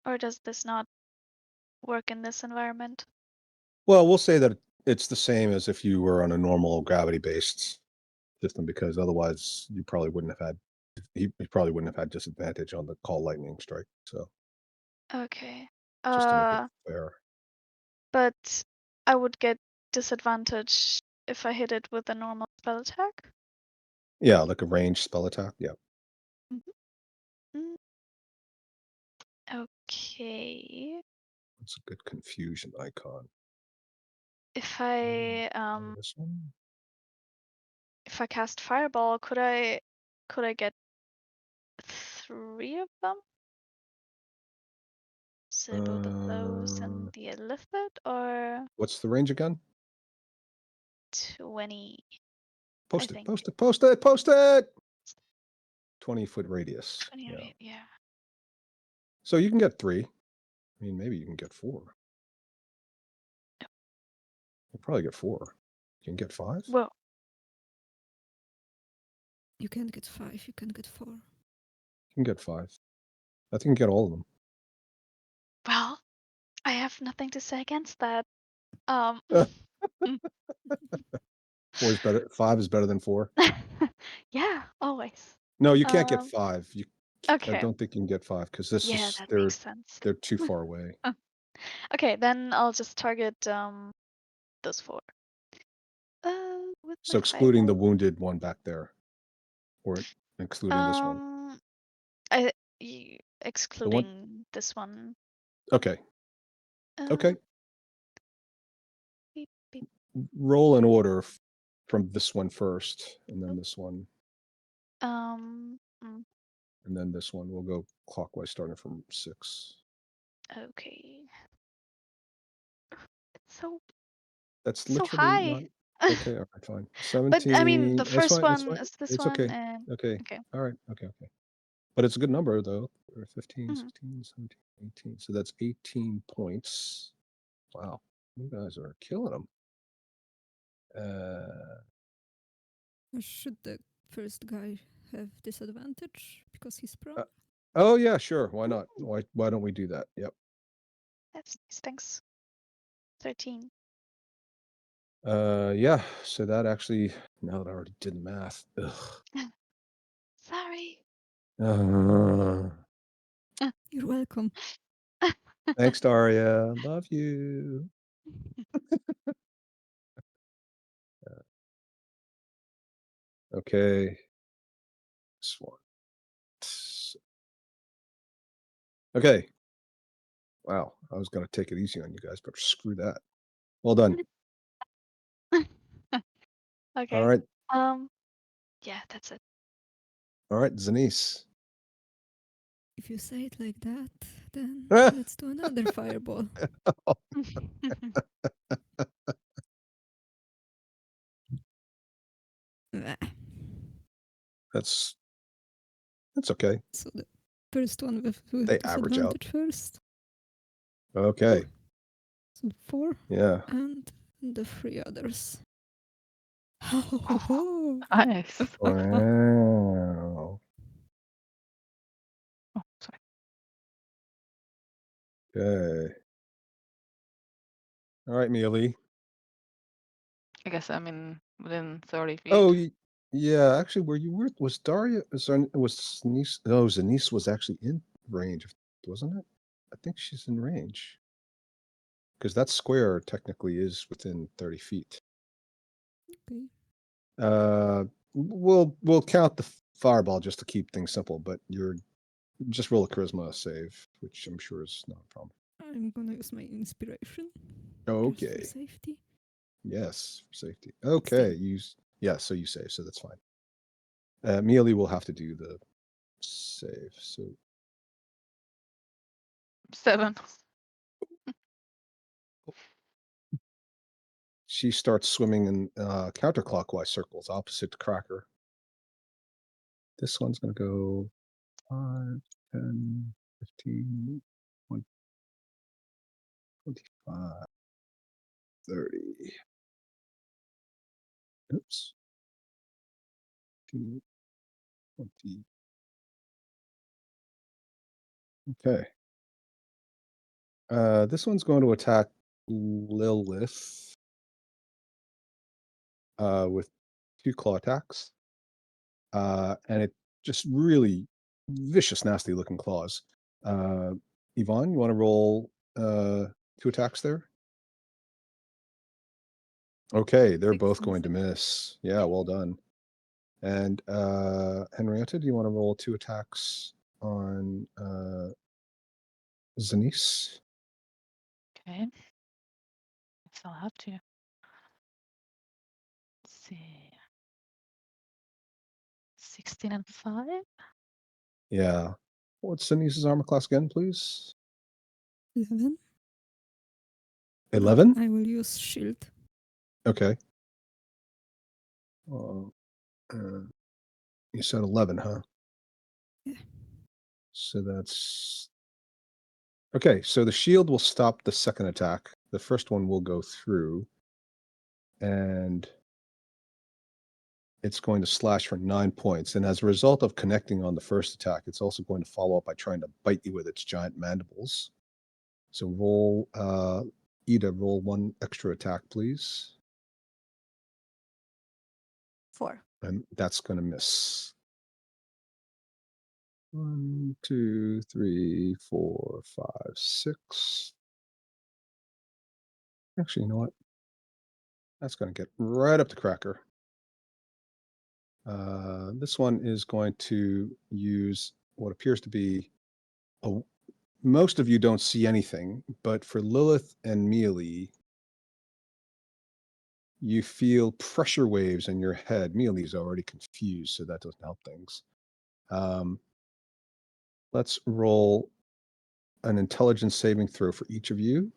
Or does this not work in this environment? Well, we'll say that it's the same as if you were on a normal gravity-based system, because otherwise you probably wouldn't have had he probably wouldn't have had disadvantage on the call lightning strike. So Okay. just to make it fair. But I would get disadvantage if I hit it with a normal spell attack? Yeah, like a ranged spell attack. Yeah. Okay. It's a good confusion icon. If I This one? if I cast fireball, could I get 3 of them? So both of those and the Illithid, or What's the range again? 20? Post it. 20-foot radius. 20, yeah. So you can get 3. I mean, maybe you can get 4. You'll probably get 4. You can get 5? Well, You can get 5, you can get 4. You can get 5. I think you can get all of them. well, I have nothing to say against that. 4 is better. 5 is better than 4. Yeah, always. No, you can't get 5. I Okay. don't think you can get 5 because this Yeah, is that makes sense. they're too far away. Okay, then I'll just target those 4. With So my excluding the fireball. wounded one back there, or including this one. Excluding this one. Okay. Okay. Beep, beep. Roll in order from this one first, and then this one, Mm, and then this one. We'll go clockwise, starting from 6. okay. It's so That's so literally high. not okay. All right, fine. But I mean, 17. the It's first fine. It's one fine. is this It's one, okay. and Okay. okay. All right. Okay. But it's a good number though. 15, Mhm. 16, 17, 18. So that's 18 points. Wow, you guys are killing them. Should the first guy have disadvantage because he's prone? Oh yeah, sure. Why not? Why don't we do that? Yep. That's nice. Thanks. 13. Yeah. So that actually, now that I already did the math. Ugh. Sorry. You're welcome. Thanks, Daria. Love you. Okay. This one. Okay. Wow. I was gonna take it easy on you guys, but screw that. Well done. Okay. All right. Yeah, that's it. All right, Zanice. If you say it like that, then let's do another fireball. That's okay. So the first one with They average out. disadvantage first. Okay. So 4. Yeah. And the 3 others. Nice. Wow. Oh, sorry. Okay. All right, Mealy. I guess I'm in within 30 feet. Oh, yeah. Actually, where you were was Daria? Was Zanice? No, Zanice was actually in range, wasn't it? I think she's in range because that square technically is within 30 feet. Okay. We'll count the fireball just to keep things simple, but you're just roll a charisma save, which I'm sure is not a problem. I'm gonna use my inspiration. Just Okay. for safety. Yes, for safety. Okay, so you save, so that's fine. Mealy will have to do the save. So 7. she starts swimming in counterclockwise circles opposite to Crac Ur. This one's gonna go 5, 10, 15, 20, 25, 30. Oops. 15, 20. Okay. This one's going to attack Lilith with 2 claw attacks. And it just really vicious, nasty looking claws. Yvonne, you want to roll 2 attacks there? Okay, they're 6 both and going to 6. miss. Yeah, well done. And Henrietta, do you want to roll 2 attacks on Zanice? Okay. Guess I'll have to. Let's see. 16 and 5. Yeah. What's Zanice's armor class again, please? 11. 11? I will use shield. Okay. You said 11, huh? Yeah. So that's okay. So the shield will stop the second attack. The first one will go through, and it's going to slash for 9 points. And as a result of connecting on the first attack, it's also going to follow up by trying to bite you with its giant mandibles. So roll, Ida, roll 1 extra attack, please. 4. And that's going to miss. 1, 2, 3, 4, 5, 6. Actually, you know what? That's going to get right up to Crac Ur. This one is going to use what appears to be most of you don't see anything, but for Lilith and Mealy, you feel pressure waves in your head. Mealy's already confused, so that doesn't help things. Let's roll an intelligence saving throw for each of you.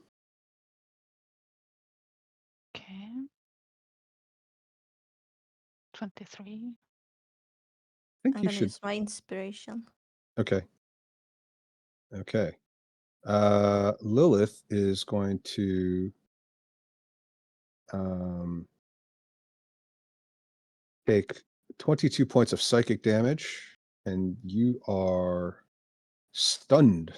Okay. 23. I think I'm you gonna should. use my inspiration. Okay. Okay. Lilith is going to take 22 points of psychic damage, and you are stunned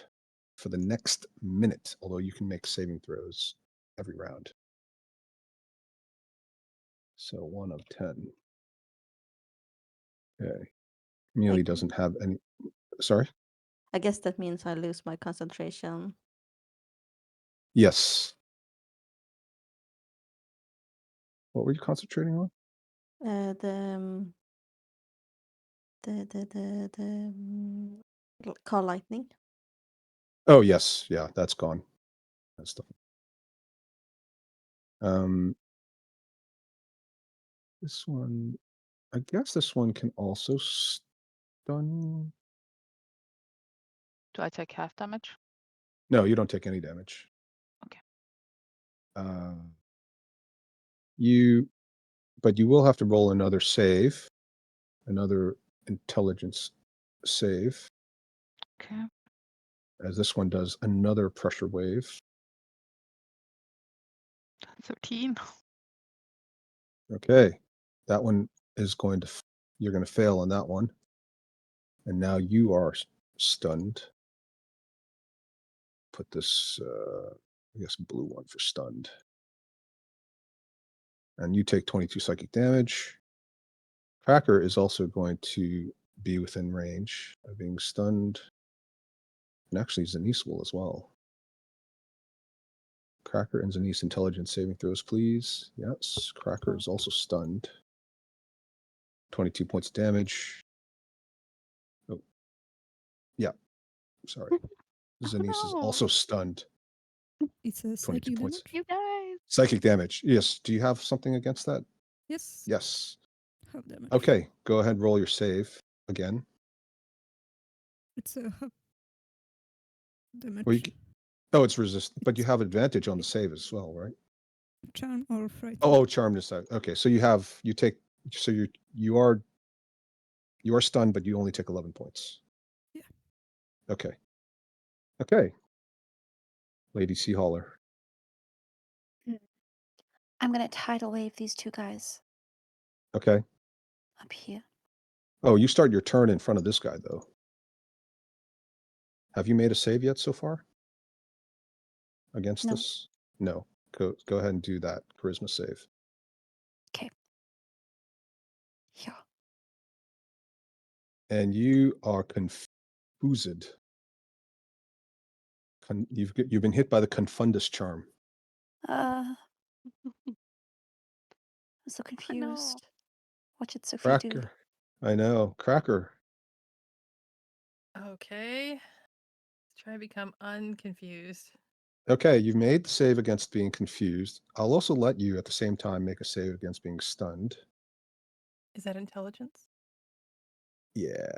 for the next minute, although you can make saving throws every round. So 1 of 10. Okay. Mealy doesn't have any. Sorry? I guess that means I lose my concentration. Yes. What were you concentrating on? Call lightning. Oh, yes. Yeah, that's gone. That's stuff. This one, I guess this one can also stun. Do I take half damage? No, you don't take any damage. Okay. But you will have to roll another save, another intelligence save, Okay. as this one does another pressure wave. 13. Okay, that one is going to, you're going to fail on that one. And now you are stunned. Put this, I guess, blue one for stunned. And you take 22 psychic damage. Crac Ur is also going to be within range of being stunned. And actually, Zanice will as well. Crac Ur and Zanice intelligence saving throws, please. Yes, Crac Ur is also stunned. 22 points of damage. Oh, yeah. Sorry. Zanice is also stunned. It's a 22 psychic points. damage. You guys. Psychic damage. Yes. Do you have something against that? Yes. Yes. Half damage. Okay. Go ahead. Roll your save again. It's a half damage. Well, oh, it's resist, but you have advantage on the save as well, right? Charm or fright. Oh, charm this side. Okay, so you are stunned, but you only take 11 points. Yeah. Okay. Okay. Lady Sea Hauler. I'm going to tidal wave these two guys Okay. up here. Oh, you start your turn in front of this guy, though. Have you made a save yet so far? Against No. this? No. Go ahead and do that charisma save. Okay. Yeah. And you are confused. You've been hit by the Confundus charm. I'm so confused. What should Sophie Crac do? Ur. I know. Crac Ur. Okay. Let's try to become unconfused. Okay, you've made the save against being confused. I'll also let you at the same time make a save against being stunned. Is that intelligence? Yeah.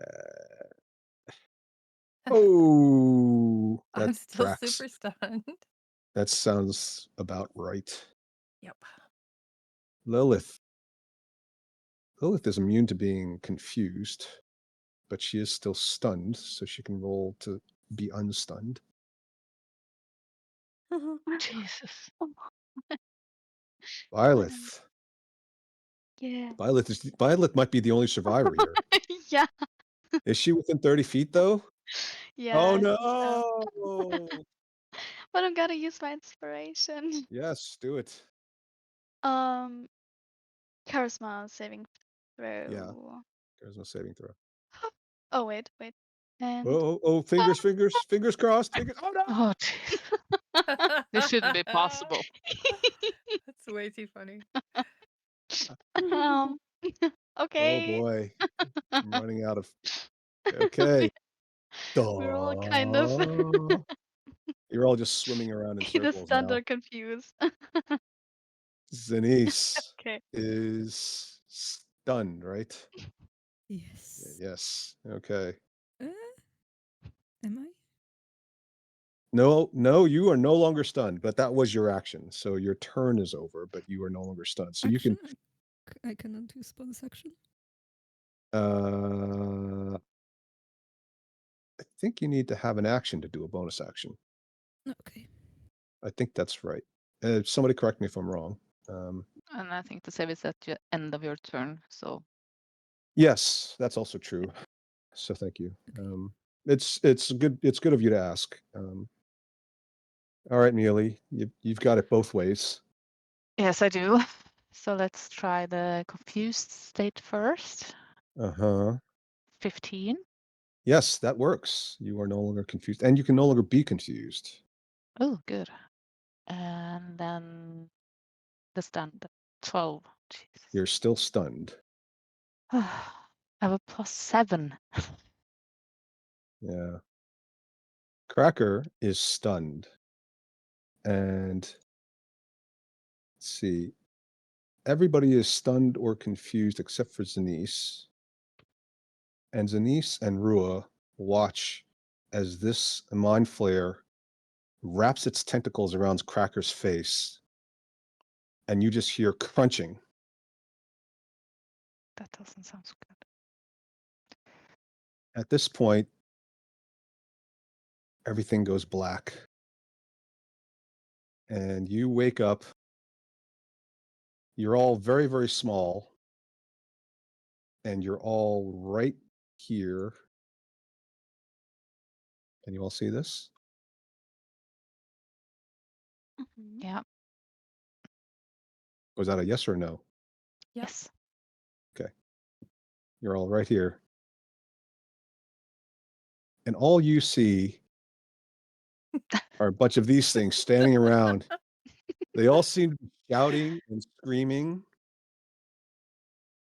Oh, I'm that still tracks. super stunned. That sounds about right. Yep. Lilith. Lilith is immune to being confused, but she is still stunned, so she can roll to be unstunned. Jesus. Violet. Yeah. Violet might be the only survivor here. Yeah. Is she within 30 feet though? Yeah. Oh I think so. no. But I'm gonna use my inspiration. Yes, do it. Charisma saving throw. Yeah. There's no saving throw. Oh wait. And Oh, fingers crossed. Fingers. Oh no. Oh, jeez. This shouldn't be possible. That's way too funny. um okay. Oh boy. I'm running out of. Okay. We're all kind of Duh. You're all just swimming around in either circles stunned now. or confused. Zanice Okay. is stunned, right? Yes. Yes. Okay. Am I? No, you are no longer stunned, but that was your action. So your turn is over, but you are no longer stunned. So you can. I cannot use bonus action. I think you need to have an action to do a bonus action. Okay. I think that's right. Somebody correct me if I'm wrong. And I think the save is at the end of your turn. So Yes, that's also true. So thank you. Okay. It's good. It's good of you to ask. All right, Neely, you've got it both ways. Yes, I do. So let's try the confused state first. 15. Yes, that works. You are no longer confused, and you can no longer be confused. Oh, good. And then the stand 12. Jesus. You're still stunned. I have a +7. Yeah. Crac Ur is stunned. And let's see. Everybody is stunned or confused except for Zanice. And Zanice and Rua watch as this mind flare wraps its tentacles around Crac Ur's face. And you just hear crunching. That doesn't sound so good. At this point, everything goes black. And you wake up. You're all very, very small. And you're all right here. Can you all see this? Mhm. Yeah. Was that a yes or a no? Yep. Yes. You're all right here. And all you see are a bunch of these things standing around. They all seem to be shouting and screaming.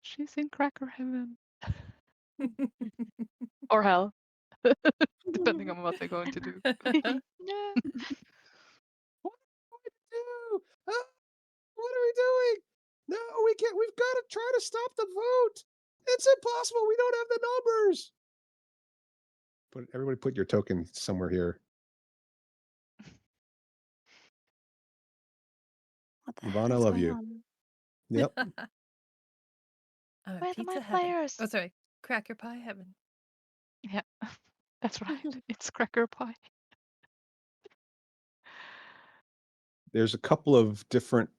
She's in cracker heaven. Or hell. Depending on what they're going to do. Yeah. What are we do? Ah, what are we doing? No, we can't. We've got to try to stop the vote. It's impossible. We don't have the numbers. Everybody put your token somewhere here. What the Yvonne, I hell is love going you. on? Yep. I'm at Where are Pizza my Heaven. flyers? Oh, sorry. Cracker Pie Heaven. Yeah. That's right. It's cracker pie. There's a couple of different,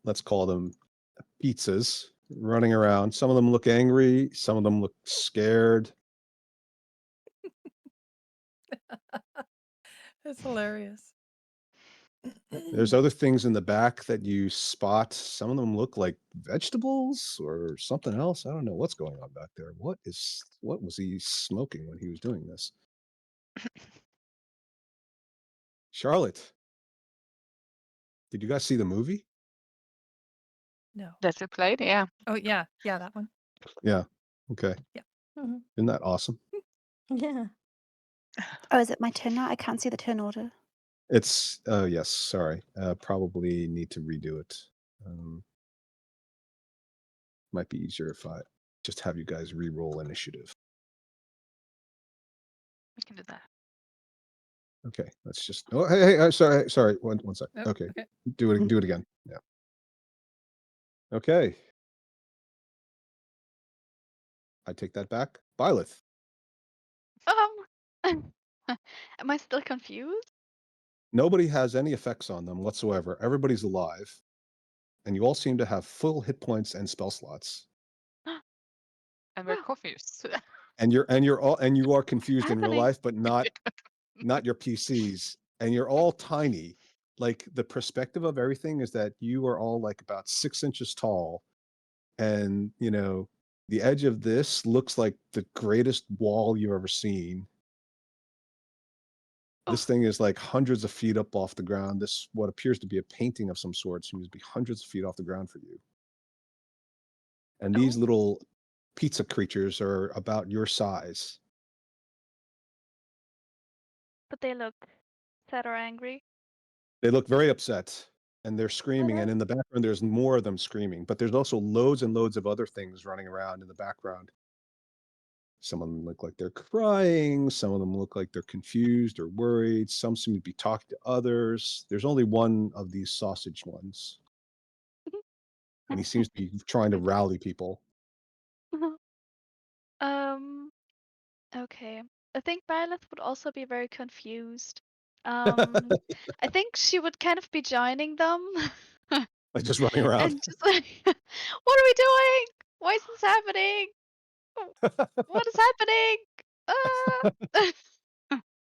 let's call them pizzas, running around. Some of them look angry. Some of them look scared. It's hilarious. There's other things in the back that you spot. Some of them look like vegetables or something else. I don't know what's going on back there. What was he smoking when he was doing this? Charlotte, did you guys see the movie? No. That you played? Yeah. Oh, yeah. Yeah, that one. Yeah. Okay. Mhm. Isn't that awesome? Yeah. Oh, is it my turn now? I can't see the turn order. It's yes, sorry. Probably need to redo it. Might be easier if I just have you guys re-roll initiative. We can do that. Okay, let's just. Oh, hey, sorry. One sec. Oh, Okay, okay. do it again. Yeah. Okay. I take that back. Byleth. Am I still confused? Nobody has any effects on them whatsoever. Everybody's alive, and you all seem to have full hit points and spell slots. And we're Wow. confused. And you are confused in real Happening. life, but not your PCs. And you're all tiny. Like the perspective of everything is that you are all like about 6 inches tall, and the edge of this looks like the greatest wall you've ever seen. This Oh. thing is like hundreds of feet up off the ground. This, what appears to be a painting of some sort, seems to be hundreds of feet off the ground for you. And these Oh. little pizza creatures are about your size. But they look sad or angry. They look very upset, and they're screaming. And no. in the background, there's more of them screaming. But there's also loads and loads of other things running around in the background. Some of them look like they're crying. Some of them look like they're confused or worried. Some seem to be talking to others. There's only one of these sausage ones, and he seems to be trying to rally people. Okay. I think Violet would also be very confused. I think she would kind of be joining them. Like just running around. And just like, what are we doing? Why is this happening? What is happening? Ah!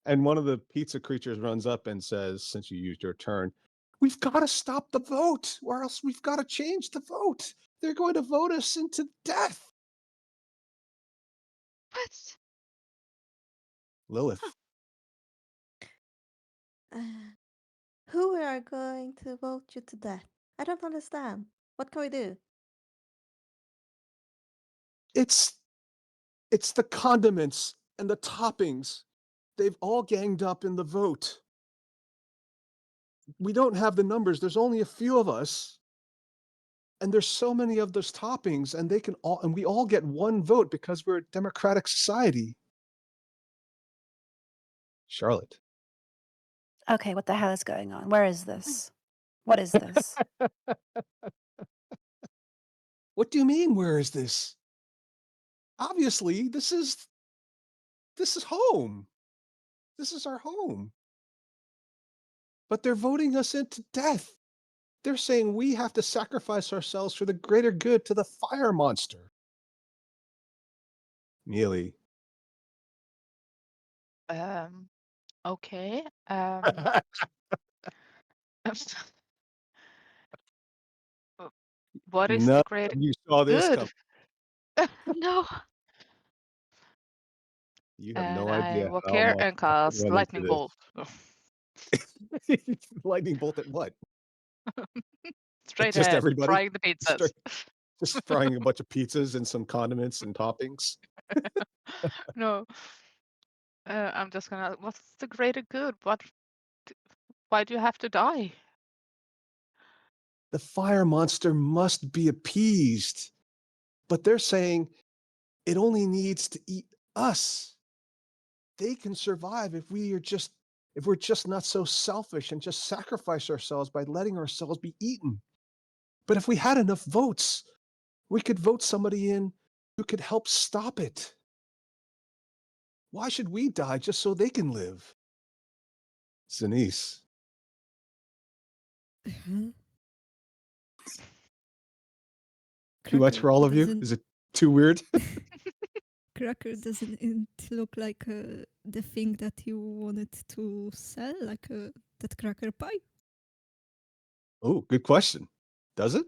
And one of the pizza creatures runs up and says, since you used your turn, we've got to stop the vote, or else we've got to change the vote. They're going to vote us into death. What? Lilith. Who are going to vote you to death? I don't understand. What can we do? It's the condiments and the toppings. They've all ganged up in the vote. We don't have the numbers. There's only a few of us. And there's so many of those toppings, and we all get one vote because we're a democratic society. Charlotte. Okay, what the hell is going on? Where is this? What is this? What do you mean, where is this? Obviously, this is home. This is our home. But they're voting us into death. They're saying we have to sacrifice ourselves for the greater good to the fire monster. Mealy. Okay. What is None the of great you saw this good? come. No. You have And no I idea walk how here much and effort cast went lightning into bolt. this. Lightning bolt at what? Straight Just ahead, everybody? frying the pizzas. Just frying a bunch of pizzas and some condiments and toppings? No, I'm just gonna. What's the greater good? Why do you have to die? The fire monster must be appeased. But they're saying it only needs to eat us. They can survive if we're just not so selfish and just sacrifice ourselves by letting ourselves be eaten. But if we had enough votes, we could vote somebody in who could help stop it. Why should we die just so they can live? Zanice. Huh? Too much for all of you? Is it too weird? Crac Ur doesn't it look like the thing that you wanted to sell, like that cracker pie? Oh, good question. Does it?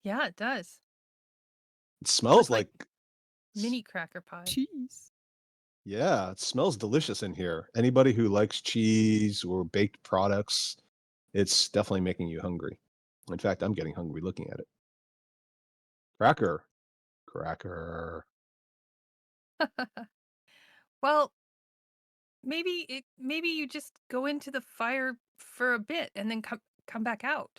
Yeah, it does. It smells like like Mini cracker pie. Cheese. yeah, it smells delicious in here. Anybody who likes cheese or baked products, it's definitely making you hungry. In fact, I'm getting hungry looking at it. Cracker. Cracker. Well, maybe you just go into the fire for a bit and then come back out.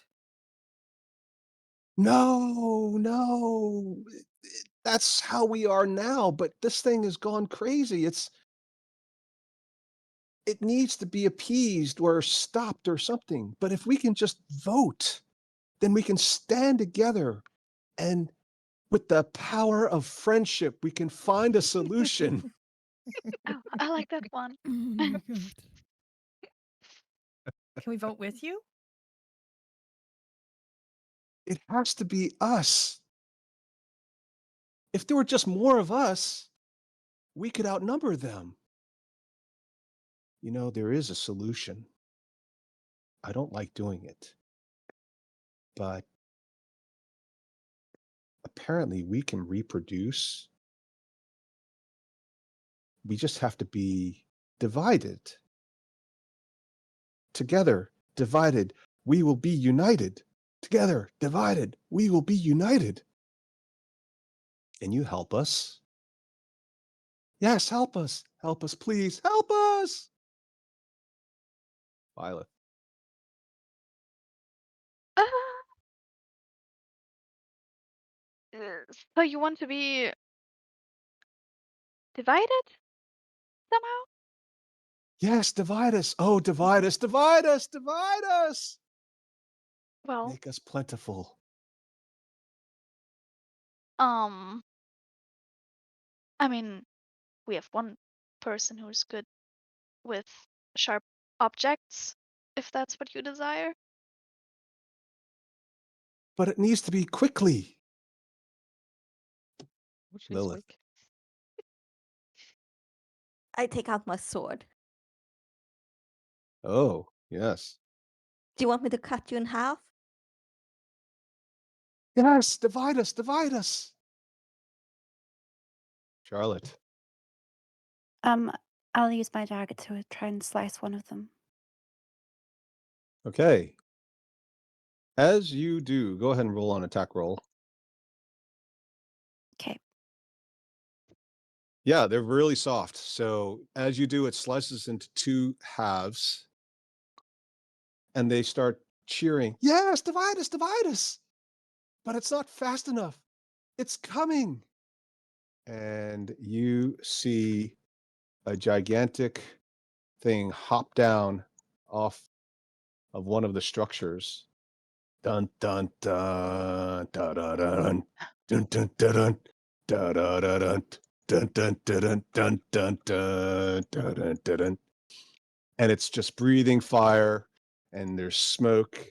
No. That's how we are now, but this thing has gone crazy. It needs to be appeased or stopped or something. But if we can just vote, then we can stand together and with the power of friendship, we can find a solution. Oh, I like that one. Oh my god. Can we vote with you? It has to be us. If there were just more of us, we could outnumber them. You know, there is a solution. I don't like doing it, but apparently we can reproduce. We just have to be divided. Together, divided, we will be united. Together, divided, we will be united. And you help us. Yes, help us. Help us, please. Help us. Violet. Ah, so you want to be divided somehow? Yes, divide us. Oh, divide us, divide us, divide us. Well, Make us plentiful. um, I mean, we have one person who's good with sharp objects, if that's what you desire. But it needs to be quickly. Which is Lilith. weak. I take out my sword. Oh, yes. Do you want me to cut you in half? Yes, divide us, divide us. Charlotte. I'll use my dagger to try and slice one of them. Okay. As you do, go ahead and roll on attack roll. Okay. Yeah, they're really soft. So as you do, it slices into two halves, and they start cheering, yes, divide us, divide us. But it's not fast enough. It's coming. And you see a gigantic thing hop down off of one of the structures. Dun dun dun da da dun dun dun dun da da da dun dun dun dun dun dun dun dun dun dun. And it's just breathing fire, and there's smoke,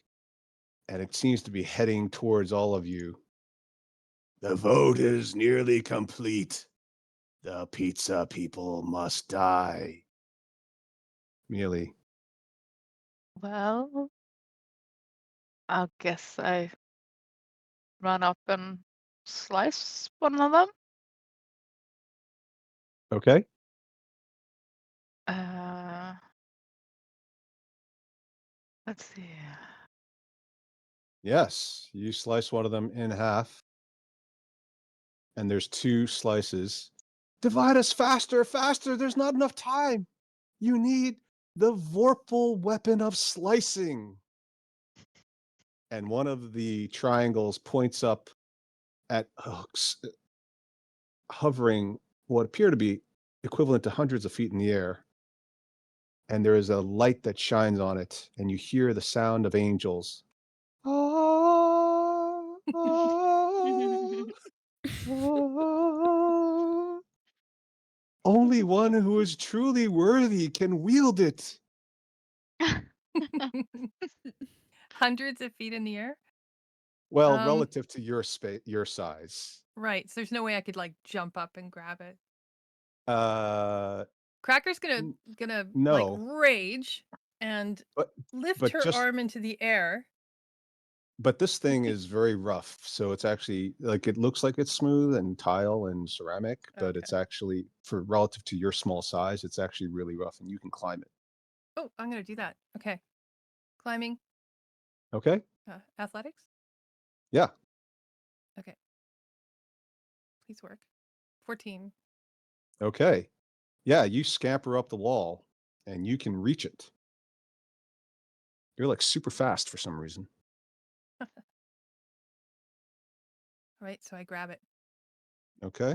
and it seems to be heading towards all of you. The vote is nearly complete. The pizza people must die. Mealy. Well, I guess I run up and slice one of them. Okay. Let's see. Yes, you slice one of them in half, and there's two slices. Divide us faster, faster. There's not enough time. You need the Vorpal weapon of slicing. And one of the triangles points up at hooks, hovering what appear to be equivalent to hundreds of feet in the air. And there is a light that shines on it, and you hear the sound of angels. Ah, ah, ah. Only one who is truly worthy can wield it. Hundreds of feet in the air. Well, relative to your size. Right. So there's no way I could like jump up and grab it. Uh, Cracker's gonna like no, rage and lift her just arm into the air. but this thing is very rough, so it's actually like it looks like it's smooth and tile and ceramic, but it's actually for relative to your small size, it's actually really rough, and you can climb it. Oh, I'm gonna do that. Okay, climbing. Okay. Athletics. Yeah. Okay. Please work. 14. Okay. Yeah, you scamper up the wall, and you can reach it. You're like super fast for some reason. All right, so I grab it. Okay.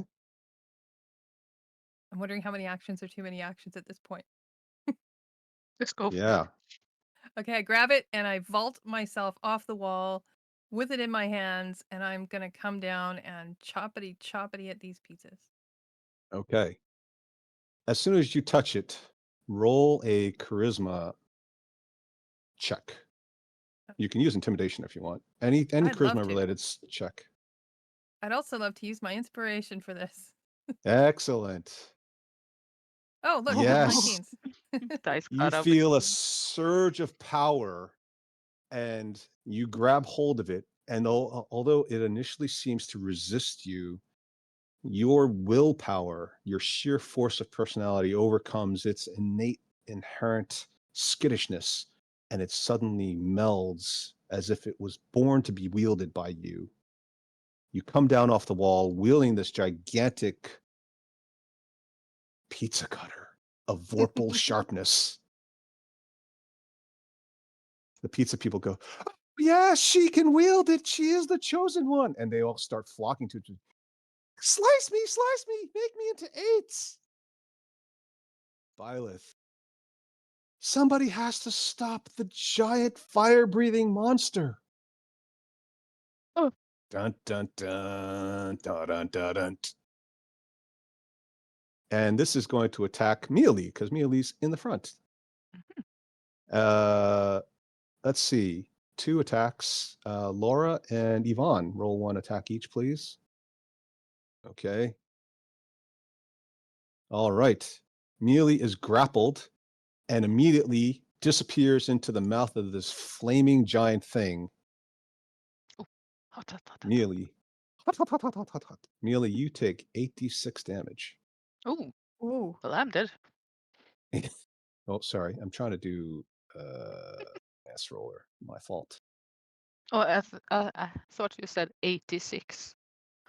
I'm wondering how many actions are too many actions at this point. Just go for Yeah. it. Okay, I grab it and I vault myself off the wall with it in my hands, and I'm gonna come down and choppity at these pizzas. Okay. As soon as you touch it, roll a charisma check. You can use intimidation if you want. Any I'd love charisma to. related check. I'd also love to use my inspiration for this. Excellent. Oh, look, Yes. 19s. Dice You cut up feel a again. surge of power, and you grab hold of it. And although it initially seems to resist you, your willpower, your sheer force of personality overcomes its innate, inherent skittishness, and it suddenly melds as if it was born to be wielded by you. You come down off the wall wielding this gigantic pizza cutter of vorpal sharpness. The pizza people go, oh, yeah, she can wield it. She is the chosen one. And they all start flocking to it. Slice me, make me into eights. Byleth. Somebody has to stop the giant fire-breathing monster. Oh. Dun, dun, dun, dun, dun, dun, dun. And this is going to attack Mealy, because Mealy's in the front. Let's see. 2 attacks. Laura and Yvonne, roll 1 attack each, please. Okay. All right. Mealy is grappled and immediately disappears into the mouth of this flaming giant thing. Hot, hot, hot, hot, hot. Mealy. Hot, hot, hot, hot, hot, hot, hot. Mealy, you take 86 damage. Ooh, Ooh. well, I'm dead. Oh, sorry. I'm trying to do mass roller. My fault. Oh, I thought you said 86.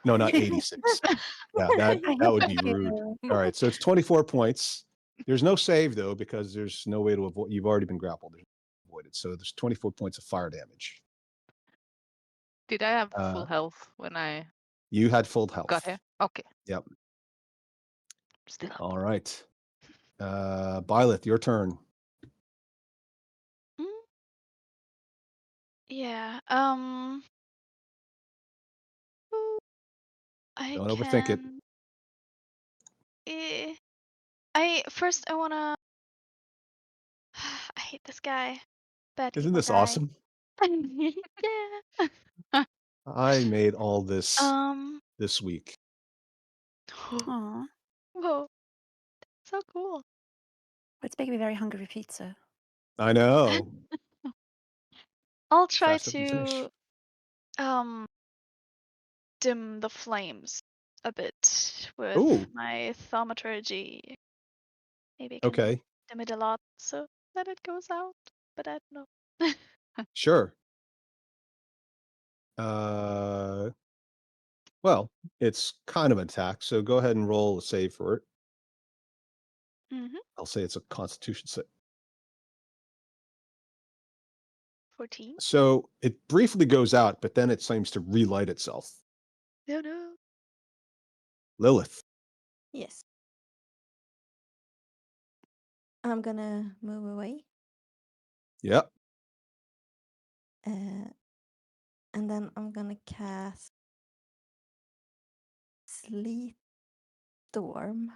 No, not 86. Yeah, that I would hate be rude. you. All right, so it's 24 points. There's no save though because there's no way to avoid. You've already been grappled. There's no avoided. So there's 24 points of fire damage. Did I have full health when I You had full health. got here? Okay. Yep. Still up. All right. Byleth, your turn. Mm, yeah. I Don't overthink it. can. I wanna. I hate this guy. Bad Isn't evil this guy. awesome? Yeah. I made all this Um. this week. Aw. Whoa. So cool. It's making me very hungry for pizza. I know. I'll try Faster than finish. to um dim the flames a bit with Ooh. my thaumaturgy. Maybe I can Okay. dim it a lot so that it goes out, but I don't know. Sure. Well, it's kind of an attack, so go ahead and roll a save for it. Mm-hmm. I'll say it's a Constitution save. 14. So it briefly goes out, but then it seems to relight itself. No, no. Lilith. Yes. I'm gonna move away. Yep. And then I'm gonna cast Sleet Storm.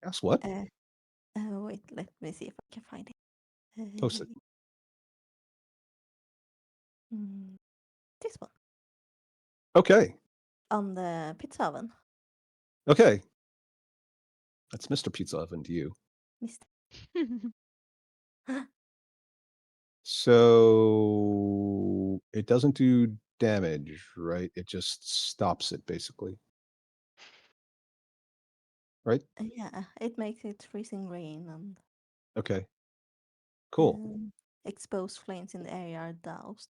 Guess what? Wait, let me see if I can find it. Post it. This one. Okay. On the pizza oven. Okay. That's Mr. Pizza Oven to you. Missed. So it doesn't do damage, right? It just stops it basically. Right? Yeah, it makes it freezing rain and Okay. Cool. exposed flames in the area are doused.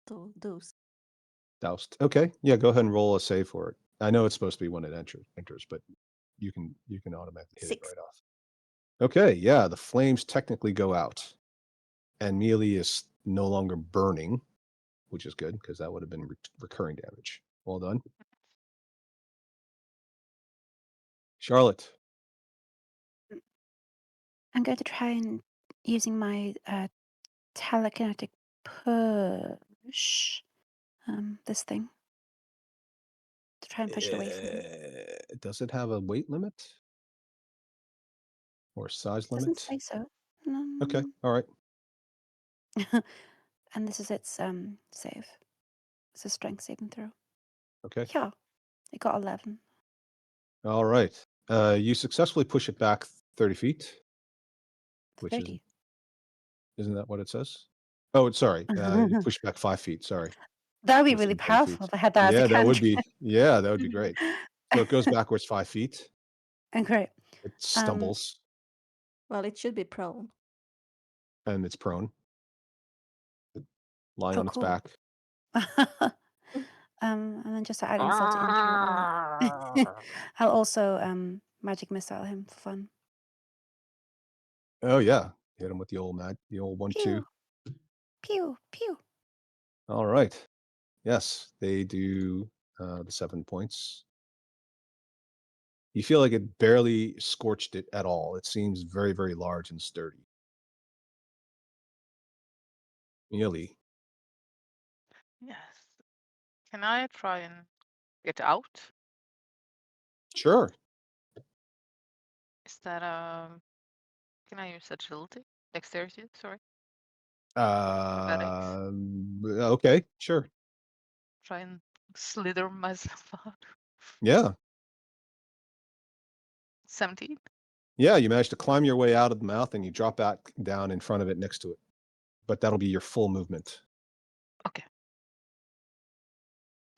Doused. Okay. Yeah, go ahead and roll a save for it. I know it's supposed to be when it enters, but you can automatically hit it 6. right off. Okay, yeah, the flames technically go out. And Mealy is no longer burning, which is good because that would have been recurring damage. Well done. Charlotte. I'm going to try and using my telekinetic push this thing to try and push it away from him. Does it have a weight limit? Or size Doesn't limit? say so. Okay, all right. And this is its save. It's a strength saving throw. Okay. Yeah, it got 11. All right. You successfully push it back 30 feet, which 30. isn't that what it says? Oh, sorry. You push back 5 feet. Sorry. That would be It's really in 30 feet. powerful if I had that as Yeah, a that would cantrip. be. Yeah, that would be great. So it goes backwards 5 feet. And great. It stumbles Well, it should be prone. and it's prone, lying Oh, on its cool. back. And then just to add insult to injury, I'll also magic missile him for fun. Oh yeah, hit him with the old 1-2. Pew, pew, pew. All right. Yes, they do the 7 points. You feel like it barely scorched it at all. It seems very, very large and sturdy. Mealy. Yes. Can I try and get out? Sure. Is that can I use agility? Dexterity, sorry. Okay, sure. Try and slither myself out. Yeah. 17. Yeah, you managed to climb your way out of the mouth and you drop back down in front of it next to it. But that'll be your full movement. Okay.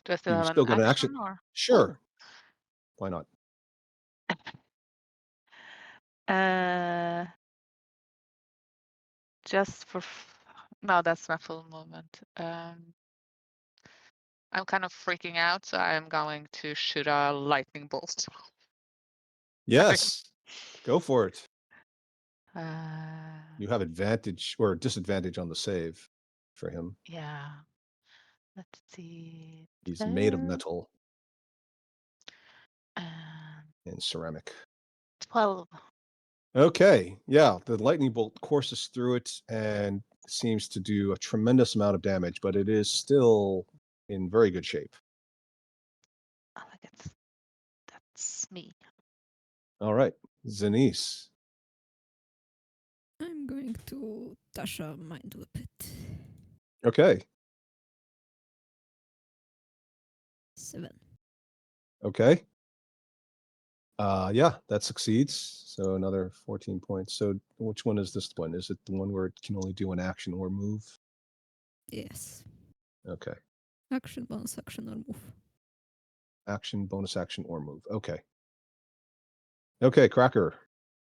Do I still You have still an got an action action. or? Sure. Why not? Just for no, that's my full movement. I'm kind of freaking out, so I'm going to shoot a lightning bolt. Yes. Go for it. Uh, You have advantage or disadvantage on the save for him. yeah. Let's see. He's made of 12, metal and and ceramic. 12. Okay. Yeah, the lightning bolt courses through it and seems to do a tremendous amount of damage, but it is still in very good shape. I think that's me. All right. Zanice. I'm going to Tasha Mind Whip it. Okay. 7. Okay. Yeah, that succeeds. So another 14 points. So which one is this one? Is it the one where it can only do an action or move? Yes. Okay. Action, bonus action, or move. Action, bonus action, or move. Okay. Okay, Crac Ur.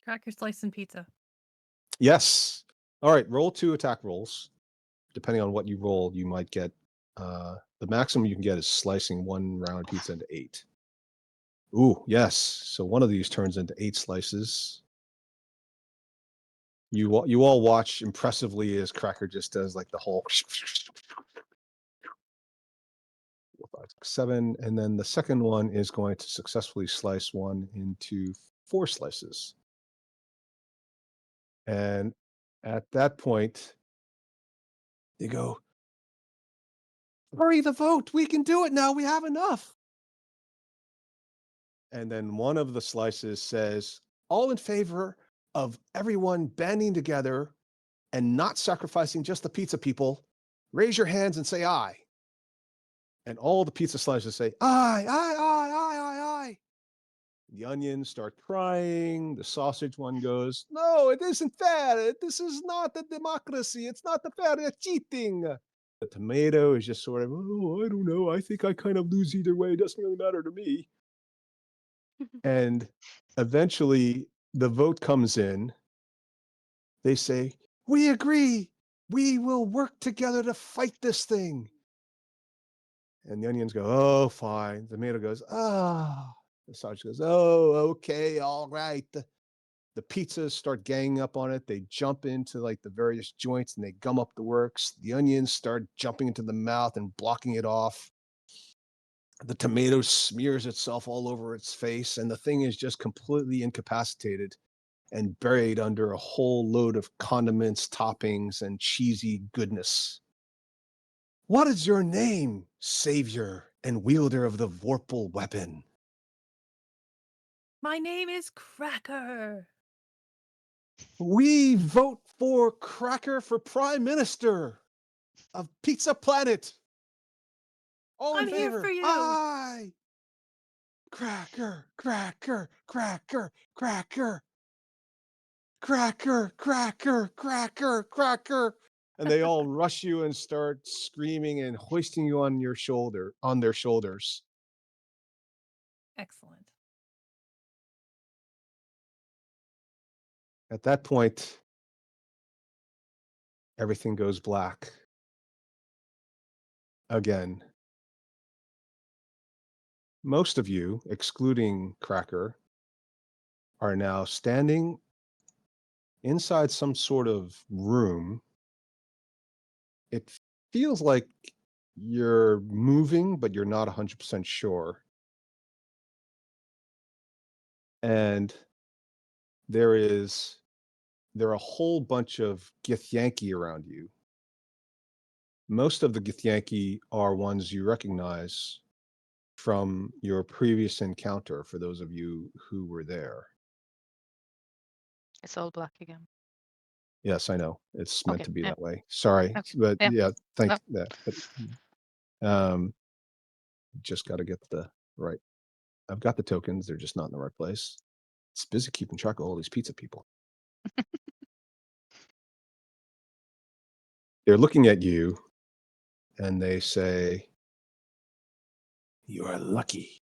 Cracker slice and pizza. Yes. All right, roll 2 attack rolls. Depending on what you roll, you might get the maximum you can get is slicing 1 round pizza into 8. Ooh, yes. So one of these turns into 8 slices. You all watch impressively as Cracker just does like the whole 4, 5, 6, 7, and then the second one is going to successfully slice 1 into 4 slices. And at that point, they go, hurry the vote. We can do it now. We have enough. And then one of the slices says, all in favor of everyone banding together and not sacrificing just the pizza people, raise your hands and say aye. And all the pizza slices say, aye, aye, aye, aye, aye, aye. The onions start crying. The sausage one goes, no, it isn't fair. This is not a democracy. It's not the fair. It's cheating. The tomato is just sort of, oh, I don't know. I think I kind of lose either way. It doesn't really matter to me. And eventually the vote comes in. They say, we agree. We will work together to fight this thing. And the onions go, oh, fine. The tomato goes, ah. The sausage goes, oh, okay, all right. The pizzas start ganging up on it. They jump into like the various joints and they gum up the works. The onions start jumping into the mouth and blocking it off. The tomato smears itself all over its face, and the thing is just completely incapacitated and buried under a whole load of condiments, toppings, and cheesy goodness. What is your name, savior and wielder of the Vorpal weapon? My name is Cracker. We vote for Cracker for Prime Minister of Pizza Planet. All in I'm here favor? for you. Aye. Cracker, Cracker, Cracker, Cracker. Cracker, Cracker, Cracker, Cracker. And they all rush you and start screaming and hoisting you on their shoulders. Excellent. At that point, everything goes black. Again. Most of you, excluding Cracker, are now standing inside some sort of room. It feels like you're moving, but you're not 100% sure. And there are a whole bunch of Githyanki around you. Most of the Githyanki are ones you recognize from your previous encounter, for those of you who were there. It's all black again. Yes, I know. It's meant Okay, to be yeah. that way. Sorry. Okay, But yeah. yeah, thank No. that. But just got to get the right. I've got the tokens. They're just not in the right place. It's busy keeping track of all these pizza people. They're looking at you and they say, "You are lucky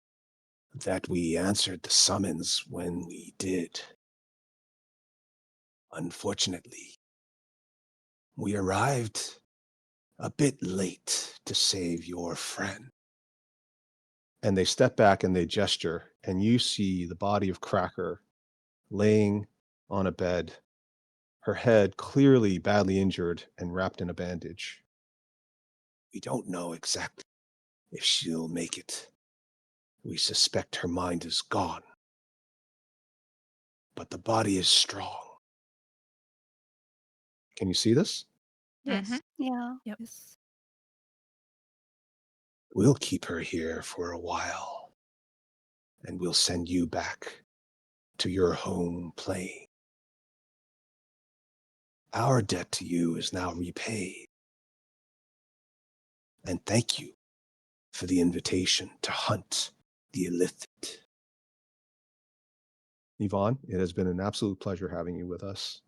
that we answered the summons when we did. Unfortunately, we arrived a bit late to save your friend." And they step back and they gesture, and you see the body of Crac Ur laying on a bed, her head clearly badly injured and wrapped in a bandage. "We don't know exactly if she'll make it. We suspect her mind is gone, but the body is strong." Can you see this? Yes. Mhm. Yeah. Yes. "We'll keep her here for a while, and we'll send you back to your home plane. Our debt to you is now repaid. And thank you for the invitation to hunt the illicit." Yvonne, it has been an absolute pleasure having you with us,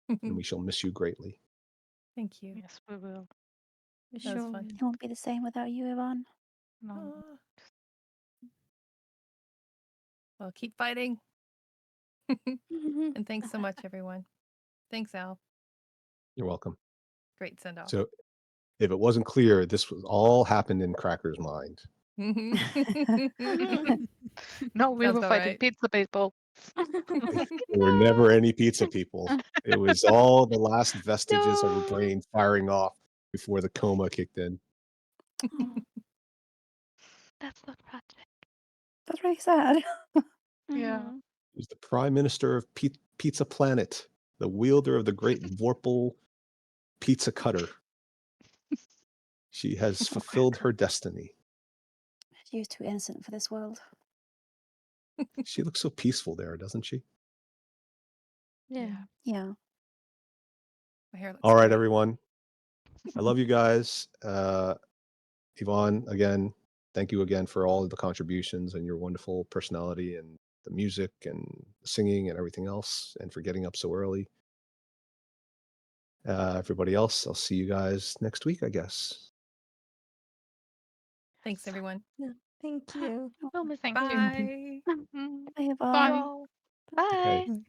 and we shall miss you greatly. Thank you. Yes, we will. We That was sure fun. will. It won't be the same without you, Yvonne. No. Aw. Well, keep fighting. And thanks so much, everyone. Thanks, Al. You're welcome. Great send off. So if it wasn't clear, this was all happened in Crac Ur's mind. No, we Sounds were about fighting right. pizza people. There were never any pizza people. It was all the last vestiges of her No. brain firing off before the coma kicked in. Oh, That's so tragic. that's really sad. Yeah. Mhm. He was the prime minister of Pizza Planet, the wielder of the great Vorpal pizza cutter. She has fulfilled her destiny. She was too innocent for this world. She looks so peaceful there, doesn't she? Yeah. Yeah. My hair looks All right, great. everyone. I love you guys. Yvonne, again, thank you again for all of the contributions and your wonderful personality and the music and singing and everything else, and for getting up so early. Everybody else, I'll see you guys next week, I guess. Thanks, everyone. Yeah. Thank you. Well, thank you. Bye. Mhm. Bye, Bye Yvonne. all. Bye. Okay. Bye.